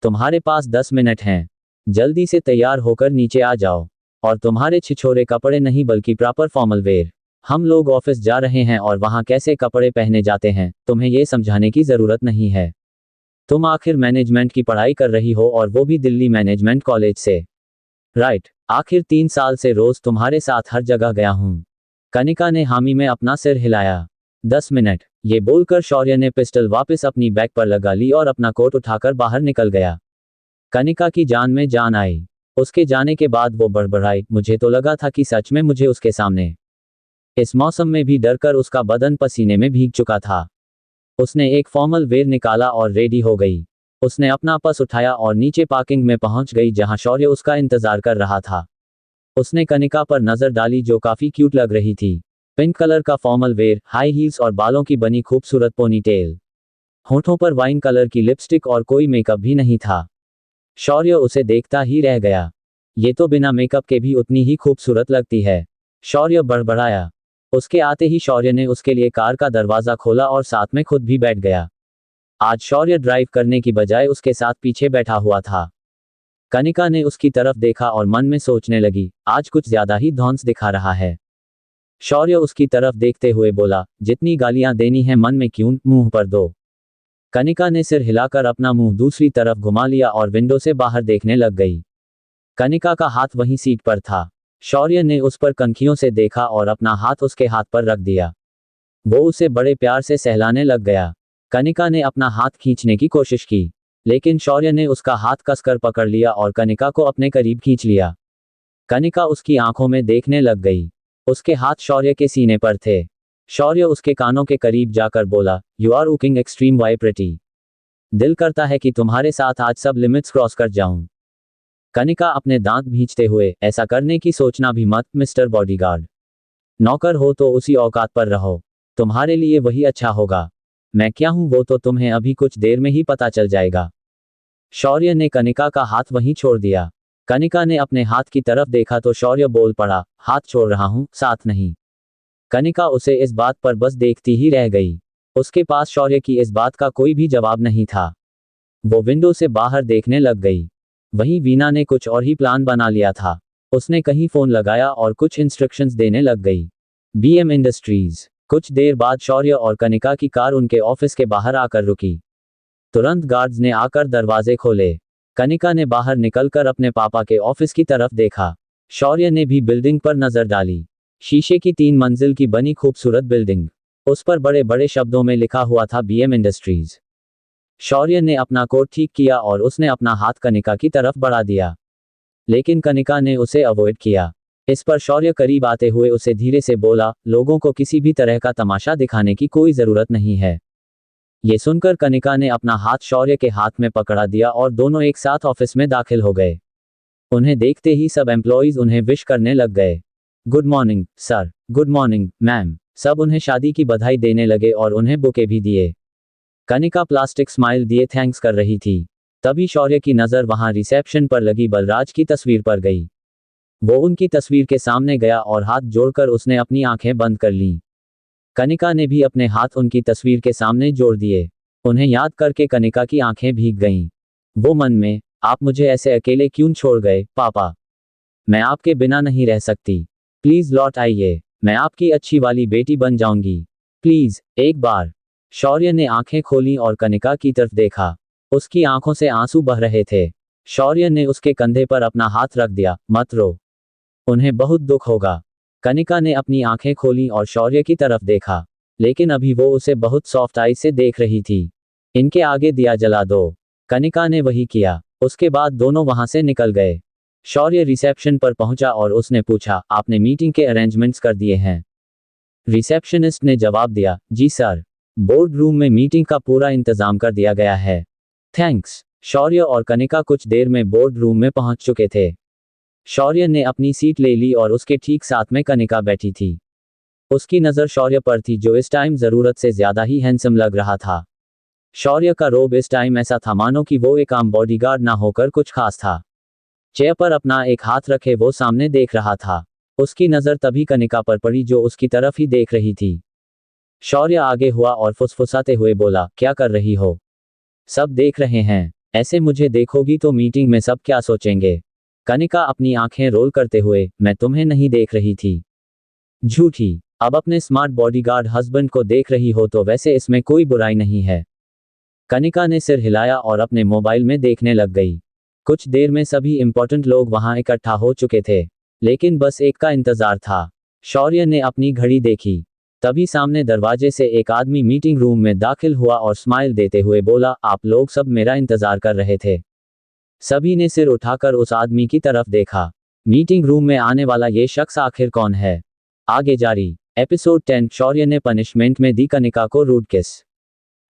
तुम्हारे पास 10 मिनट हैं। जल्दी से तैयार होकर नीचे आ जाओ। और तुम्हारे छिछोरे कपड़े नहीं बल्कि प्रॉपर फॉर्मल वेयर। हम लोग ऑफिस जा रहे हैं और वहां कैसे कपड़े पहने जाते हैं तुम्हें ये समझाने की जरूरत नहीं है। तुम आखिर मैनेजमेंट की पढ़ाई कर रही हो और वो भी दिल्ली मैनेजमेंट कॉलेज से। राइट। आखिर 3 साल से रोज तुम्हारे साथ हर जगह गया हूं। कनिका ने हामी में अपना सिर हिलाया। 10 मिनट। ये बोलकर शौर्य ने पिस्टल वापस अपनी बैक पर लगा ली और अपना कोट उठाकर बाहर निकल गया। कनिका की जान में जान आई। उसके जाने के बाद वो बड़बड़ाई, मुझे तो लगा था कि सच में मुझे उसके सामने। इस मौसम में भी डरकर उसका बदन पसीने में भीग चुका था। उसने एक फॉर्मल वेयर निकाला और रेडी हो गई। उसने अपना पर्स उठाया और नीचे पार्किंग में पहुंच गई जहां शौर्य उसका इंतजार कर रहा था। उसने कनिका पर नजर डाली जो काफी क्यूट लग रही थी। पिंक कलर का फॉर्मल वेयर, हाई हील्स और बालों की बनी खूबसूरत पोनीटेल। होठों पर वाइन कलर की लिपस्टिक और कोई मेकअप भी नहीं था। शौर्य उसे देखता ही रह गया। ये तो बिना मेकअप के भी उतनी ही खूबसूरत लगती है। शौर्य बड़बड़ाया। उसके आते ही शौर्य ने उसके लिए कार का दरवाजा खोला और साथ में खुद भी बैठ गया। आज शौर्य ड्राइव करने की बजाय उसके साथ पीछे बैठा हुआ था। कनिका ने उसकी तरफ देखा और मन में सोचने लगी, आज कुछ ज्यादा ही धौंस दिखा रहा है। शौर्य उसकी तरफ देखते हुए बोला, जितनी गालियां देनी है मन में क्यों, मुंह पर दो। कनिका ने सिर हिलाकर अपना मुंह दूसरी तरफ घुमा लिया और विंडो से बाहर देखने लग गई। कनिका का हाथ वहीं सीट पर था। शौर्य ने उस पर कनखियों से देखा और अपना हाथ उसके हाथ पर रख दिया। वो उसे बड़े प्यार से सहलाने लग गया। कनिका ने अपना हाथ खींचने की कोशिश की, लेकिन शौर्य ने उसका हाथ कसकर पकड़ लिया और कनिका को अपने करीब खींच लिया। कनिका उसकी आंखों में देखने लग गई। उसके हाथ शौर्य के सीने पर थे। शौर्य उसके कानों के करीब जाकर बोला, you are looking extremely pretty. दिल करता है कि तुम्हारे साथ आज सब लिमिट्स क्रॉस कर जाऊं। कनिका अपने दांत भींचते हुए, ऐसा करने की सोचना भी मत मिस्टर बॉडीगार्ड। नौकर हो तो उसी औकात पर रहो, तुम्हारे लिए वही अच्छा होगा। मैं क्या हूं वो तो तुम्हें अभी कुछ देर में ही पता चल जाएगा। शौर्य ने कनिका का हाथ वहीं छोड़ दिया। कनिका ने अपने हाथ की तरफ देखा तो शौर्य बोल पड़ा, हाथ छोड़ रहा हूं, साथ नहीं। कनिका उसे इस बात पर बस देखती ही रह गई। उसके पास शौर्य की इस बात का कोई भी जवाब नहीं था। वो विंडो से बाहर देखने लग गई। वहीं वीना ने कुछ और ही प्लान बना लिया था। उसने कहीं फोन लगाया और कुछ इंस्ट्रक्शंस देने लग गई। BM industries. कुछ देर बाद शौर्य और कनिका की कार उनके ऑफिस के बाहर आकर रुकी। तुरंत गार्ड्स ने आकर दरवाजे खोले। कनिका ने बाहर निकलकर अपने पापा के ऑफिस की तरफ देखा। शौर्य ने भी बिल्डिंग पर नजर डाली। शीशे की 3 मंजिल की बनी खूबसूरत बिल्डिंग। उस पर बड़े बड़े शब्दों में लिखा हुआ था बीएम इंडस्ट्रीज। शौर्य ने अपना कोट ठीक किया और उसने अपना हाथ कनिका की तरफ बढ़ा दिया। लेकिन कनिका ने उसे अवॉइड किया। इस पर शौर्य करीब आते हुए उसे धीरे से बोला, लोगों को किसी भी तरह का तमाशा दिखाने की कोई जरूरत नहीं है। ये सुनकर कनिका ने अपना हाथ शौर्य के हाथ में पकड़ा दिया और दोनों एक साथ ऑफिस में दाखिल हो गए। उन्हें देखते ही सब एम्प्लॉइज उन्हें विश करने लग गए। Good morning sir, good morning ma'am. सब उन्हें शादी की बधाई देने लगे और उन्हें बुके भी दिए। कनिका प्लास्टिक स्माइल दिए थैंक्स कर रही थी। तभी शौर्य की नज़र वहां रिसेप्शन पर लगी बलराज की तस्वीर पर गई। वो उनकी तस्वीर के सामने गया और हाथ जोड़कर उसने अपनी आंखें बंद कर लीं। कनिका ने भी अपने हाथ उनकी तस्वीर के सामने जोड़ दिए। उन्हें याद करके कनिका की आंखें भीग गईं। वो मन में, आप मुझे ऐसे अकेले क्यों छोड़ गए पापा? मैं आपके बिना नहीं रह सकती। प्लीज लौट आइए, मैं आपकी अच्छी वाली बेटी बन जाऊंगी। प्लीज एक बार। शौर्य ने आंखें खोलीं और कनिका की तरफ देखा। उसकी आंखों से आंसू बह रहे थे। शौर्य ने उसके कंधे पर अपना हाथ रख दिया, मत रो। उन्हें बहुत दुख होगा। कनिका ने अपनी आंखें खोलीं और शौर्य की तरफ देखा। लेकिन अभी वो उसे बहुत सॉफ्ट आई से देख रही थी। इनके आगे दिया जला दो। कनिका ने वही किया। उसके बाद दोनों वहां से निकल गए। शौर्य रिसेप्शन पर पहुंचा और उसने पूछा, आपने मीटिंग के अरेंजमेंट्स कर दिए हैं? रिसेप्शनिस्ट ने जवाब दिया, जी सर। बोर्ड रूम में मीटिंग का पूरा इंतजाम कर दिया गया है। थैंक्स। शौर्य और कनिका कुछ देर में बोर्ड रूम में पहुंच चुके थे। शौर्य ने अपनी सीट ले ली और उसके ठीक साथ में कनिका बैठी थी। उसकी नज़र शौर्य पर थी जो इस टाइम ज़रूरत से ज़्यादा ही हैंडसम लग रहा था। शौर्य का रोब इस टाइम ऐसा था मानो कि वो एक आम बॉडीगार्ड ना होकर कुछ खास था। चेयर पर अपना एक हाथ रखे वो सामने देख रहा था। उसकी नज़र तभी कनिका पर पड़ी जो उसकी तरफ ही देख रही थी। शौर्य आगे हुआ और फुसफुसाते हुए बोला, क्या कर रही हो? सब देख रहे हैं, ऐसे मुझे देखोगी तो मीटिंग में सब क्या सोचेंगे? कनिका अपनी आंखें रोल करते हुए, मैं तुम्हें नहीं देख रही थी। झूठी। अब अपने स्मार्ट बॉडीगार्ड हस्बैंड को देख रही हो तो वैसे इसमें कोई बुराई नहीं है। कनिका ने सिर हिलाया और अपने मोबाइल में देखने लग गई। कुछ देर में सभी इंपॉर्टेंट लोग वहां इकट्ठा हो चुके थे। लेकिन बस एक का इंतजार था। शौर्य ने अपनी घड़ी देखी। तभी सामने दरवाजे से एक आदमी मीटिंग रूम में दाखिल हुआ और स्माइल देते हुए बोला, आप लोग सब मेरा इंतजार कर रहे थे। सभी ने सिर उठाकर उस आदमी की तरफ देखा। मीटिंग रूम में आने वाला ये शख्स आखिर कौन है? आगे जारी। एपिसोड 10। शौर्य ने पनिशमेंट में दी कनिका को रूड किस।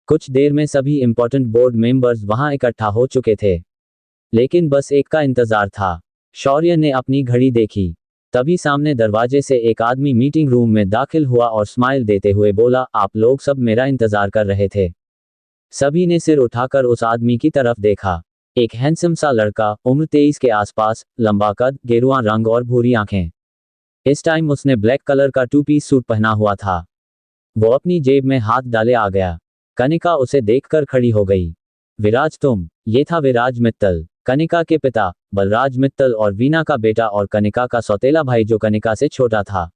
कुछ देर में सभी इंपॉर्टेंट बोर्ड मेंबर्स वहां इकट्ठा हो चुके थे। लेकिन बस एक का इंतजार था। शौर्य ने अपनी घड़ी देखी। तभी सामने दरवाजे से एक आदमी मीटिंग रूम में दाखिल हुआ और स्माइल देते हुए बोला, आप लोग सब मेरा इंतजार कर रहे थे। सभी ने सिर उठाकर उस आदमी की तरफ देखा। एक हैंडसम सा लड़का, उम्र 23 के आसपास, लंबा कद, गेरुआ रंग और भूरी आंखें। इस टाइम उसने ब्लैक कलर का 2 पीस सूट पहना हुआ था। वो अपनी जेब में हाथ डाले आ गया। कनिका उसे देखकर खड़ी हो गई। विराज तुम? ये था विराज मित्तल, कनिका के पिता, बलराज मित्तल और वीना का बेटा और कनिका का सौतेला भाई जो कनिका से छोटा था।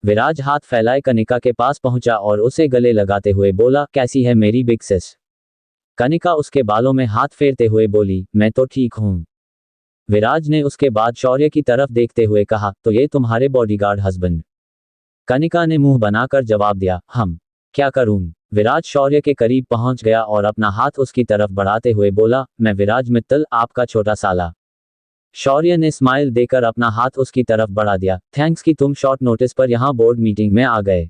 विराज हाथ फैलाए कनिका के पास पहुंचा और उसे गले लगाते हुए बोला, कैसी है मेरी बिग सिस? कनिका उसके बालों में हाथ फेरते हुए बोली, मैं तो ठीक हूं। विराज ने उसके बाद शौर्य की तरफ देखते हुए कहा, तो ये तुम्हारे बॉडीगार्ड हस्बैंड? कनिका ने मुंह बनाकर जवाब दिया, हम। क्या करूं? विराज शौर्य के करीब पहुंच गया और अपना हाथ उसकी तरफ बढ़ाते हुए बोला, मैं विराज मित्तल, आपका छोटा साला। शौर्य ने स्माइल देकर अपना हाथ उसकी तरफ बढ़ा दिया, थैंक्स कि तुम शॉर्ट नोटिस पर यहां बोर्ड मीटिंग में आ गए।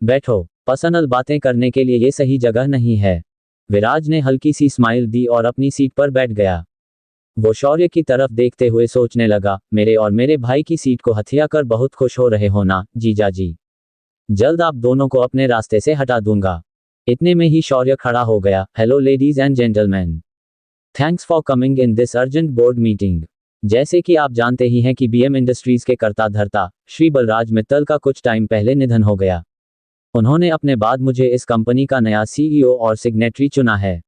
बैठो, पर्सनल बातें करने के लिए ये सही जगह नहीं है। विराज ने हल्की सी स्माइल दी और अपनी सीट पर बैठ गया। वो शौर्य की तरफ देखते हुए सोचने लगा, मेरे और मेरे भाई की सीट को हथिया कर बहुत खुश हो रहे हो ना, जीजा जी? जल्द आप दोनों को अपने रास्ते से हटा दूंगा। इतने में ही शौर्य खड़ा हो गया। Hello ladies and gentleman, thanks for coming in this urgent board meeting. जैसे कि आप जानते ही हैं कि बीएम इंडस्ट्रीज के कर्ता धर्ता श्री बलराज मित्तल का कुछ टाइम पहले निधन हो गया। उन्होंने अपने बाद मुझे इस कंपनी का नया सीईओ और सिग्नेटरी चुना है।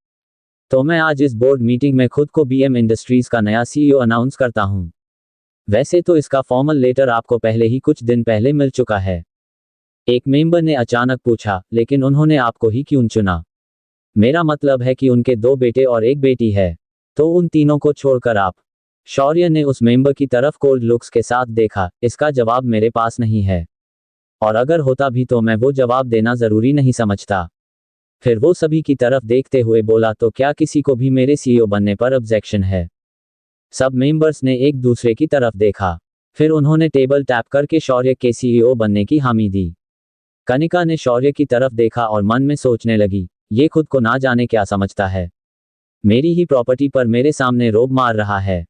तो मैं आज इस बोर्ड मीटिंग में खुद को बीएम इंडस्ट्रीज का नया सीईओ अनाउंस करता हूं। वैसे तो इसका फॉर्मल लेटर आपको पहले ही कुछ दिन पहले मिल चुका है। एक मेंबर ने अचानक पूछा, लेकिन उन्होंने आपको ही क्यों चुना? मेरा मतलब है कि उनके 2 बेटे और 1 बेटी है, तो उन तीनों को छोड़कर आप। शौर्य ने उस मेंबर की तरफ कोल्ड लुक्स के साथ देखा। इसका जवाब मेरे पास नहीं है, और अगर होता भी तो मैं वो जवाब देना जरूरी नहीं समझता। फिर वो सभी की तरफ देखते हुए बोला, तो क्या किसी को भी मेरे सीईओ बनने पर ऑब्जेक्शन है? सब मेंबर्स ने एक दूसरे की तरफ देखा। फिर उन्होंने टेबल टैप करके शौर्य के सीईओ बनने की हामी दी। कनिका ने शौर्य की तरफ देखा और मन में सोचने लगी, ये खुद को ना जाने क्या समझता है, मेरी ही प्रॉपर्टी पर मेरे सामने रोब मार रहा है।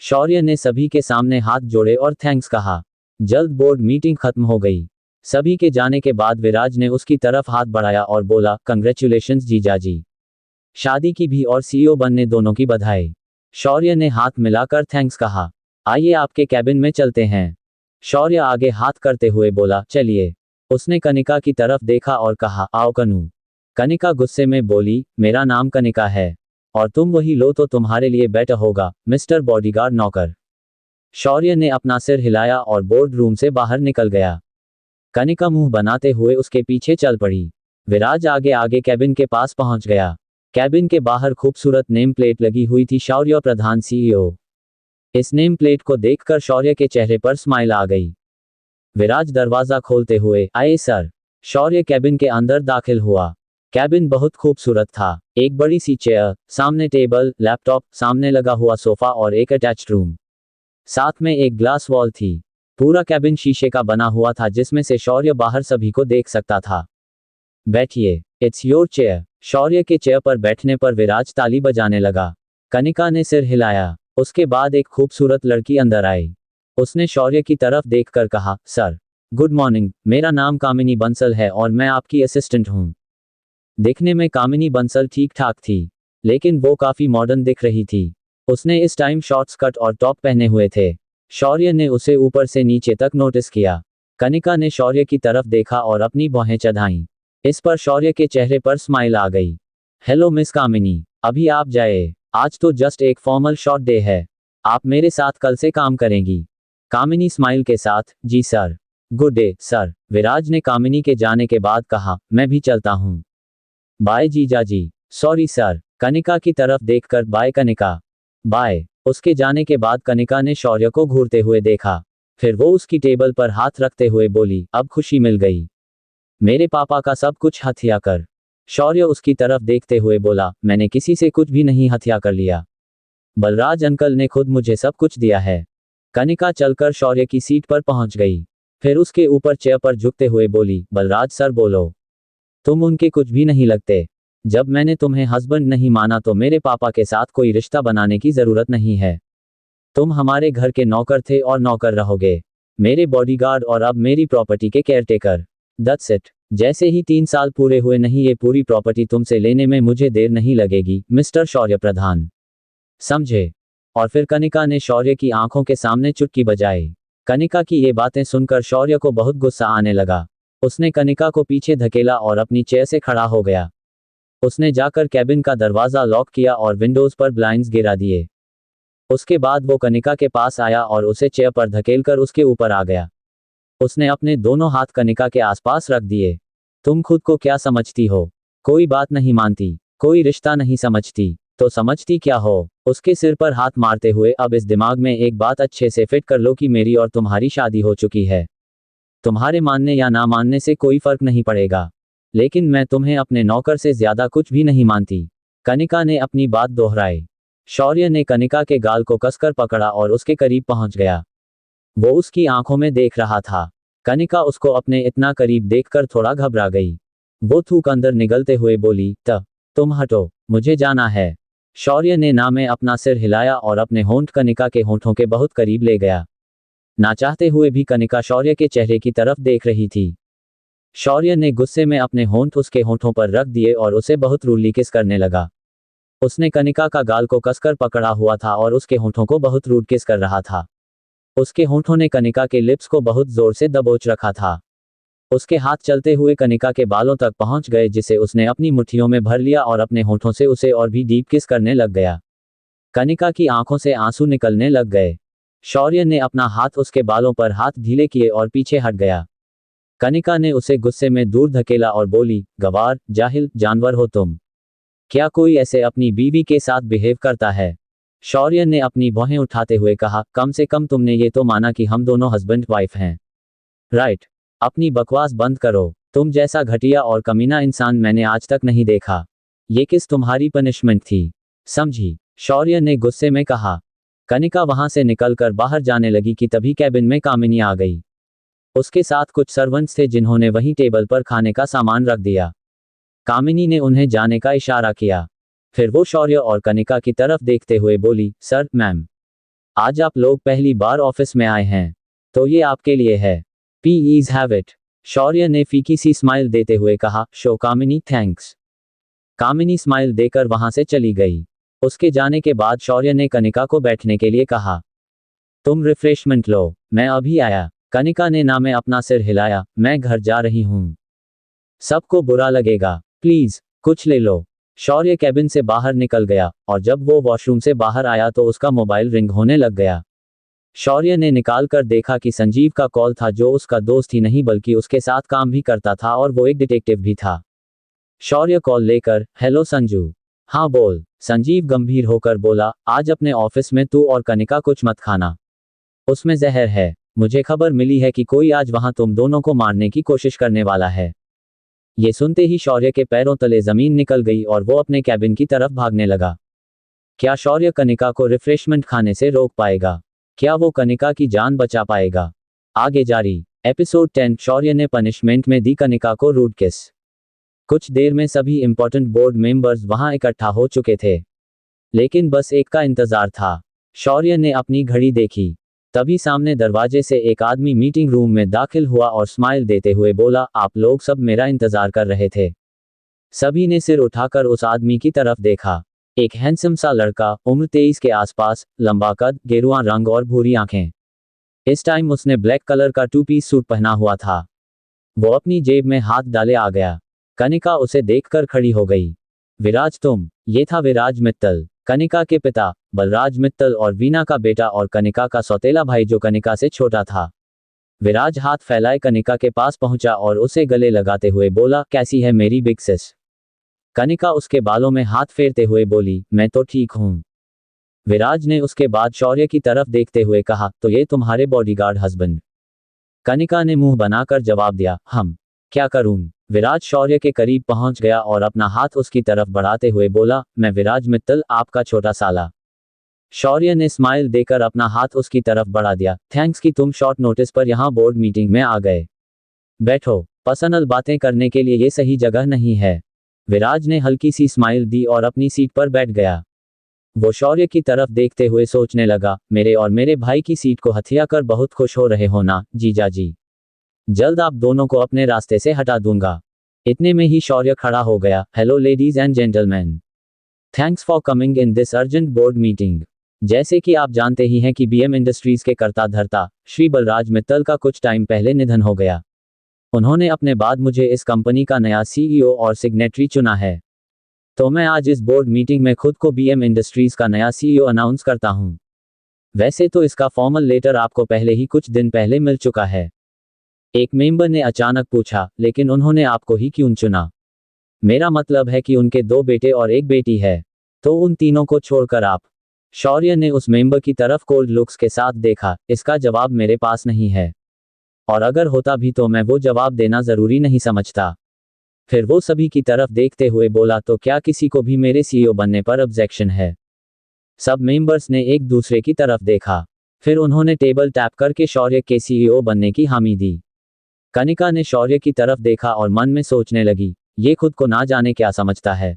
शौर्य ने सभी के सामने हाथ जोड़े और थैंक्स कहा। जल्द बोर्ड मीटिंग खत्म हो गई। सभी के जाने के बाद विराज ने उसकी तरफ हाथ बढ़ाया और बोला, कंग्रेचुलेशंस जीजाजी, शादी की भी और सीईओ बनने दोनों की बधाई। शौर्य ने हाथ मिलाकर थैंक्स कहा। आइए आपके कैबिन में चलते हैं। शौर्य आगे हाथ करते हुए बोला, चलिए। उसने कनिका की तरफ देखा और कहा, आओ कनू। कनिका गुस्से में बोली, मेरा नाम कनिका है और तुम वही लो तो तुम्हारे लिए बेटर होगा, मिस्टर बॉडीगार्ड नौकर। शौर्य ने अपना सिर हिलाया और बोर्ड रूम से बाहर निकल गया। कनिका मुंह बनाते हुए उसके पीछे चल पड़ी। विराज आगे आगे कैबिन के पास पहुंच गया। कैबिन के बाहर खूबसूरत नेम प्लेट लगी हुई थी, शौर्य प्रधान सीईओ। इस नेम प्लेट को देखकर शौर्य के चेहरे पर स्माइल आ गई। विराज दरवाजा खोलते हुए, आए सर। शौर्य कैबिन के अंदर दाखिल हुआ। कैबिन बहुत खूबसूरत था। एक बड़ी सी चेयर, सामने टेबल, लैपटॉप, सामने लगा हुआ सोफा और एक अटैच्ड रूम। साथ में एक ग्लास वॉल थी। पूरा कैबिन शीशे का बना हुआ था, जिसमें से शौर्य बाहर सभी को देख सकता था। बैठिए, इट्स योर चेयर। शौर्य के चेयर पर बैठने पर विराज ताली बजाने लगा। कनिका ने सिर हिलाया। उसके बाद एक खूबसूरत लड़की अंदर आई। उसने शौर्य की तरफ देखकर कहा, सर, गुड मॉर्निंग, मेरा नाम कामिनी बंसल है और मैं आपकी असिस्टेंट हूँ। दिखने में कामिनी बंसल ठीक ठाक थी, लेकिन वो काफी मॉडर्न दिख रही थी। उसने इस टाइम शॉर्ट्स कट और टॉप पहने हुए थे। शौर्य ने उसे ऊपर से नीचे तक नोटिस किया। कनिका ने शौर्य की तरफ देखा और अपनी भौहें चढ़ाईं। इस पर शौर्य के चेहरे पर स्माइल आ गई। हेलो मिस कामिनी, अभी आप जाए, आज तो जस्ट एक फॉर्मल शॉर्ट डे है। आप मेरे साथ कल से काम करेंगी। कामिनी स्माइल के साथ, जी sir. Good day sir. Viraj ने कामिनी के जाने के बाद कहा, मैं भी चलता हूँ। बाय जीजाजी। Sorry sir. कनिका की तरफ देखकर, बाय कनिका। बाय। उसके जाने के बाद कनिका ने शौर्य को घूरते हुए देखा। फिर वो उसकी टेबल पर हाथ रखते हुए बोली, अब खुशी मिल गई, मेरे पापा का सब कुछ हथिया कर। शौर्य उसकी तरफ देखते हुए बोला, मैंने किसी से कुछ भी नहीं हथिया कर लिया, बलराज अंकल ने खुद मुझे सब कुछ दिया है। कनिका चलकर शौर्य की सीट पर पहुंच गई। फिर उसके ऊपर चेयर पर झुकते हुए बोली, बलराज सर बोलो, तुम उनके कुछ भी नहीं लगते। जब मैंने तुम्हें हस्बैंड नहीं माना तो मेरे पापा के साथ कोई रिश्ता बनाने की जरूरत नहीं है। तुम हमारे घर के नौकर थे और नौकर रहोगे, मेरे बॉडीगार्ड और अब मेरी प्रॉपर्टी के केयरटेकर। That's it. जैसे ही 3 साल पूरे हुए नहीं, ये पूरी प्रॉपर्टी तुमसे लेने में मुझे देर नहीं लगेगी, मिस्टर शौर्य प्रधान, समझे? और फिर कनिका ने शौर्य की आंखों के सामने चुटकी बजाई। कनिका की ये बातें सुनकर शौर्य को बहुत गुस्सा आने लगा। उसने कनिका को पीछे धकेला और अपनी चेयर से खड़ा हो गया। उसने जाकर कैबिन का दरवाजा लॉक किया और विंडोज पर ब्लाइंड्स गिरा दिए। उसके बाद वो कनिका के पास आया और उसे चेयर पर धकेलकर उसके ऊपर आ गया। उसने अपने दोनों हाथ कनिका के आसपास रख दिए। तुम खुद को क्या समझती हो? कोई बात नहीं मानती, कोई रिश्ता नहीं समझती, तो समझती क्या हो? उसके सिर पर हाथ मारते हुए, अब इस दिमाग में एक बात अच्छे से फिट कर लो कि मेरी और तुम्हारी शादी हो चुकी है। तुम्हारे मानने या ना मानने से कोई फर्क नहीं पड़ेगा, लेकिन मैं तुम्हें अपने नौकर से ज्यादा कुछ भी नहीं मानती। कनिका ने अपनी बात दोहराई। शौर्य ने कनिका के गाल को कसकर पकड़ा और उसके करीब पहुंच गया। वो उसकी आंखों में देख रहा था। कनिका उसको अपने इतना करीब देखकर थोड़ा घबरा गई। वो थूक अंदर निगलते हुए बोली, तुम हटो, मुझे जाना है। शौर्य ने ना में अपना सिर हिलाया और अपने होंठ कनिका के होंठों के बहुत करीब ले गया। ना चाहते हुए भी कनिका शौर्य के चेहरे की तरफ देख रही थी। शौर्य ने गुस्से में अपने होंठ उसके होंठों पर रख दिए और उसे बहुत रूडली किस करने लगा। उसने कनिका का गाल को कसकर पकड़ा हुआ था और उसके होंठों को बहुत रूड किस कर रहा था। उसके होंठों ने कनिका के लिप्स को बहुत जोर से दबोच रखा था। उसके हाथ चलते हुए कनिका के बालों तक पहुंच गए, जिसे उसने अपनी मुट्ठियों में भर लिया और अपने होंठों से उसे और भी डीप किस करने लग गया। कनिका की आंखों से आंसू निकलने लग गए। शौर्य ने अपना हाथ उसके बालों पर हाथ ढीले किए और पीछे हट गया। कनिका ने उसे गुस्से में दूर धकेला और बोली, गवार, जाहिल, जानवर हो तुम। क्या कोई ऐसे अपनी बीवी के साथ बिहेव करता है? शौर्य ने अपनी भौहें उठाते हुए कहा, कम से कम तुमने ये तो माना कि हम दोनों हस्बैंड वाइफ हैं। राइट। अपनी बकवास बंद करो। तुम जैसा घटिया और कमीना इंसान मैंने आज तक नहीं देखा। ये किस तुम्हारी पनिशमेंट थी, समझी? शौर्य ने गुस्से में कहा। कनिका वहां से निकलकर बाहर जाने लगी कि तभी कैबिन में कामिनी आ गई। उसके साथ कुछ सर्वेंट्स थे जिन्होंने वहीं टेबल पर खाने का सामान रख दिया। कामिनी ने उन्हें जाने का इशारा किया। फिर वो शौर्य और कनिका की तरफ देखते हुए बोली, सर, मैम, आज आप लोग पहली बार ऑफिस में आए हैं, तो ये आपके लिए है। Please have it. शौर्य ने फीकी सी स्माइल देते हुए कहा, शो कामिनी, थैंक्स। कामिनी स्माइल देकर वहां से चली गई। उसके जाने के बाद शौर्य ने कनिका को बैठने के लिए कहा। तुम रिफ्रेशमेंट लो, मैं अभी आया। कनिका ने ना में अपना सिर हिलाया, मैं घर जा रही हूं। सबको बुरा लगेगा, प्लीज कुछ ले लो। शौर्य कैबिन से बाहर निकल गया और जब वो वॉशरूम से बाहर आया तो उसका मोबाइल रिंग होने लग गया। शौर्य ने निकाल कर देखा कि संजीव का कॉल था, जो उसका दोस्त ही नहीं बल्कि उसके साथ काम भी करता था और वो एक डिटेक्टिव भी था। शौर्य कॉल लेकर, हेलो संजू। हाँ बोल। संजीव गंभीर होकर बोला, आज अपने ऑफिस में तू और कनिका कुछ मत खाना, उसमें जहर है। मुझे खबर मिली है कि कोई आज वहां तुम दोनों को मारने की कोशिश करने वाला है। ये सुनते ही शौर्य के पैरों तले जमीन निकल गई और वो अपने कैबिन की तरफ भागने लगा। क्या शौर्य कनिका को रिफ्रेशमेंट खाने से रोक पाएगा? क्या वो कनिका की जान बचा पाएगा? आगे जारी। एपिसोड 10। शौर्य ने पनिशमेंट में दी कनिका को रूड किस। कुछ देर में सभी इंपॉर्टेंट बोर्ड मेंबर्स वहां इकट्ठा हो चुके थे, लेकिन बस एक का इंतजार था। शौर्य ने अपनी घड़ी देखी। तभी सामने दरवाजे से एक आदमी मीटिंग रूम में दाखिल हुआ और स्माइल देते हुए बोला, आप लोग सब मेरा इंतजार कर रहे थे। सभी ने सिर उठाकर उस आदमी की तरफ देखा। एक हैंडसम सा लड़का, उम्र 23 के आसपास, लंबा कद, गेरुआ रंग और भूरी आंखें। इस टाइम उसने ब्लैक कलर का 2 पीस सूट पहना हुआ था। वो अपनी जेब में हाथ डाले आ गया। कनिका उसे देखकर खड़ी हो गई। विराज तुम? ये था विराज मित्तल, कनिका के पिता, बलराज मित्तल और वीना का बेटा और कनिका का सौतेला भाई जो कनिका से छोटा था। विराज हाथ फैलाए कनिका के पास पहुंचा और उसे गले लगाते हुए बोला, कैसी है मेरी बिग सिस? कनिका उसके बालों में हाथ फेरते हुए बोली, मैं तो ठीक हूं। विराज ने उसके बाद शौर्य की तरफ देखते हुए कहा, तो ये तुम्हारे बॉडीगार्ड हस्बैंड? कनिका ने मुंह बनाकर जवाब दिया, हम। क्या करूं? विराज शौर्य के करीब पहुंच गया और अपना हाथ उसकी तरफ बढ़ाते हुए बोला, मैं विराज मित्तल, आपका छोटा साला। शौर्य ने स्माइल देकर अपना हाथ उसकी तरफ बढ़ा दिया, थैंक्स कि तुम शॉर्ट नोटिस पर यहां बोर्ड मीटिंग में आ गए। बैठो, पर्सनल बातें करने के लिए ये सही जगह नहीं है। विराज ने हल्की सी स्माइल दी और अपनी सीट पर बैठ गया। वो शौर्य की तरफ देखते हुए सोचने लगा, मेरे और मेरे भाई की सीट को हथिया कर बहुत खुश हो रहे हो ना, जीजा जी? जल्द आप दोनों को अपने रास्ते से हटा दूंगा। इतने में ही शौर्य खड़ा हो गया, hello ladies and gentleman, thanks for coming in this urgent board meeting. जैसे कि आप जानते ही हैं कि बीएम इंडस्ट्रीज के कर्ता धर्ता श्री बलराज मित्तल का कुछ टाइम पहले निधन हो गया। उन्होंने अपने बाद मुझे इस कंपनी का नया सीईओ और सिग्नेटरी चुना है, तो मैं आज इस बोर्ड मीटिंग में खुद को बीएम इंडस्ट्रीज का नया सीईओ अनाउंस करता हूं। वैसे तो इसका फॉर्मल लेटर आपको पहले ही कुछ दिन पहले मिल चुका है। एक मेंबर ने अचानक पूछा, लेकिन उन्होंने आपको ही क्यों चुना? मेरा मतलब है कि उनके 2 बेटे और 1 बेटी है, तो उन तीनों को छोड़कर आप। शौर्य ने उस मेंबर की तरफ कोल्ड लुक्स के साथ देखा, इसका जवाब मेरे पास नहीं है, और अगर होता भी तो मैं वो जवाब देना जरूरी नहीं समझता। फिर वो सभी की तरफ देखते हुए बोला, तो क्या किसी को भी मेरे सीईओ बनने पर ऑब्जेक्शन है? सब मेंबर्स ने एक दूसरे की तरफ देखा। फिर उन्होंने टेबल टैप करके शौर्य के सीईओ बनने की हामी दी। कनिका ने शौर्य की तरफ देखा और मन में सोचने लगी, ये खुद को ना जाने क्या समझता है,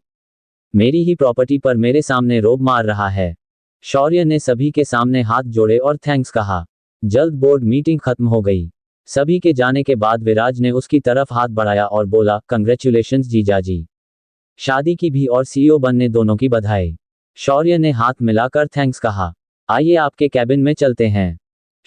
मेरी ही प्रॉपर्टी पर मेरे सामने रोब मार रहा है। शौर्य ने सभी के सामने हाथ जोड़े और थैंक्स कहा। जल्द बोर्ड मीटिंग खत्म हो गई। सभी के जाने के बाद विराज ने उसकी तरफ हाथ बढ़ाया और बोला, कंग्रेचुलेशंस जीजाजी। शादी की भी और सीईओ बनने दोनों की बधाई। शौर्य ने हाथ मिलाकर थैंक्स कहा। आइए आपके कैबिन में चलते हैं।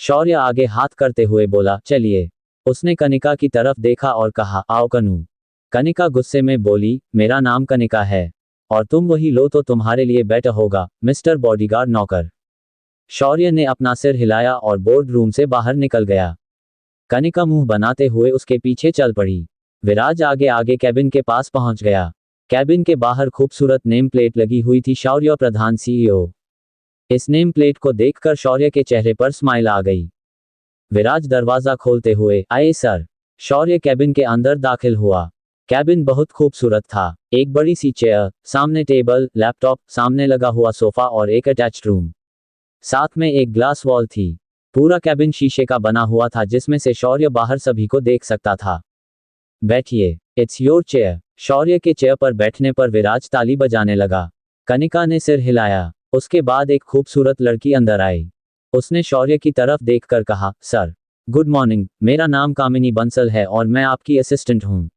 शौर्य आगे हाथ करते हुए बोला, चलिए। उसने कनिका की तरफ देखा और कहा, आओ कनू। कनिका गुस्से में बोली, मेरा नाम कनिका है और तुम वही लो तो तुम्हारे लिए बेटर होगा, मिस्टर बॉडीगार्ड नौकर। शौर्य ने अपना सिर हिलाया और बोर्ड रूम से बाहर निकल गया। कनिका मुंह बनाते हुए उसके पीछे चल पड़ी। विराज आगे आगे कैबिन के पास पहुंच गया। कैबिन के बाहर खूबसूरत नेम प्लेट लगी हुई थी, शौर्य प्रधान सीईओ। इस नेम प्लेट को देखकर शौर्य के चेहरे पर स्माइल आ गई। विराज दरवाजा खोलते हुए, आए सर। शौर्य कैबिन के अंदर दाखिल हुआ। कैबिन बहुत खूबसूरत था। एक बड़ी सी चेयर, सामने टेबल, लैपटॉप, सामने लगा हुआ सोफा और एक अटैच्ड रूम। साथ में एक ग्लास वॉल थी। पूरा कैबिन शीशे का बना हुआ था जिसमें से शौर्य बाहर सभी को देख सकता था। बैठिए, इट्स योर चेयर। शौर्य के चेयर पर बैठने पर विराज ताली बजाने लगा। कनिका ने सिर हिलाया। उसके बाद एक खूबसूरत लड़की अंदर आई। उसने शौर्य की तरफ देखकर कहा, सर। गुड मॉर्निंग, मेरा नाम कामिनी बंसल है और मैं आपकी असिस्टेंट हूँ।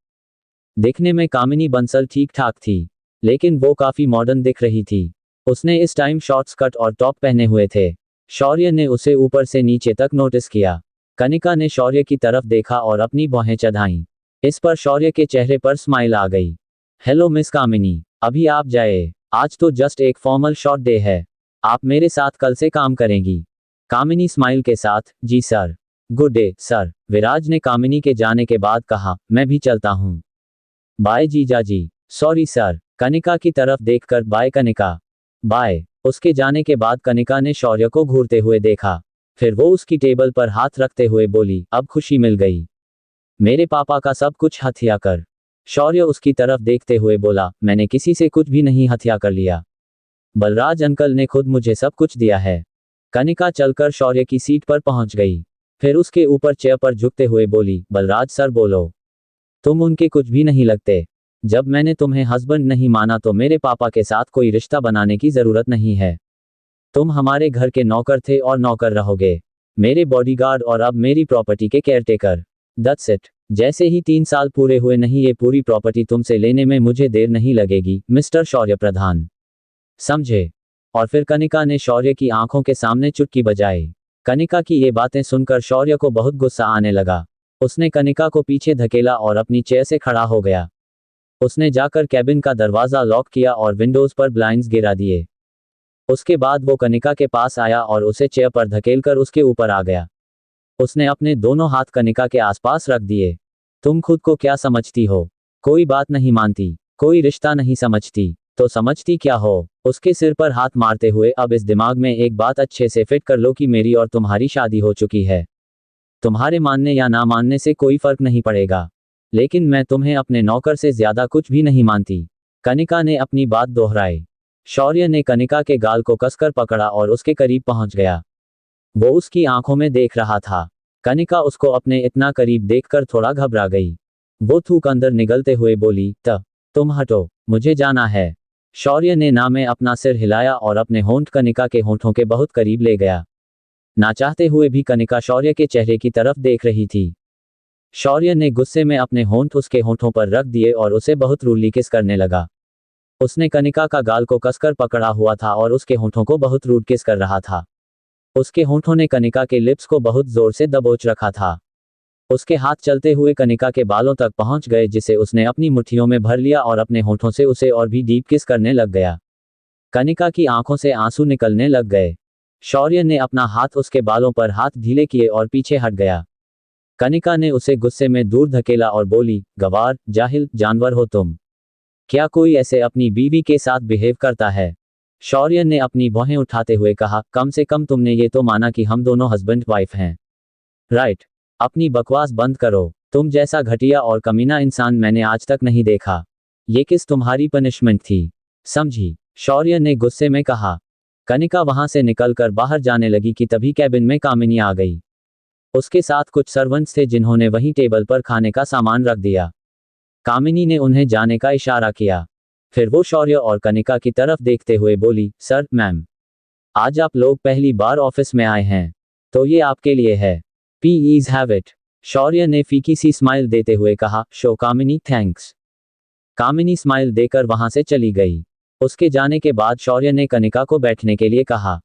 दिखने में कामिनी बंसल ठीक ठाक थी, लेकिन वो काफी मॉडर्न दिख रही थी। उसने इस टाइम शॉर्ट्स कट और टॉप पहने हुए थे। शौर्य ने उसे ऊपर से नीचे तक नोटिस किया। कनिका ने शौर्य की तरफ देखा और अपनी भौहें चढ़ाईं। इस पर शौर्य के चेहरे पर स्माइल आ गई। हेलो मिस कामिनी, अभी आप जाए। आज तो जस्ट एक फॉर्मल शॉर्ट डे है। आप मेरे साथ कल से काम करेंगी। कामिनी स्माइल के साथ, जी sir. Good day sir. Viraj ने कामिनी के जाने के बाद कहा, मैं भी चलता हूँ। बाय जीजाजी। Sorry sir. कनिका की तरफ देखकर, बाय कनिका। बाय। उसके जाने के बाद कनिका ने शौर्य को घूरते हुए देखा। फिर वो उसकी टेबल पर हाथ रखते हुए बोली, अब खुशी मिल गई। मेरे पापा का सब कुछ हथिया कर। शौर्य उसकी तरफ देखते हुए बोला, मैंने किसी से कुछ भी नहीं हथिया कर लिया। बलराज अंकल ने खुद मुझे सब कुछ दिया है। कनिका चलकर शौर्य की सीट पर पहुंच गई। फिर उसके ऊपर चेयर पर झुकते हुए बोली, बलराज सर बोलो। तुम उनके कुछ भी नहीं लगते। जब मैंने तुम्हें हस्बैंड नहीं माना तो मेरे पापा के साथ कोई रिश्ता बनाने की जरूरत नहीं है। तुम हमारे घर के नौकर थे और नौकर रहोगे। मेरे बॉडीगार्ड और अब मेरी प्रॉपर्टी के केयरटेकर। That's it. जैसे ही 3 साल पूरे हुए नहीं, ये पूरी प्रॉपर्टी तुमसे लेने में मुझे देर नहीं लगेगी, मिस्टर शौर्य प्रधान। समझे? और फिर कनिका ने शौर्य की आंखों के सामने चुटकी बजाई। कनिका की ये बातें सुनकर शौर्य को बहुत गुस्सा आने लगा। उसने कनिका को पीछे धकेला और अपनी चेयर से खड़ा हो गया। उसने जाकर कैबिन का दरवाजा लॉक किया और विंडोज पर ब्लाइंड्स गिरा दिए। उसके बाद वो कनिका के पास आया और उसे चेयर पर धकेलकर उसके ऊपर आ गया। उसने अपने दोनों हाथ कनिका के आसपास रख दिए। तुम खुद को क्या समझती हो? कोई बात नहीं मानती, कोई रिश्ता नहीं समझती, तो समझती क्या हो? उसके सिर पर हाथ मारते हुए, अब इस दिमाग में एक बात अच्छे से फिट कर लो कि मेरी और तुम्हारी शादी हो चुकी है। तुम्हारे मानने या ना मानने से कोई फर्क नहीं पड़ेगा, लेकिन मैं तुम्हें अपने नौकर से ज्यादा कुछ भी नहीं मानती। कनिका ने अपनी बात दोहराई। शौर्य ने कनिका के गाल को कसकर पकड़ा और उसके करीब पहुंच गया। वो उसकी आंखों में देख रहा था। कनिका उसको अपने इतना करीब देखकर थोड़ा घबरा गई। वो थूक अंदर निगलते हुए बोली, तुम हटो, मुझे जाना है। शौर्य ने ना में अपना सिर हिलाया और अपने होंठ कनिका के होंठों के बहुत करीब ले गया। ना चाहते हुए भी कनिका शौर्य के चेहरे की तरफ देख रही थी। शौर्य ने गुस्से में अपने होंठ उसके होंठों पर रख दिए और उसे बहुत रूडली किस करने लगा। उसने कनिका का गाल को कसकर पकड़ा हुआ था और उसके होंठों को बहुत रूड किस कर रहा था। उसके होंठों ने कनिका के लिप्स को बहुत जोर से दबोच रखा था। उसके हाथ चलते हुए कनिका के बालों तक पहुंच गए, जिसे उसने अपनी मुट्ठियों में भर लिया और अपने होंठों से उसे और भी डीप किस करने लग गया। कनिका की आंखों से आंसू निकलने लग गए। शौर्य ने अपना हाथ उसके बालों पर हाथ ढीले किए और पीछे हट गया। कनिका ने उसे गुस्से में दूर धकेला और बोली, गवार, जाहिल, जानवर हो तुम। क्या कोई ऐसे अपनी बीवी के साथ बिहेव करता है? शौर्य ने अपनी भौहें उठाते हुए कहा, कम से कम तुमने ये तो माना कि हम दोनों हस्बैंड वाइफ हैं। राइट। अपनी बकवास बंद करो। तुम जैसा घटिया और कमीना इंसान मैंने आज तक नहीं देखा। ये किस तुम्हारी पनिशमेंट थी, समझी? शौर्य ने गुस्से में कहा। कनिका वहां से निकलकर बाहर जाने लगी कि तभी कैबिन में कामिनी आ गई। उसके साथ कुछ सर्वेंट्स थे जिन्होंने वहीं टेबल पर खाने का सामान रख दिया। कामिनी ने उन्हें जाने का इशारा किया। फिर वो शौर्य और कनिका की तरफ देखते हुए बोली, सर, मैम, आज आप लोग पहली बार ऑफिस में आए हैं, तो ये आपके लिए है। Please have it. शौर्य ने फीकी सी स्माइल देते हुए कहा, शो कामिनी थैंक्स। कामिनी स्माइल देकर वहां से चली गई। उसके जाने के बाद शौर्य ने कनिका को बैठने के लिए कहा।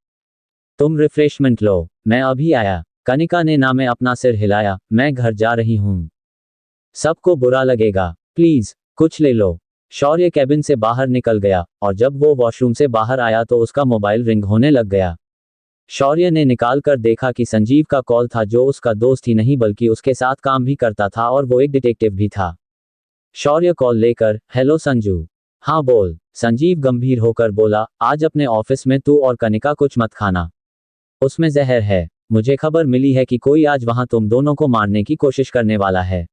तुम रिफ्रेशमेंट लो, मैं अभी आया। कनिका ने ना में अपना सिर हिलाया, मैं घर जा रही हूं। सबको बुरा लगेगा, प्लीज कुछ ले लो। शौर्य कैबिन से बाहर निकल गया और जब वो वॉशरूम से बाहर आया तो उसका मोबाइल रिंग होने लग गया। शौर्य ने निकाल कर देखा कि संजीव का कॉल था, जो उसका दोस्त ही नहीं बल्कि उसके साथ काम भी करता था और वो एक डिटेक्टिव भी था। शौर्य कॉल लेकर, हेलो संजू। हाँ बोल। संजीव गंभीर होकर बोला, आज अपने ऑफिस में तू और कनिका कुछ मत खाना, उसमें जहर है। मुझे खबर मिली है कि कोई आज वहां तुम दोनों को मारने की कोशिश करने वाला है।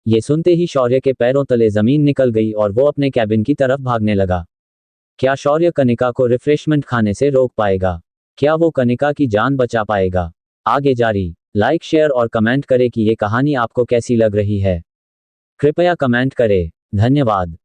ये सुनते ही शौर्य के पैरों तले जमीन निकल गई और वो अपने कैबिन की तरफ भागने लगा। क्या शौर्य कनिका को रिफ्रेशमेंट खाने से रोक पाएगा? क्या वो कनिका की जान बचा पाएगा? आगे जारी। लाइक, शेयर और कमेंट करें कि ये कहानी आपको कैसी लग रही है। कृपया कमेंट करें। धन्यवाद।